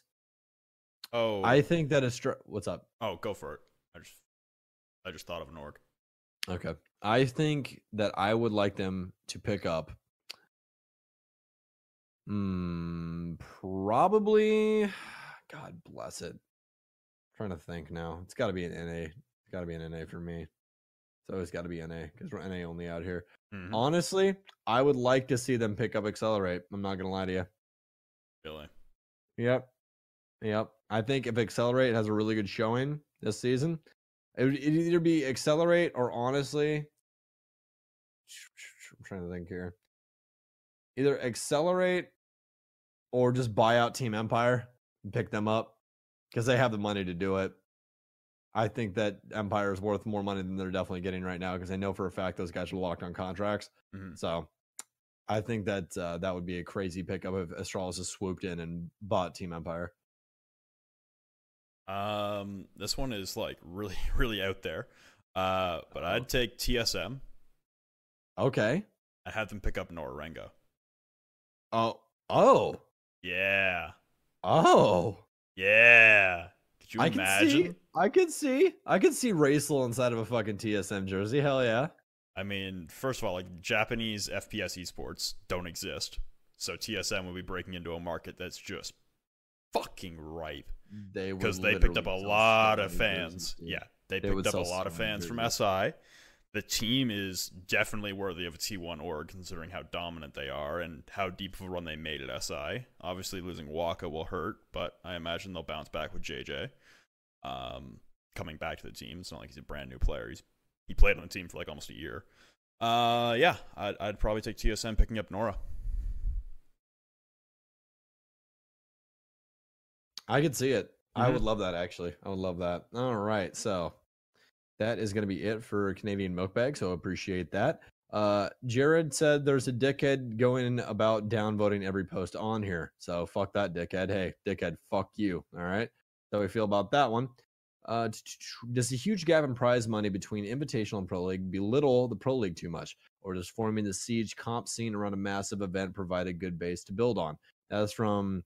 B: I think that what's up?
A: Oh, go for it. I just thought of an org.
B: Okay. I think that I would like them to pick up probably, God bless it. I'm trying to think now. It's got to be an NA. It's got to be an NA for me. It's always got to be NA because we're NA only out here. Mm-hmm. Honestly, I would like to see them pick up Accelerate. I'm not going to lie to you.
A: Really?
B: Yep. I think if Accelerate has a really good showing this season, it'd either be Accelerate or honestly, I'm trying to think here. Either Accelerate or just buy out Team Empire and pick them up because they have the money to do it. I think that Empire is worth more money than they're definitely getting right now because I know for a fact those guys are locked on contracts. Mm-hmm. So I think that that would be a crazy pickup if Astralis has swooped in and bought Team Empire.
A: This one is like really, really out there. But I'd take TSM.
B: Okay.
A: I had them pick up Norengo.
B: Oh.
A: Yeah.
B: Oh.
A: Yeah. Could you imagine?
B: I could see Racel inside of a fucking TSM jersey. Hell yeah.
A: I mean, first of all, like Japanese FPS esports don't exist. So TSM will be breaking into a market that's just fucking ripe.
B: They
A: because they picked up a lot of fans. Yeah, they picked up a lot of fans from SI. The team is definitely worthy of a T1 org, considering how dominant they are and how deep of a run they made at SI. Obviously, losing Waka will hurt, but I imagine they'll bounce back with JJ. Coming back to the team, it's not like he's a brand new player. He played on the team for like almost a year. Yeah, I'd probably take TSM picking up Nora.
B: I could see it. I would love that, actually. I would love that. All right, so that is going to be it for Canadian Milkbag, so appreciate that. Jared said there's a dickhead going about downvoting every post on here. So fuck that dickhead. Hey, dickhead, fuck you. All right. How we feel about that one. Does the huge gap in prize money between Invitational and Pro League belittle the Pro League too much? Or does forming the Siege comp scene around a massive event provide a good base to build on? That's from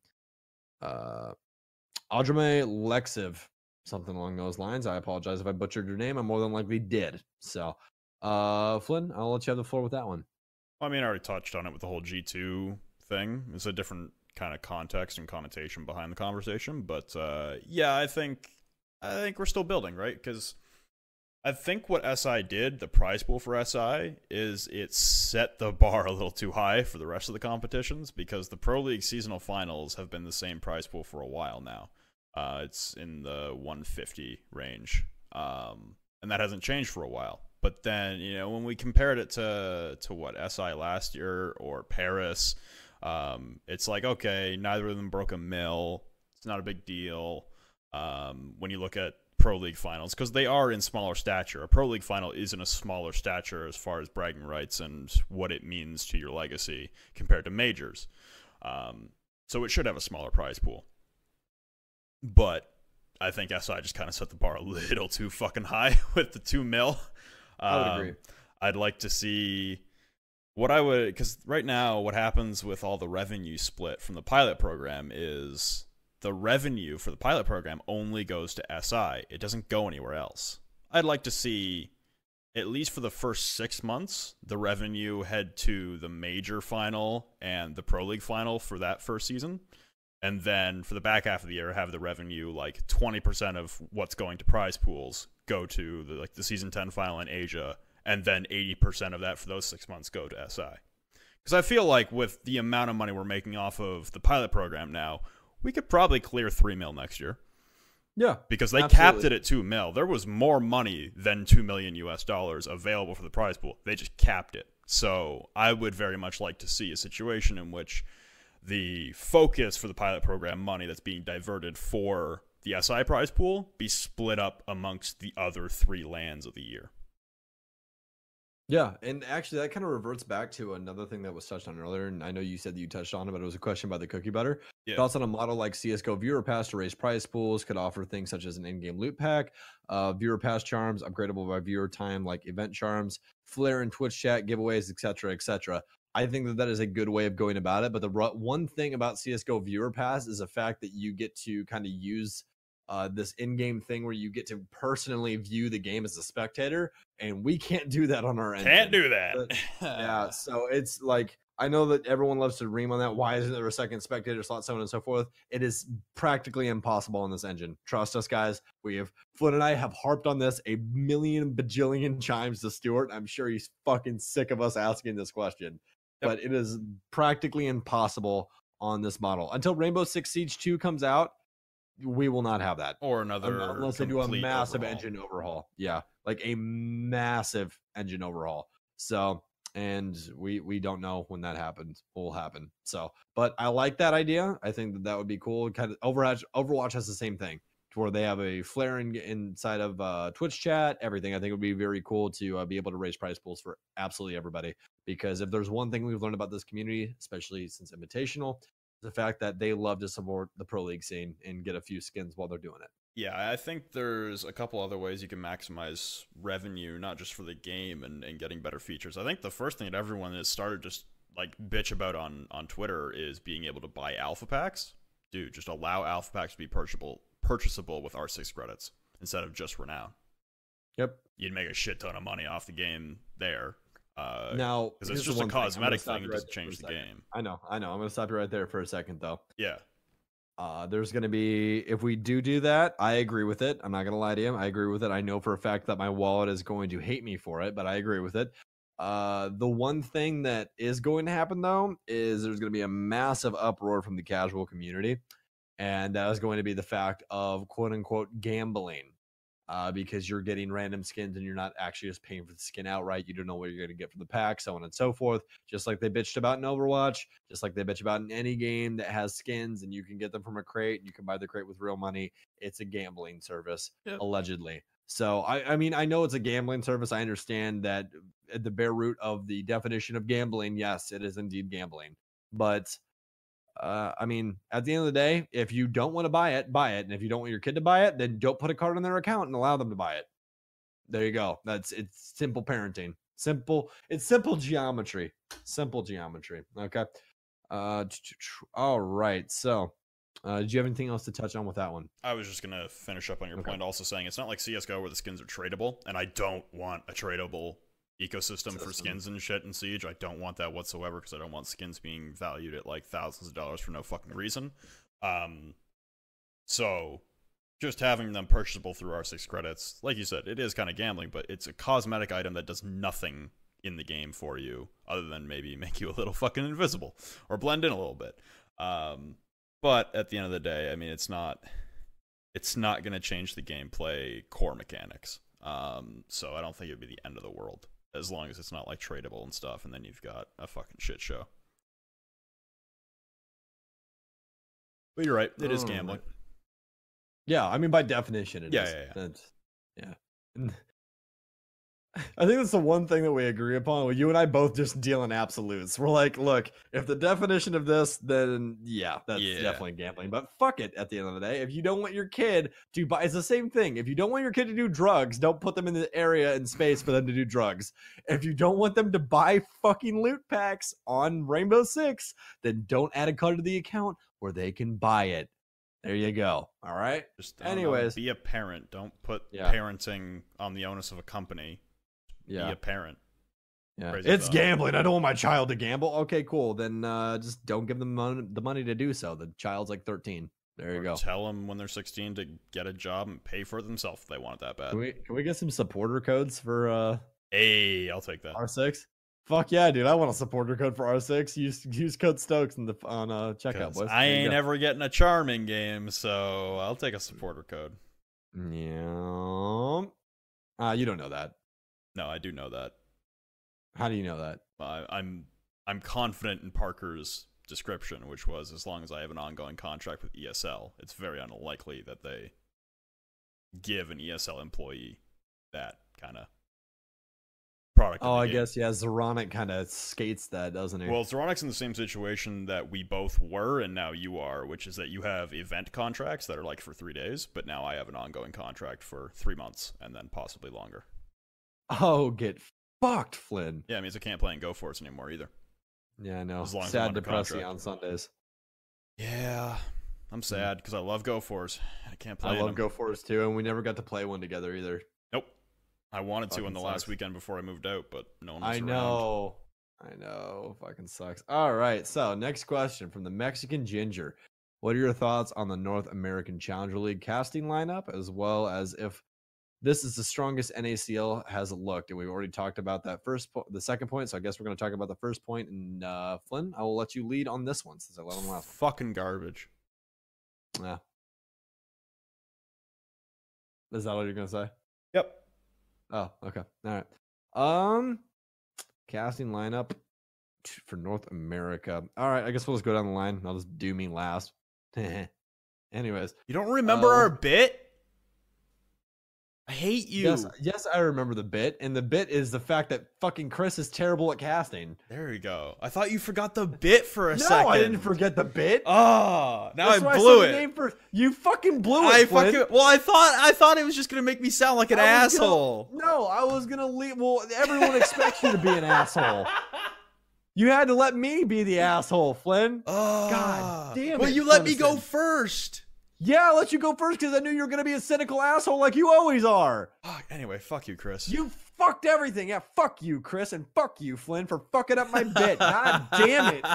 B: Audrey Lexiv, something along those lines. I apologize if I butchered your name. I more than likely did. So, Flynn, I'll let you have the floor with that one.
A: I mean, I already touched on it with the whole G2 thing. It's a different kind of context and connotation behind the conversation, but yeah, I think we're still building, right? Because I think what SI did, the prize pool for SI, is it set the bar a little too high for the rest of the competitions, because the Pro League seasonal finals have been the same prize pool for a while now. It's in the 150 range, and that hasn't changed for a while. But then, you know, when we compared it to what, SI last year or Paris, it's like, okay, neither of them broke a mil. It's not a big deal. When you look at Pro League finals, because they are in smaller stature. A Pro League final is in a smaller stature as far as bragging rights and what it means to your legacy compared to majors. So it should have a smaller prize pool. But I think SI just kind of set the bar a little too fucking high with the 2 mil.
B: I would agree.
A: I'd like to see what I would, because right now what happens with all the revenue split from the pilot program is the revenue for the pilot program only goes to SI. It doesn't go anywhere else. I'd like to see, at least for the first 6 months, the revenue head to the major final and the Pro League final for that first season. And then for the back half of the year, have the revenue, like 20% of what's going to prize pools go to the season 10 final in Asia, and then 80% of that for those 6 months go to SI. Because I feel like with the amount of money we're making off of the pilot program now, we could probably clear 3 mil next year.
B: Yeah,
A: because they capped it at 2 mil. There was more money than $2 million available for the prize pool. They just capped it. So I would very much like to see a situation in which the focus for the pilot program money that's being diverted for the SI prize pool be split up amongst the other 3 lands of the year.
B: Yeah, and actually that kind of reverts back to another thing that was touched on earlier, and I know you said that you touched on it, but it was a question about the cookie butter.
A: Yeah.
B: Thoughts on a model like CSGO Viewer Pass to raise prize pools, could offer things such as an in-game loot pack, Viewer Pass charms, upgradable by viewer time like event charms, Flare and Twitch chat, giveaways, etc., etc. I think that is a good way of going about it, but the one thing about CSGO Viewer Pass is the fact that you get to kind of use this in-game thing where you get to personally view the game as a spectator, and we can't do that on our end.
A: Can't do that.
B: But, yeah, so it's like, I know that everyone loves to ream on that. Why isn't there a second spectator slot, so on and so forth? It is practically impossible on this engine. Trust us, guys. Flynn and I have harped on this a million bajillion times to Stuart. I'm sure he's fucking sick of us asking this question. Yep. But it is practically impossible on this model. Until Rainbow Six Siege 2 comes out, we will not have that.
A: Or another
B: unless they do a massive
A: overhaul.
B: engine overhaul. Yeah, like a massive engine overhaul. So, and we don't know when that will happen. So, but I like that idea. I think that would be cool. Kind of Overwatch has the same thing, to where they have a flare inside of Twitch chat, everything. I think it would be very cool to be able to raise prize pools for absolutely everybody. Because if there's one thing we've learned about this community, especially since Invitational, the fact that they love to support the Pro League scene and get a few skins while they're doing it.
A: Yeah, I think there's a couple other ways you can maximize revenue, not just for the game and getting better features. I think the first thing that everyone has started just like bitch about on Twitter is being able to buy alpha packs. Dude, just allow alpha packs to be purchasable with R6 credits instead of just Renown.
B: Yep.
A: You'd make a shit ton of money off the game there.
B: Now,
A: because it's just a cosmetic thing, it doesn't change the game.
B: I know. I'm going to stop you right there for a second, though.
A: Yeah.
B: There's going to be, if we do that, I agree with it. I'm not going to lie to you. I agree with it. I know for a fact that my wallet is going to hate me for it, but I agree with it. The one thing that is going to happen, though, is there's going to be a massive uproar from the casual community. And that is going to be the fact of quote unquote gambling. Because you're getting random skins and you're not actually just paying for the skin outright. You don't know what you're going to get from the pack, so on and so forth. Just like they bitched about in Overwatch, just like they bitch about in any game that has skins and you can get them from a crate and you can buy the crate with real money. It's a gambling service, allegedly. So, I mean, I know it's a gambling service. I understand that at the bare root of the definition of gambling, yes, it is indeed gambling. But I mean, at the end of the day, if you don't want to buy it, buy it. And if you don't want your kid to buy it, then don't put a card on their account and allow them to buy it. There you go. It's simple parenting. It's simple geometry. Simple geometry. Okay. All right. So, did you have anything else to touch on with that one?
A: I was just gonna finish up on your point, also saying it's not like CS:GO where the skins are tradable, and I don't want a tradable ecosystem for skins and shit in Siege. I don't want that whatsoever because I don't want skins being valued at like thousands of dollars for no fucking reason. So just having them purchasable through R6 credits, like you said, it is kind of gambling, but it's a cosmetic item that does nothing in the game for you other than maybe make you a little fucking invisible or blend in a little bit. But at the end of the day, I mean, it's not going to change the gameplay core mechanics. So I don't think it'd be the end of the world as long as it's not like tradable and stuff, and then you've got a fucking shit show. But you're right, it is gambling.
B: Yeah, I mean, by definition, it is. Yeah. I think that's the one thing that we agree upon. You and I both just deal in absolutes. We're like, look, if the definition of this, then yeah, that's definitely gambling. But fuck it, at the end of the day. If you don't want your kid to buy, it's the same thing. If you don't want your kid to do drugs, don't put them in the area and space for them to do drugs. If you don't want them to buy fucking loot packs on Rainbow Six, then don't add a card to the account where they can buy it. There you go. All right.
A: Just
B: anyways,
A: be a parent. Don't put parenting on the onus of a company. Be a parent.
B: Yeah, it's gambling. I don't want my child to gamble. Okay, cool. Then just don't give them the money to do so. The child's like 13. There you go.
A: Tell them when they're 16 to get a job and pay for it themselves if they want it that bad.
B: Can we get some supporter codes for
A: Hey, I'll take that.
B: R6? Fuck yeah, dude. I want a supporter code for R6. Use code Stokes on checkout, boys.
A: I ain't ever getting a charming game, so I'll take a supporter code.
B: Yeah. You don't know that.
A: No, I do know that.
B: How do you know that?
A: I'm confident in Parker's description, which was as long as I have an ongoing contract with ESL, it's very unlikely that they give an ESL employee that kind of product.
B: Oh, I guess, yeah, Zoronic kind of skates that, doesn't he?
A: Well, Zoronic's in the same situation that we both were and now you are, which is that you have event contracts that are like for 3 days, but now I have an ongoing contract for 3 months and then possibly longer.
B: Oh, get fucked, Flynn.
A: Yeah, it means I can't play in Go Force anymore either.
B: Yeah, I know.
A: As long as
B: sad, depressing on Sundays.
A: Yeah, I'm sad because I love Go Force. I can't play.
B: I love Go Force too, and we never got to play one together either.
A: Nope. I wanted to in the last weekend before I moved out, but no one was around.
B: I know. Fucking sucks. All right, so next question from the Mexican Ginger. What are your thoughts on the North American Challenger League casting lineup, as well as if this is the strongest NACL has looked? And we've already talked about that the second point, so I guess we're going to talk about the first point. And Flynn, I will let you lead on this one since I let him last.
A: Fucking garbage.
B: Yeah. Is that what you're going to say?
A: Yep.
B: Oh, okay. All right. Casting lineup for North America. All right, I guess we'll just go down the line. I'll just do me last. Anyways.
A: You don't remember our bit? I hate you.
B: Yes, I remember the bit, and the bit is the fact that fucking Chris is terrible at casting.
A: There we go. I thought you forgot the bit for a second.
B: No, I didn't forget the bit.
A: Oh, now I blew it.
B: You fucking blew it, Flynn.
A: I thought it was just gonna make me sound like an asshole.
B: I was gonna leave. Well, everyone expects you to be an asshole. You had to let me be the asshole, Flynn.
A: Oh,
B: God damn it.
A: Well, you let me go first.
B: Yeah, I let you go first because I knew you were going to be a cynical asshole like you always are.
A: Anyway, fuck you, Chris.
B: You fucked everything. Yeah, fuck you, Chris, and fuck you, Flynn, for fucking up my bit. God damn it.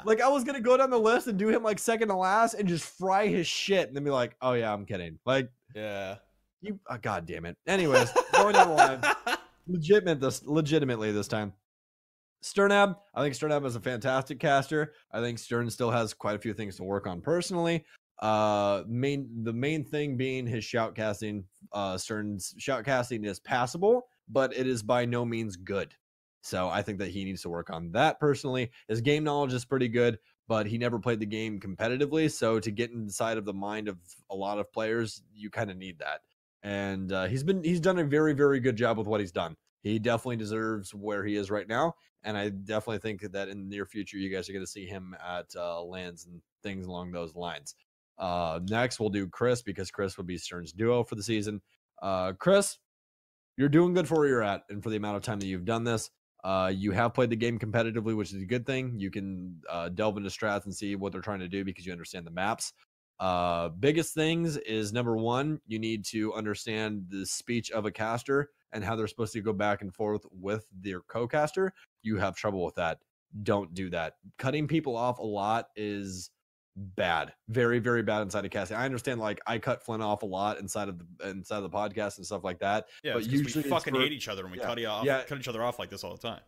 B: Like, I was going to go down the list and do him like second to last and just fry his shit and then be like, oh, yeah, I'm kidding. Like,
A: yeah.
B: You, God damn it. Anyways, going down the line, legitimately this time. Sternab, I think Sternab is a fantastic caster. I think Stern still has quite a few things to work on personally. The main thing being his shoutcasting. Stern's shoutcasting is passable, but it is by no means good. So I think that he needs to work on that personally. His game knowledge is pretty good, but he never played the game competitively. So to get inside of the mind of a lot of players, you kind of need that. And he's done a very, very good job with what he's done. He definitely deserves where he is right now. And I definitely think that in the near future, you guys are going to see him at lands and things along those lines. Next, we'll do Chris, because Chris would be Stern's duo for the season. Chris, you're doing good for where you're at and for the amount of time that you've done this. You have played the game competitively, which is a good thing. You can delve into strats and see what they're trying to do because you understand the maps. Biggest things is, number one, you need to understand the speech of a caster and how they're supposed to go back and forth with their co-caster. You have trouble with that. Don't do that. Cutting people off a lot is bad. Very, very bad inside of casting. I understand, like, I cut Flynn off a lot inside of the podcast and stuff like that.
A: Yeah,
B: but
A: usually we fucking hate each other and we cut each other off like this all the time.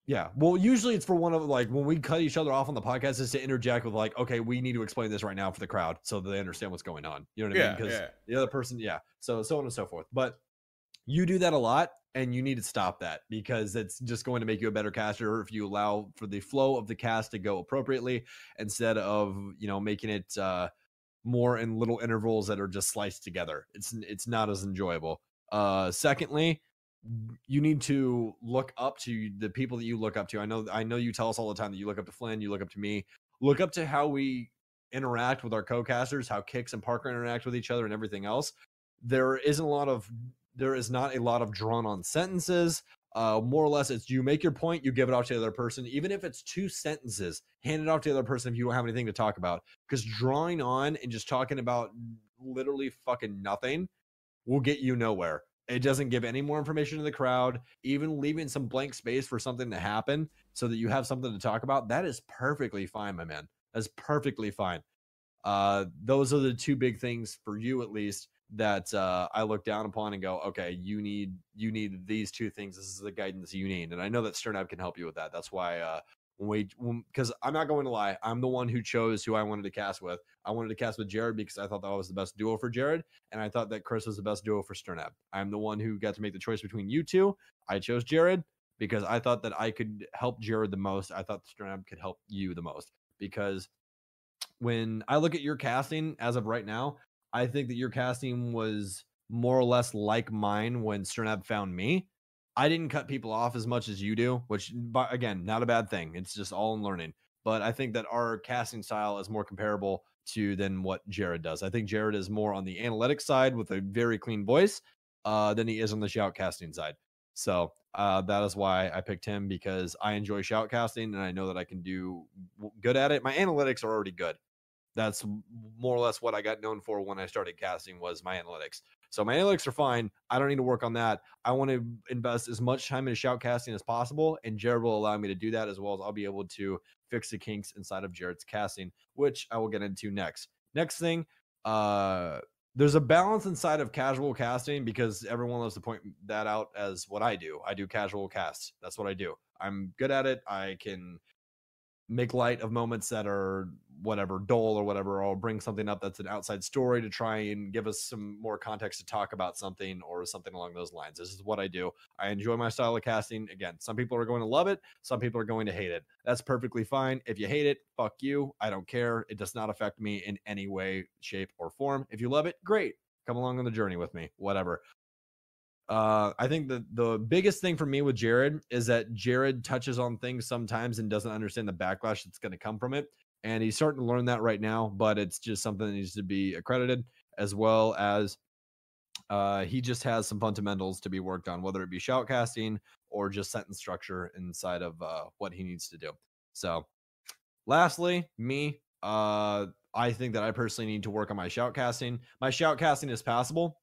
B: Yeah. Well, usually it's for one of, like, when we cut each other off on the podcast, is to interject with, like, okay, we need to explain this right now for the crowd so that they understand what's going on. You know what I mean? Because the other person, so on and so forth. But you do that a lot, and you need to stop that, because it's just going to make you a better caster if you allow for the flow of the cast to go appropriately, instead of, making it more in little intervals that are just sliced together. It's not as enjoyable. Secondly, you need to look up to the people that you look up to. I know you tell us all the time that you look up to Flynn, you look up to me. Look up to how we interact with our co-casters, how Kix and Parker interact with each other, and everything else. There is not a lot of drawn on sentences. More or less, it's you make your point, you give it off to the other person. Even if it's 2 sentences, hand it off to the other person if you don't have anything to talk about. Because drawing on and just talking about literally fucking nothing will get you nowhere. It doesn't give any more information to the crowd. Even leaving some blank space for something to happen so that you have something to talk about, that is perfectly fine, my man. That's perfectly fine. Those are the 2 big things for you, at least, that I look down upon and go, okay, you need these 2 things. This is the guidance you need. And I know that Sternab can help you with that. That's why because I'm not going to lie, I'm the one who chose who I wanted to cast with. I wanted to cast with Jared because I thought that was the best duo for Jared, and I thought that Chris was the best duo for Sternab. I'm the one who got to make the choice between you 2. I chose Jared because I thought that I could help Jared the most. I thought Sternab could help you the most, because when I look at your casting as of right now, I think that your casting was more or less like mine when Sternab found me. I didn't cut people off as much as you do, which, again, not a bad thing. It's just all in learning. But I think that our casting style is more comparable to than what Jared does. I think Jared is more on the analytics side with a very clean voice than he is on the shoutcasting side. So that is why I picked him, because I enjoy shoutcasting and I know that I can do good at it. My analytics are already good. That's more or less what I got known for when I started casting, was my analytics. So my analytics are fine. I don't need to work on that. I want to invest as much time in shoutcasting as possible, and Jared will allow me to do that, as well as I'll be able to fix the kinks inside of Jared's casting, which I will get into next. Next thing, there's a balance inside of casual casting, because everyone loves to point that out as what I do. I do casual casts. That's what I do. I'm good at it. I can make light of moments that are whatever, dull or whatever, or bring something up that's an outside story to try and give us some more context to talk about something or something along those lines. This is what I do. I enjoy my style of casting. Again, some people are going to love it. Some people are going to hate it. That's perfectly fine. If you hate it, fuck you. I don't care. It does not affect me in any way, shape, or form. If you love it, great. Come along on the journey with me, whatever. I think the biggest thing for me with Jared is that Jared touches on things sometimes and doesn't understand the backlash that's going to come from it. And he's starting to learn that right now, but it's just something that needs to be accredited, as well as he just has some fundamentals to be worked on, whether it be shoutcasting or just sentence structure inside of what he needs to do. So lastly, me, I think that I personally need to work on my shoutcasting. My shoutcasting is passable.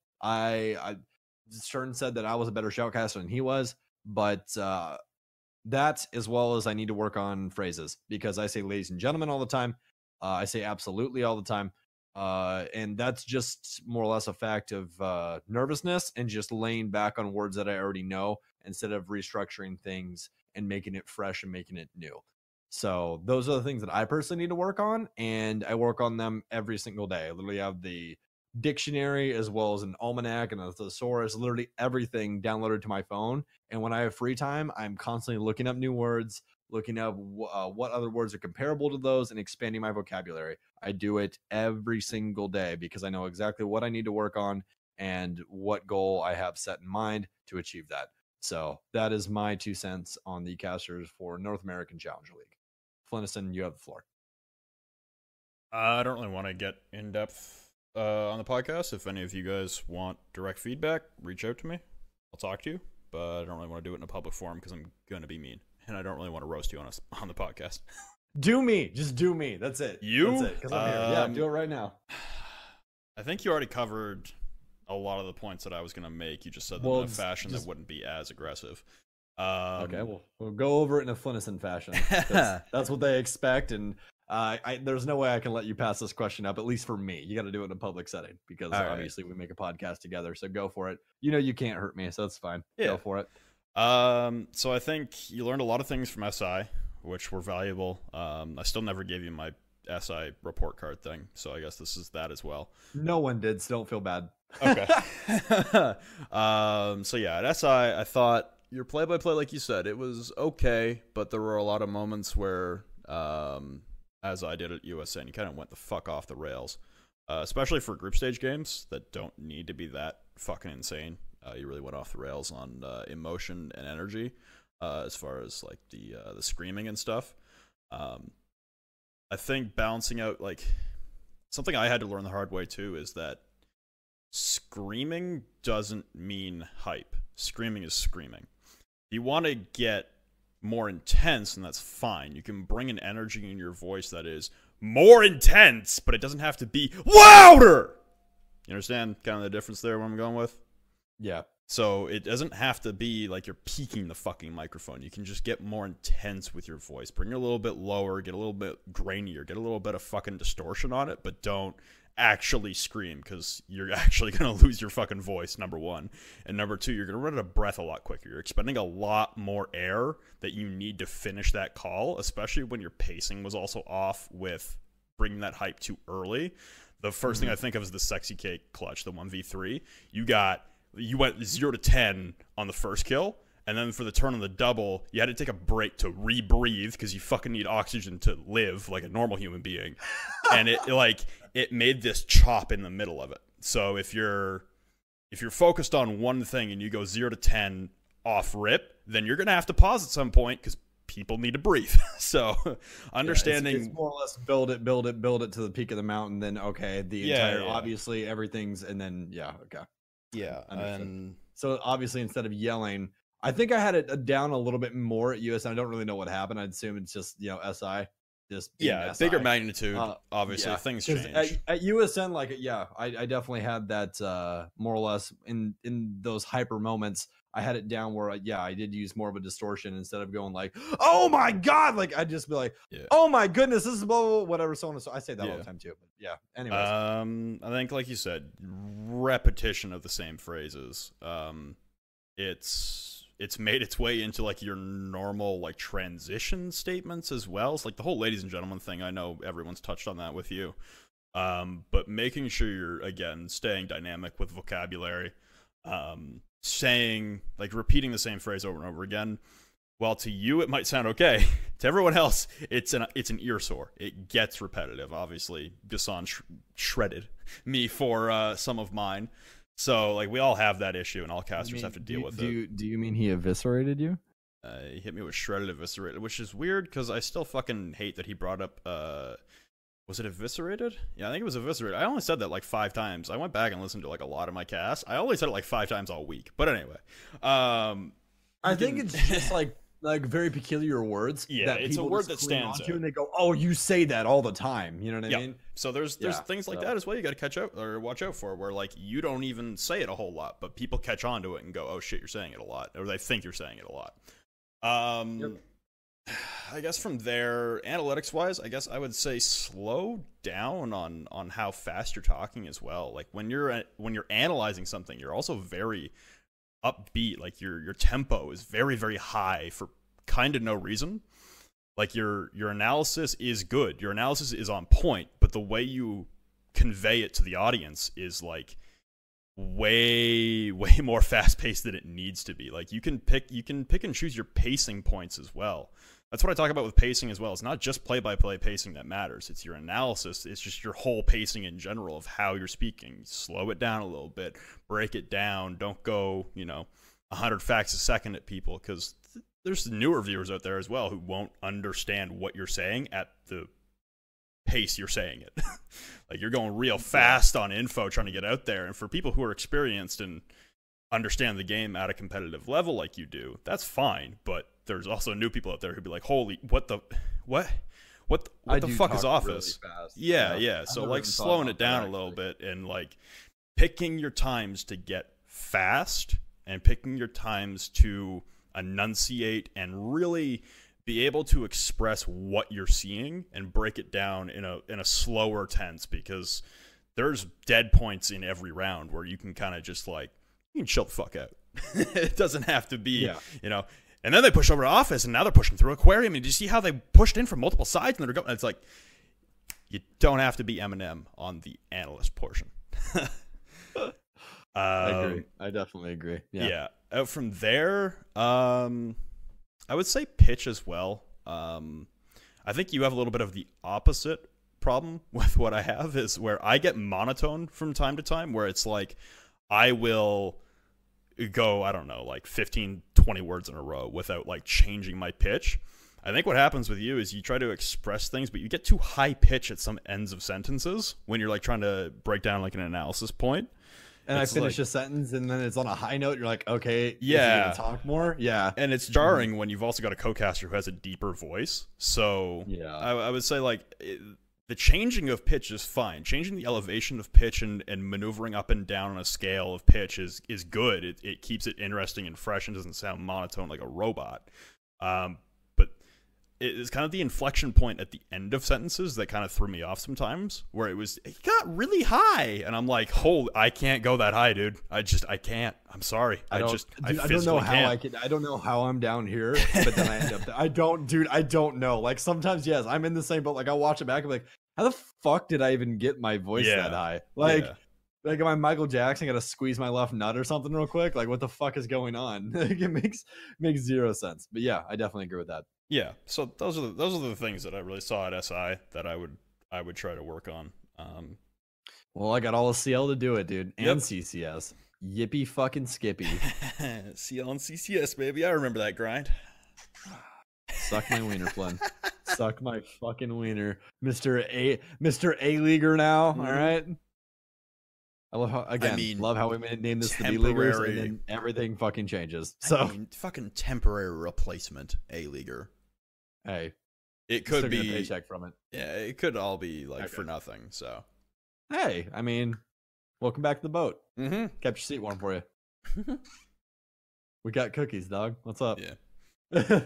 B: Stern said that I was a better shoutcaster than he was, but that, as well as I need to work on phrases, because I say ladies and gentlemen all the time. I say absolutely all the time. And that's just more or less a fact of nervousness and just laying back on words that I already know instead of restructuring things and making it fresh and making it new. So those are the things that I personally need to work on, and I work on them every single day. I literally have the dictionary as well as an almanac and a thesaurus, literally everything downloaded to my phone. And when I have free time, I'm constantly looking up new words, looking up what other words are comparable to those, and expanding my vocabulary. I do it every single day because I know exactly what I need to work on and what goal I have set in mind to achieve that. So that is my 2 cents on the casters for North American Challenger League. Flynn, you have the floor.
A: I don't really want to get in depth on the podcast. If any of you guys want direct feedback, reach out to me. I'll talk to you, but I don't really want to do it in a public forum because I'm going to be mean, and I don't really want to roast you on the podcast.
B: Do me. Just do me. That's it.
A: You?
B: That's it, 'cause I'm here. Yeah, do it right now.
A: I think you already covered a lot of the points that I was going to make. You just said them in a fashion that wouldn't be as aggressive.
B: Okay, we'll go over it in a Flynn fashion. That's what they expect, and there's no way I can let you pass this question up, at least for me. You got to do it in a public setting because obviously we make a podcast together, so go for it. You know you can't hurt me, so that's fine. Yeah. Go for it.
A: So I think you learned a lot of things from SI, which were valuable. I still never gave you my SI report card thing, so I guess this is that as well.
B: No one did, so don't feel bad.
A: Okay. So yeah, at SI, I thought your play-by-play, like you said, it was okay, but there were a lot of moments where, as I did at USN, you kind of went the fuck off the rails, especially for group stage games that don't need to be that fucking insane. You really went off the rails on emotion and energy, as far as like the screaming and stuff. I think balancing out, like, something I had to learn the hard way too is that screaming doesn't mean hype. Screaming is screaming. If you want to get more intense, and that's fine. You can bring an energy in your voice that is more intense, but it doesn't have to be louder. You understand kind of the difference there, what I'm going with?
B: Yeah.
A: So it doesn't have to be like you're peaking the fucking microphone. You can just get more intense with your voice. Bring it a little bit lower, get a little bit grainier, get a little bit of fucking distortion on it, but don't actually scream, because you're actually going to lose your fucking voice, number one. And number two, you're going to run out of breath a lot quicker. You're expending a lot more air that you need to finish that call, especially when your pacing was also off with bringing that hype too early. The first thing I think of is the Sexy Cake clutch, the 1v3. You went 0 to 10 on the first kill, and then for the turn on the double, you had to take a break to rebreathe because you fucking need oxygen to live like a normal human being. And it made this chop in the middle of it. So if you're focused on one thing and you go 0 to 10 off rip, then you're gonna have to pause at some point because people need to breathe. So understanding,
B: it's more or less build it to the peak of the mountain. Then obviously everything's, and then okay.
A: Yeah, and
B: so obviously instead of yelling, I think I had it down a little bit more at USN. I don't really know what happened. I'd assume it's just SI, SI.
A: Bigger magnitude. Obviously, things change
B: at USN. I definitely had that more or less in those hyper moments. I had it down where I did use more of a distortion instead of going like, oh my god, like I'd just be like, oh my goodness, this is blah, blah, blah, whatever, so on and so. I say that all the time too. But anyways,
A: I think like you said, repetition of the same phrases. It's made its way into like your normal like transition statements as well. It's like the whole ladies and gentlemen thing. I know everyone's touched on that with you, but making sure you're again staying dynamic with vocabulary. Saying, like, repeating the same phrase over and over again. While to you it might sound okay, to everyone else it's an ear sore. It gets repetitive. Obviously, Gassan shredded me for some of mine, so like we all have that issue, and all casters have to deal with it.
B: Do you mean he eviscerated you?
A: He hit me with shredded, eviscerated, which is weird because I still fucking hate that he brought up. Was it eviscerated? Yeah, I think it was eviscerated. I only said that like 5 times. I went back and listened to like a lot of my casts. I only said it like 5 times all week. But anyway,
B: I think it's just like like very peculiar words.
A: Yeah,
B: that
A: it's a
B: people
A: word
B: just
A: that
B: cling
A: stands
B: onto
A: out.
B: And they go, "Oh, you say that all the time." You know what I
A: Yeah.
B: mean?
A: So there's things like that as well. You got to catch out or watch out for, where like you don't even say it a whole lot, but people catch on to it and go, "Oh shit, you're saying it a lot," or they think you're saying it a lot. I guess from there, analytics wise, I guess I would say slow down on how fast you're talking as well. Like when you're analyzing something, you're also very upbeat. Like your tempo is very, very high for kind of no reason. Like your analysis is good, your analysis is on point, but the way you convey it to the audience is like way more fast paced than it needs to be. Like you can pick and choose your pacing points as well. That's what I talk about with pacing as well. It's not just play-by-play pacing that matters. It's your analysis. It's just your whole pacing in general of how you're speaking. Slow it down a little bit. Break it down. Don't go, 100 facts a second at people, because there's newer viewers out there as well who won't understand what you're saying at the pace you're saying it. Like you're going real fast on info trying to get out there. And for people who are experienced and understand the game at a competitive level like you do, that's fine. But there's also new people out there who'd be like, holy, what the fuck is office? Really yeah. So like slowing it down a little bit and like picking your times to get fast and picking your times to enunciate and really be able to express what you're seeing and break it down in a slower tense, because there's dead points in every round where you can kind of just like, you can chill the fuck out. It doesn't have to be, And then they push over to office, and now they're pushing through aquarium. And do you see how they pushed in from multiple sides? And they're going. It's like you don't have to be Eminem on the analyst portion.
B: I agree. I definitely agree.
A: Yeah. Out from there, I would say pitch as well. I think you have a little bit of the opposite problem with what I have, is where I get monotone from time to time, where it's like I will go, I don't know, like 15, 20 words in a row without like changing my pitch. I think what happens with you is you try to express things, but you get too high pitch at some ends of sentences when you're like trying to break down like an analysis point.
B: And I finish a sentence and then it's on a high note. You're like, okay,
A: yeah,
B: gonna talk more. Yeah.
A: And it's jarring when you've also got a co-caster who has a deeper voice. So yeah, I would say like the changing of pitch is fine. Changing the elevation of pitch and maneuvering up and down on a scale of pitch is good. It keeps it interesting and fresh and doesn't sound monotone like a robot. But it's kind of the inflection point at the end of sentences that kind of threw me off sometimes, where it got really high, and I'm like, holy, I can't go that high, dude. I can't. I'm sorry. I don't know how can't.
B: I can. I don't know how I'm down here, but then I end up there. I don't know. Like sometimes, yes, I'm in the same boat. Like I'll watch it back. I'm like, how the fuck did I even get my voice that high? Like am I Michael Jackson? Gotta squeeze my left nut or something real quick? Like what the fuck is going on? Like, it makes zero sense. But yeah, I definitely agree with that.
A: Yeah, so those are the things that I really saw at SI that I would try to work on.
B: Well, I got all the CL to do it, dude, and CCS. Yippee fucking skippy.
A: CL and CCS, baby. I remember that grind.
B: Suck my wiener, Flynn. Suck my fucking wiener, Mr. A Leaguer now. All right. I love how love how we named this the B Leaguers, and then everything fucking changes. So
A: fucking temporary replacement A-Leaguer.
B: Hey,
A: it could be
B: a paycheck from it.
A: Yeah, it could all be like for nothing. So
B: hey, I mean, welcome back to the boat.
A: Mm-hmm.
B: Kept your seat warm for you. We got cookies, dog. What's up?
A: Yeah.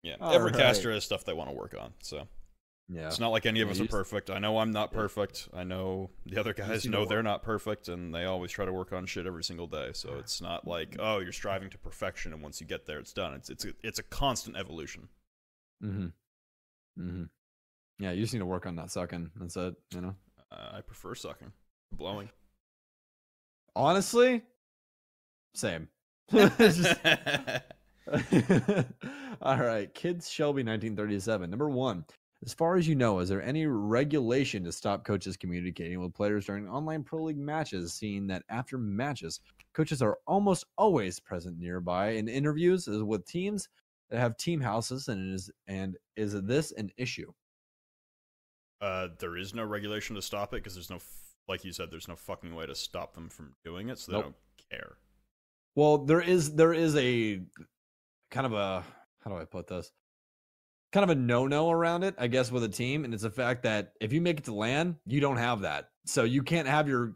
A: Yeah. Every caster has stuff they want to work on. So
B: yeah,
A: it's not like any of us are perfect. I know I'm not perfect. I know the other guys know they're not perfect, and they always try to work on shit every single day. So it's not like, oh, you're striving to perfection, and once you get there, it's done. It's a constant evolution.
B: Mm-hmm. Mm-hmm. Yeah, you just need to work on that sucking. That's it. You know.
A: I prefer sucking, blowing.
B: Honestly, same. All right, Kids Shelby 1937. Number 1. As far as you know, is there any regulation to stop coaches communicating with players during online pro league matches, seeing that after matches, coaches are almost always present nearby in interviews with teams that have team houses, and is this an issue?
A: There is no regulation to stop it, because there's no, like you said, there's no fucking way to stop them from doing it, so they don't care.
B: Well, there is a kind of a how do I put this? Kind of a no-no around it, I guess, with a team, and it's the fact that if you make it to LAN, you don't have that. So you can't have your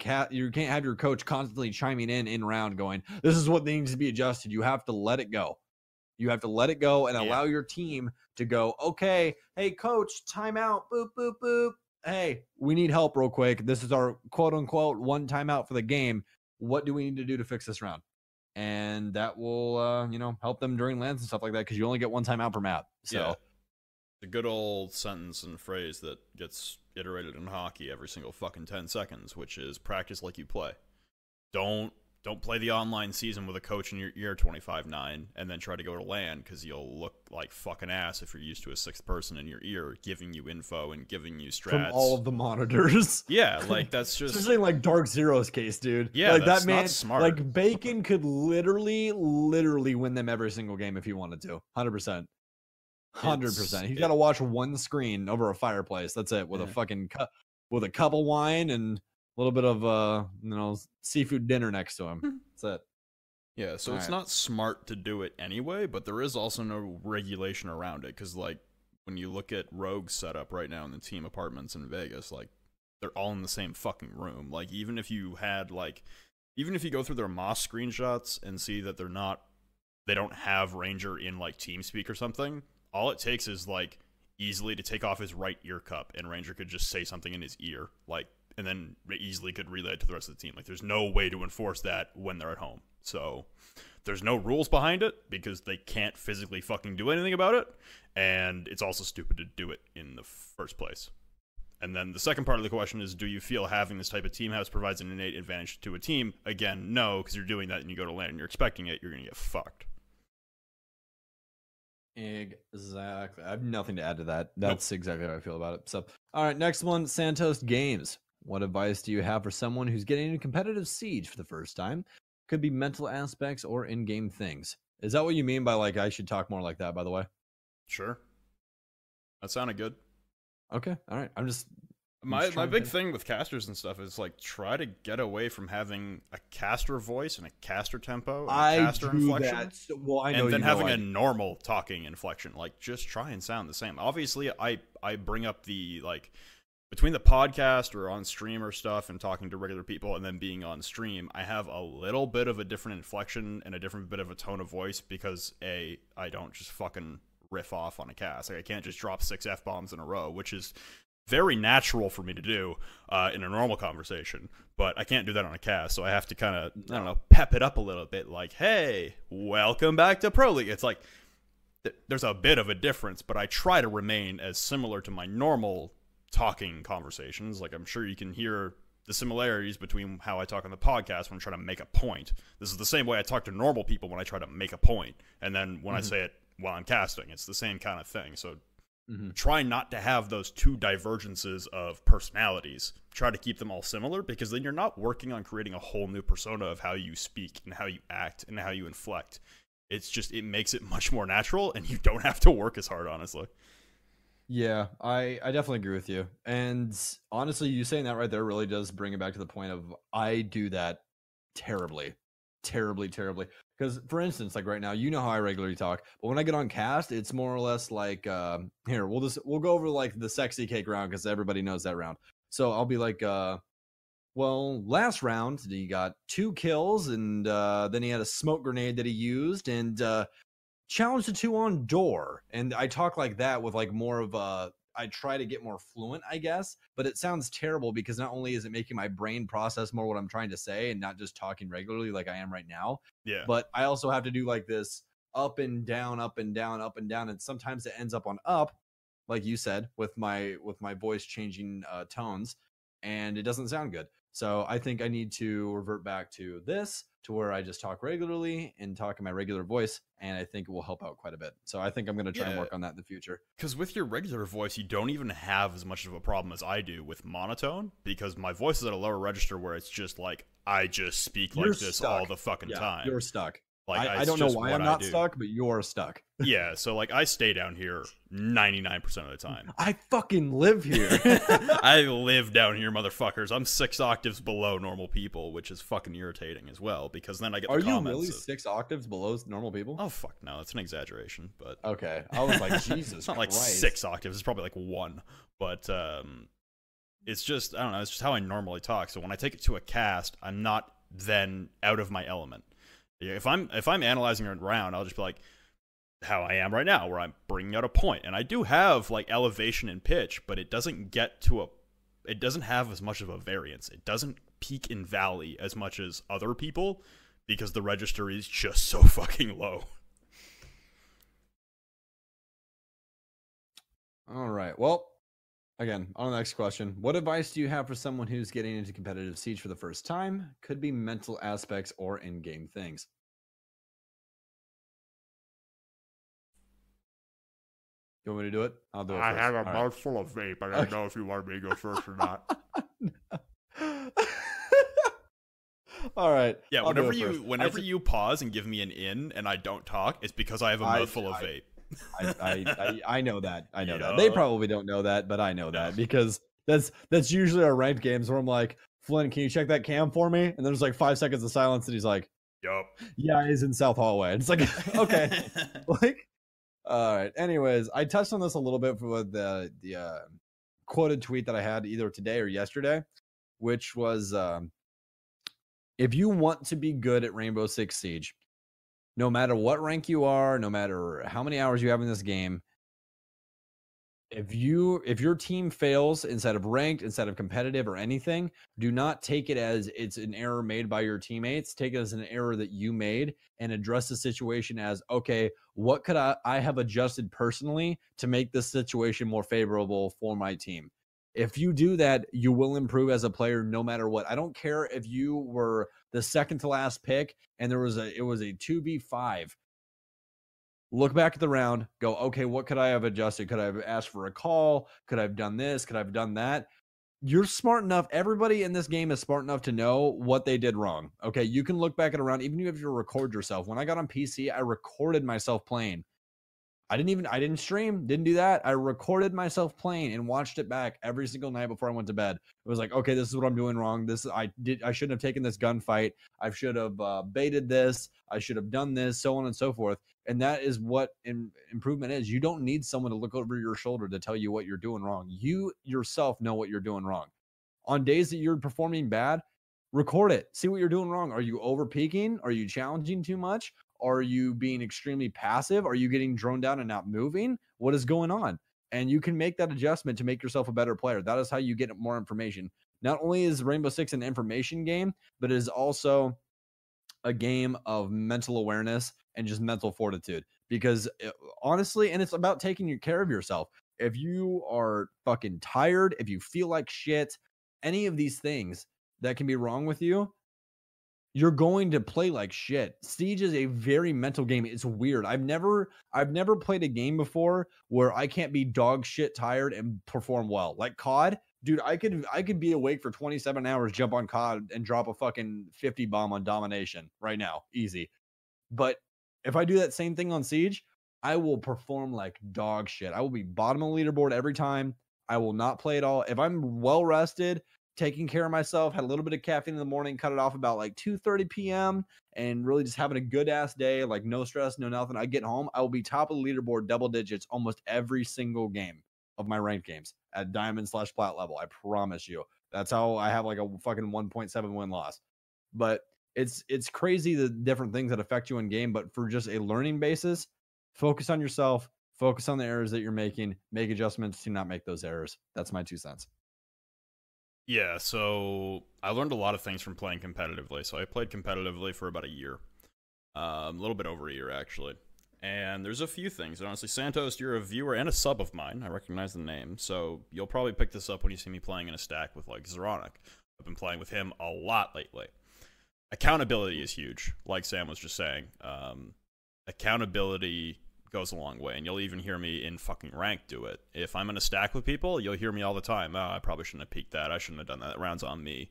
B: coach constantly chiming in round going, this is what needs to be adjusted. You have to let it go. You have to let it go and allow your team to go, okay, hey, coach, timeout, boop, boop, boop. Hey, we need help real quick. This is our quote-unquote one timeout for the game. What do we need to do to fix this round? And that will, help them during LANs and stuff like that because you only get one timeout per map. So.
A: Yeah. The good old sentence and phrase that gets iterated in hockey every single fucking 10 seconds, which is practice like you play. Don't play the online season with a coach in your ear 25/9 and then try to go to LAN because you'll look like fucking ass if you're used to a sixth person in your ear giving you info and giving you strats.
B: From all of the monitors.
A: Yeah, like that's just...
B: Especially in like Dark Zero's case, dude.
A: Yeah,
B: like
A: that's
B: that man,
A: not smart.
B: Like Bacon could literally win them every single game if he wanted to. 100%. 100%. He's got to watch one screen over a fireplace. That's it. With a fucking with a cup of wine and a little bit of seafood dinner next to him. That's it.
A: Yeah, so it's not smart to do it anyway, but there is also no regulation around it because like when you look at Rogue's setup right now in the team apartments in Vegas, like they're all in the same fucking room. Like even if you go through their Moss screenshots and see that they don't have Ranger in like TeamSpeak or something. All it takes is like easily to take off his right ear cup and Ranger could just say something in his ear, like, and then easily could relay it to the rest of the team. Like there's no way to enforce that when they're at home. So there's no rules behind it because they can't physically fucking do anything about it. And it's also stupid to do it in the first place. And then the second part of the question is, do you feel having this type of team house provides an innate advantage to a team? Again, no, because you're doing that and you go to LAN and you're expecting it, you're going to get fucked.
B: Exactly. I have nothing to add to that. That's exactly how I feel about it. So, all right, next one, Santos Games. What advice do you have for someone who's getting into competitive Siege for the first time? Could be mental aspects or in-game things. Is that what you mean by like I should talk more like that, by the way?
A: Sure. That sounded good.
B: Okay. All right. I'm just
A: my big thing with casters and stuff is like try to get away from having a caster voice and a caster tempo and a caster inflection. And then having a normal talking inflection. Like just try and sound the same. Obviously, I bring up the like between the podcast or on stream or stuff and talking to regular people and then being on stream, I have a little bit of a different inflection and a different bit of a tone of voice because I don't just fucking riff off on a cast. Like I can't just drop 6 F-bombs in a row, which is very natural for me to do in a normal conversation, but I can't do that on a cast, so I have to kind of, I don't know, pep it up a little bit, like, hey, welcome back to Pro League. It's like, there's a bit of a difference, but I try to remain as similar to my normal talking conversations. Like, I'm sure you can hear the similarities between how I talk on the podcast when I'm trying to make a point. This is the same way I talk to normal people when I try to make a point, and then when I say it while I'm casting, it's the same kind of thing, so... Try not to have those two divergences of personalities. Try to keep them all similar because then you're not working on creating a whole new persona of how you speak and how you act and how you inflect. It's just, it makes it much more natural and you don't have to work as hard, honestly.
B: Yeah, I definitely agree with you. And honestly, you saying that right there really does bring it back to the point of I do that terribly. Because for instance, like right now, you know how I regularly talk, but when I get on cast, it's more or less like here, we'll go over like the sexy cake round because everybody knows that round. So I'll be like, well, last round he got 2 kills and then he had a smoke grenade that he used and challenged the 2 on door. And I talk like that with like more of a I try to get more fluent, I guess, but it sounds terrible because not only is it making my brain process more what I'm trying to say and not just talking regularly like I am right now, but I also have to do like this up and down, up and down, up and down, and sometimes it ends up on up, like you said, with my voice changing tones, and it doesn't sound good. So I think I need to revert back to this, to where I just talk regularly and talk in my regular voice, and I think it will help out quite a bit. So I think I'm going to try and work on that in the future.
A: Because with your regular voice, you don't even have as much of a problem as I do with monotone, because my voice is at a lower register where it's just like, I just speak like this all the fucking time.
B: You're stuck.
A: Like
B: I
A: it's
B: don't know
A: just
B: why
A: what
B: I'm
A: I
B: not
A: do.
B: stuck, but you're stuck.
A: Yeah, so like I stay down here 99% of the time.
B: I fucking live here.
A: I live down here, motherfuckers. I'm 6 octaves below normal people, which is fucking irritating as well, because then I get the
B: Are you
A: comments
B: really
A: of,
B: 6 octaves below normal people?
A: oh fuck no, that's an exaggeration, but
B: Okay, I was like, Jesus
A: it's not like
B: Christ.
A: 6 octaves, it's probably like 1. But it's just, I don't know, it's just how I normally talk. So when I take it to a cast, I'm not then out of my element. If I'm analyzing a round, I'll just be like how I am right now, where I'm bringing out a point, and I do have like elevation and pitch, but it doesn't get to a, it doesn't have as much of a variance. It doesn't peak in valley as much as other people, because the register is just so fucking low.
B: All right. Well, again, on the next question. What advice do you have for someone who's getting into competitive Siege for the first time? Could be mental aspects or in-game things. You want me to do it? I'll do it
C: I
B: first.
C: have a
B: All right.
C: mouthful of vape. I don't know if you want me to go first or not.
B: All right.
A: Yeah,
B: I'll do
A: whenever
B: it
A: you
B: first.
A: you pause and give me an in and I don't talk, it's because I have a mouthful of vape.
B: I know that. I know that.
A: Yeah.
B: They probably don't know that, but I know that because that's usually our ranked games where I'm like, Flynn, can you check that cam for me? And there's like 5 seconds of silence, and he's like,
A: Yup.
B: yeah, he's in South Hallway. And it's like, okay, like, all right. Anyways, I touched on this a little bit for the quoted tweet that I had either today or yesterday, which was, if you want to be good at Rainbow Six Siege, no matter what rank you are, no matter how many hours you have in this game, if your team fails instead of ranked, instead of competitive or anything, do not take it as it's an error made by your teammates. Take it as an error that you made and address the situation as, okay, what could I have adjusted personally to make this situation more favorable for my team? If you do that, you will improve as a player no matter what. I don't care if you were the second to last pick and it was a 2v5. Look back at the round, go, okay, what could I have adjusted? Could I have asked for a call? Could I have done this? Could I have done that? You're smart enough. Everybody in this game is smart enough to know what they did wrong. Okay, you can look back at a round, even if you record yourself. When I got on PC, I recorded myself playing. I didn't stream, didn't do that. I recorded myself playing and watched it back every single night before I went to bed. It was like, okay, this is what I'm doing wrong. I shouldn't have taken this gunfight. I should have baited this. I should have done this, so on and so forth. And that is what improvement is. You don't need someone to look over your shoulder to tell you what you're doing wrong. You yourself know what you're doing wrong. On days that you're performing bad, record it. See what you're doing wrong. Are you over peaking? Are you challenging too much? Are you being extremely passive? Are you getting droned down and not moving? What is going on? And you can make that adjustment to make yourself a better player. That is how you get more information. Not only is Rainbow Six an information game, but it is also a game of mental awareness and just mental fortitude. Because honestly, and it's about taking care of yourself. If you are fucking tired, if you feel like shit, any of these things that can be wrong with you, you're going to play like shit. Siege is a very mental game. It's weird. I've never played a game before where I can't be dog shit tired and perform well. Like COD, dude, I could be awake for 27 hours, jump on COD and drop a fucking 50 bomb on domination right now, easy. But if I do that same thing on Siege, I will perform like dog shit. I will be bottom of the leaderboard every time. I will not play at all. If I'm well rested, taking care of myself, had a little bit of caffeine in the morning, cut it off about like 2:30 p.m. and really just having a good ass day, like no stress, no nothing. I get home, I will be top of the leaderboard, double digits, almost every single game of my ranked games at diamond/plat level. I promise you. That's how I have like a fucking 1.7 win loss. But it's crazy the different things that affect you in game. But for just a learning basis, focus on yourself, focus on the errors that you're making, make adjustments to not make those errors. That's my 2 cents.
A: Yeah, so I learned a lot of things from playing competitively. So I played competitively for about a year. A little bit over a year, actually. And there's a few things. And honestly, Santos, you're a viewer and a sub of mine. I recognize the name. So you'll probably pick this up when you see me playing in a stack with, like, Zeronic. I've been playing with him a lot lately. Accountability is huge, like Sam was just saying. Accountability goes a long way, and you'll even hear me in fucking rank do it. If I'm in a stack with people, you'll hear me all the time. Oh, I probably shouldn't have peeked that. I shouldn't have done that. That round's on me.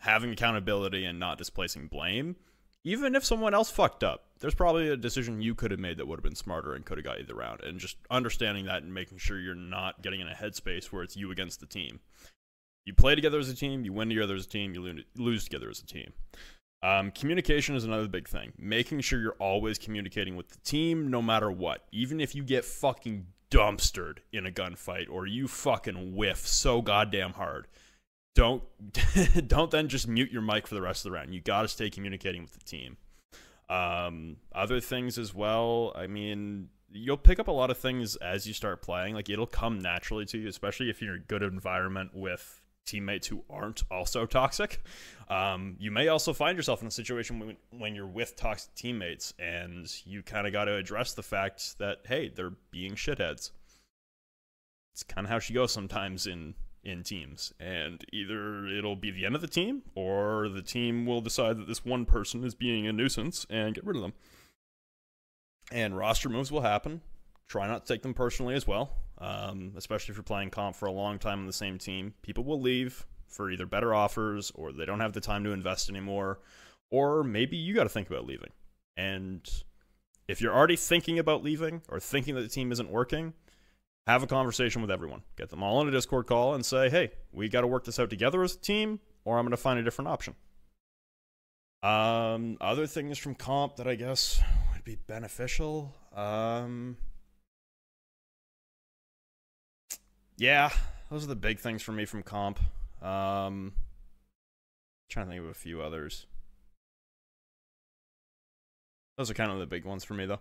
A: Having accountability and not displacing blame even if someone else fucked up, there's probably a decision you could have made that would have been smarter and could have got you the round. And just understanding that and making sure you're not getting in a headspace where it's you against the team. You play together as a team, you win together as a team, you lose together as a team. Communication is another big thing. Making sure you're always communicating with the team no matter what. Even if you get fucking dumpstered in a gunfight or you fucking whiff so goddamn hard, don't then just mute your mic for the rest of the round. You gotta stay communicating with the team. Other things as well, I mean, you'll pick up a lot of things as you start playing. Like, it'll come naturally to you, especially if you're in a good environment with teammates who aren't also toxic. You may also find yourself in a situation when you're with toxic teammates, and you kind of got to address the fact that, hey, they're being shitheads. It's kind of how she goes sometimes in teams, and either it'll be the end of the team, or the team will decide that this one person is being a nuisance and get rid of them. And roster moves will happen. Try not to take them personally as well, especially if you're playing comp for a long time on the same team. People will leave for either better offers, or they don't have the time to invest anymore, or maybe you got to think about leaving. And if you're already thinking about leaving or thinking that the team isn't working, have a conversation with everyone. Get them all on a Discord call and say, hey, we got to work this out together as a team, or I'm going to find a different option. Other things from comp that I guess would be beneficial. Yeah, those are the big things for me from comp. Trying to think of a few others. Those are kind of the big ones for me, though.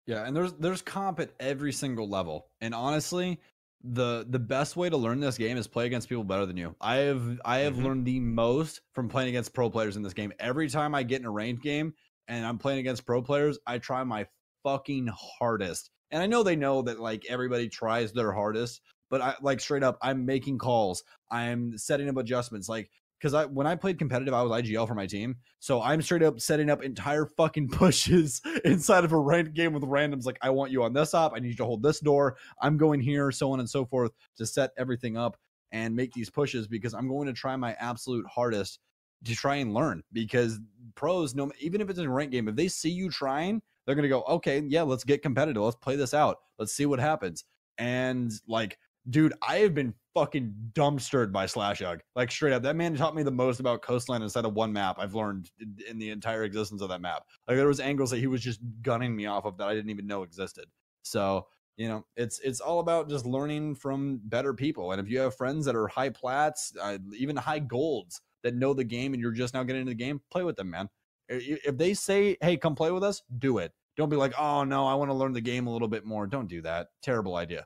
B: Yeah, and there's comp at every single level. And honestly, the best way to learn this game is play against people better than you. I have learned the most from playing against pro players in this game. Every time I get in a ranked game and I'm playing against pro players, I try my fucking hardest. And I know they know that, like, everybody tries their hardest, but I, like, straight up, I'm making calls. I'm setting up adjustments. Like, because when I played competitive, I was IGL for my team. So I'm straight up setting up entire fucking pushes inside of a ranked game with randoms. Like, I want you on this op. I need you to hold this door. I'm going here, so on and so forth, to set everything up and make these pushes, because I'm going to try my absolute hardest to try and learn. Because pros, no, even if it's in a ranked game, if they see you trying, they're going to go, okay, yeah, let's get competitive. Let's play this out. Let's see what happens. And, like, dude, I have been fucking dumpstered by Slashug. Like, straight up, that man taught me the most about Coastline inside of one map I've learned in the entire existence of that map. Like, there was angles that he was just gunning me off of that I didn't even know existed. So, you know, it's all about just learning from better people. And if you have friends that are high plats, even high golds, that know the game, and you're just now getting into the game, play with them, man. If they say, hey, come play with us, do it. Don't be like, oh, no, I want to learn the game a little bit more. Don't do that. Terrible idea.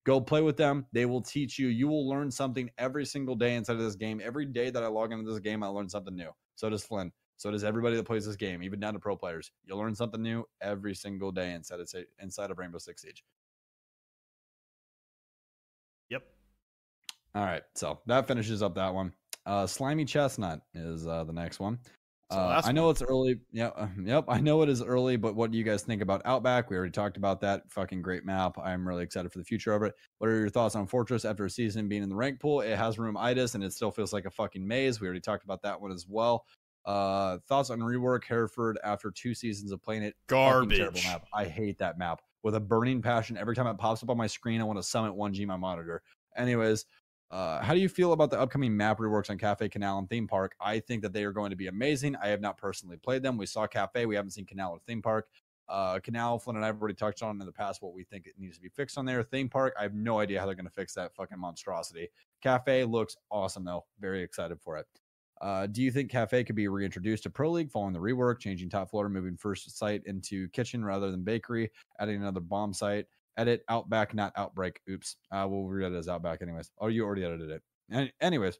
B: Go play with them. They will teach you. You will learn something every single day inside of this game. Every day that I log into this game, I learn something new. So does Flynn. So does everybody that plays this game, even down to pro players. You'll learn something new every single day inside of Rainbow Six Siege.
A: Yep.
B: All right. So that finishes up that one. Slimy Chestnut is the next one. I know it's early. Yeah, yep. I know it is early, but what do you guys think about Outback? We already talked about that. Fucking great map. I'm really excited for the future of it. What are your thoughts on Fortress after a season being in the rank pool? It has room-itis, and it still feels like a fucking maze. We already talked about that one as well. Thoughts on rework Hereford after 2 seasons of playing it?
A: Garbage.
B: Terrible map. I hate that map with a burning passion. Every time it pops up on my screen, I want to summit 1G my monitor. Anyways, how do you feel about the upcoming map reworks on Cafe, Canal, and Theme Park? I think that they are going to be amazing. I have not personally played them. We saw Cafe. We haven't seen Canal or Theme Park. Canal, Flynn and I have already touched on in the past what we think it needs to be fixed on there. Theme Park, I have no idea how they're going to fix that fucking monstrosity. Cafe looks awesome, though. Very excited for it. Do you think Cafe could be reintroduced to Pro League following the rework, changing top floor, moving first site into kitchen rather than bakery, adding another bomb site? Edit Outback, not Outbreak. Oops. We'll read it as Outback anyways. Oh, you already edited it. Anyways.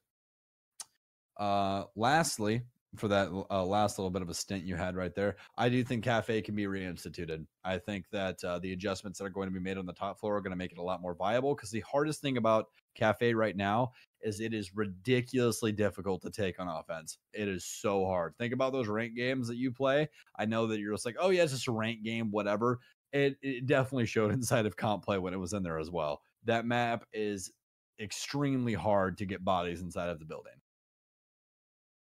B: Lastly, for that last little bit of a stint you had right there, I do think Cafe can be reinstituted. I think that the adjustments that are going to be made on the top floor are going to make it a lot more viable, because the hardest thing about Cafe right now is it is ridiculously difficult to take on offense. It is so hard. Think about those ranked games that you play. I know that you're just like, oh yeah, it's just a ranked game, whatever. It definitely showed inside of comp play when it was in there as well. That map is extremely hard to get bodies inside of the building.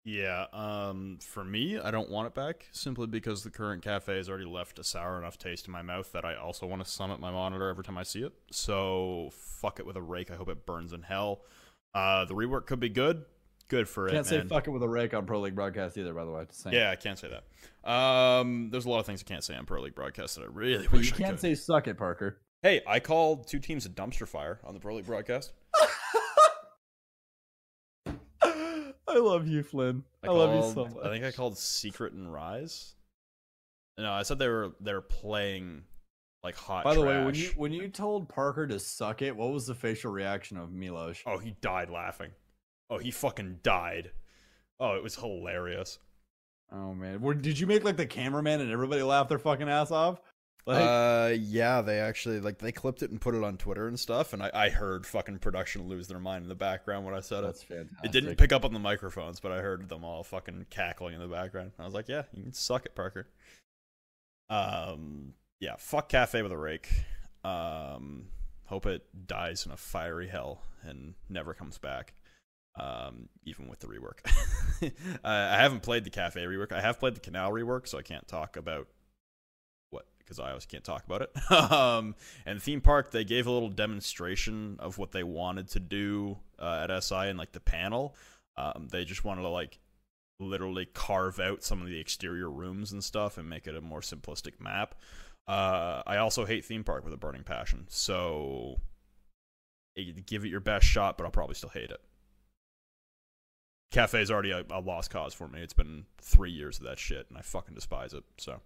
A: Yeah, for me, I don't want it back simply because the current cafe has already left a sour enough taste in my mouth that I also want to summit my monitor every time I see it. So fuck it with a rake. I hope it burns in hell. The rework could be good. Good for
B: Can't
A: it,
B: say
A: man.
B: fuck it with a rake on Pro League broadcast either, by the way. Just saying.
A: Yeah, I can't say that. There's a lot of things I can't say on Pro League broadcast that I really
B: But
A: wish
B: you
A: I
B: can't
A: could.
B: say suck it, Parker.
A: Hey, I called 2 teams a dumpster fire on the Pro League broadcast.
B: I love you, Flynn. I love you so much.
A: I think I called Secret and Rise. No, I said they were playing like hot.
B: By the
A: trash.
B: way, when you told Parker to suck it, what was the facial reaction of Milos?
A: Oh, he died laughing. Oh, he fucking died. Oh, it was hilarious.
B: Oh man, did you make like the cameraman and everybody laugh their fucking ass off? Like,
A: yeah, they actually they clipped it and put it on Twitter and stuff, and I heard fucking production lose their mind in the background when I said
B: that's
A: it.
B: fantastic.
A: It didn't pick up on the microphones, but I heard them all fucking cackling in the background. I was like, yeah, you can suck it, Parker. Yeah, fuck Cafe with a rake. Hope it dies in a fiery hell and never comes back. Even with the rework. I haven't played the Cafe rework. I have played the Canal rework, so I can't talk about because I always can't talk about it. And Theme Park, they gave a little demonstration of what they wanted to do at SI in like the panel. They just wanted to like literally carve out some of the exterior rooms and stuff and make it a more simplistic map. I also hate Theme Park with a burning passion, so give it your best shot, but I'll probably still hate it. Cafe is already a lost cause for me. It's been 3 years of that shit, and I fucking despise it. So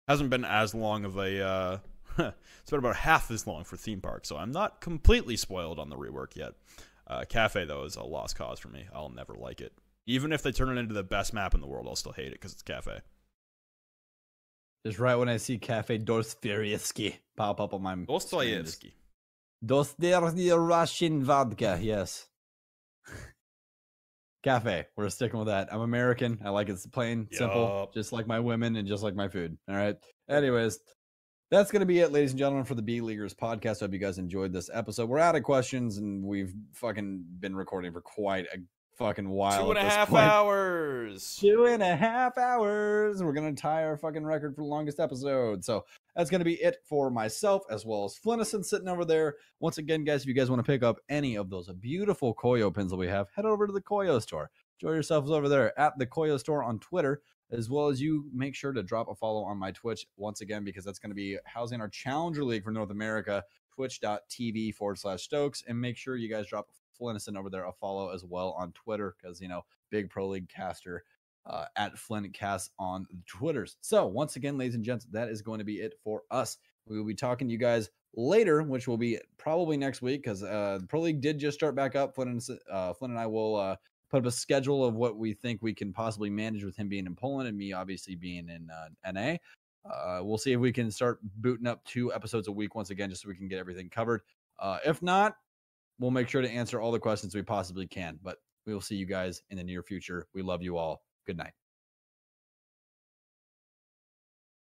A: hasn't been as long of a it's been about half as long for Theme Park, so I'm not completely spoiled on the rework yet. Cafe though is a lost cause for me. I'll never like it. Even if they turn it into the best map in the world, I'll still hate it because it's Cafe.
B: Just right when I see Cafe Dostoyevsky pop up on my
A: Dostoyevsky.
B: Dostoyevsky Russian vodka, yes. Cafe, we're sticking with that. I'm American. I like it plain, simple, just like my women and just like my food. All right. Anyways, that's going to be it, ladies and gentlemen, for the B Leaguers podcast. I hope you guys enjoyed this episode. We're out of questions, and we've fucking been recording for quite a fucking while.
A: 2.5 hours.
B: 2.5 hours. We're going to tie our fucking record for the longest episode. So that's going to be it for myself, as well as Flinnison sitting over there. Once again, guys, if you guys want to pick up any of those beautiful Koyo pins that we have, head over to the Koyo store. Enjoy yourselves over there at the Koyo store on Twitter, as well as you make sure to drop a follow on my Twitch once again, because that's going to be housing our Challenger League for North America, twitch.tv/Stokes. And make sure you guys drop Flinnison over there a follow as well on Twitter, because, you know, big Pro League caster at FlynnCast on Twitters. So once again, ladies and gents, that is going to be it for us. We will be talking to you guys later, which will be probably next week, because the Pro League did just start back up. Flynn and I will put up a schedule of what we think we can possibly manage with him being in Poland and me obviously being in NA. We'll see if we can start booting up 2 episodes a week once again, just so we can get everything covered. If not, we'll make sure to answer all the questions we possibly can. But we will see you guys in the near future. We love you all. Good night.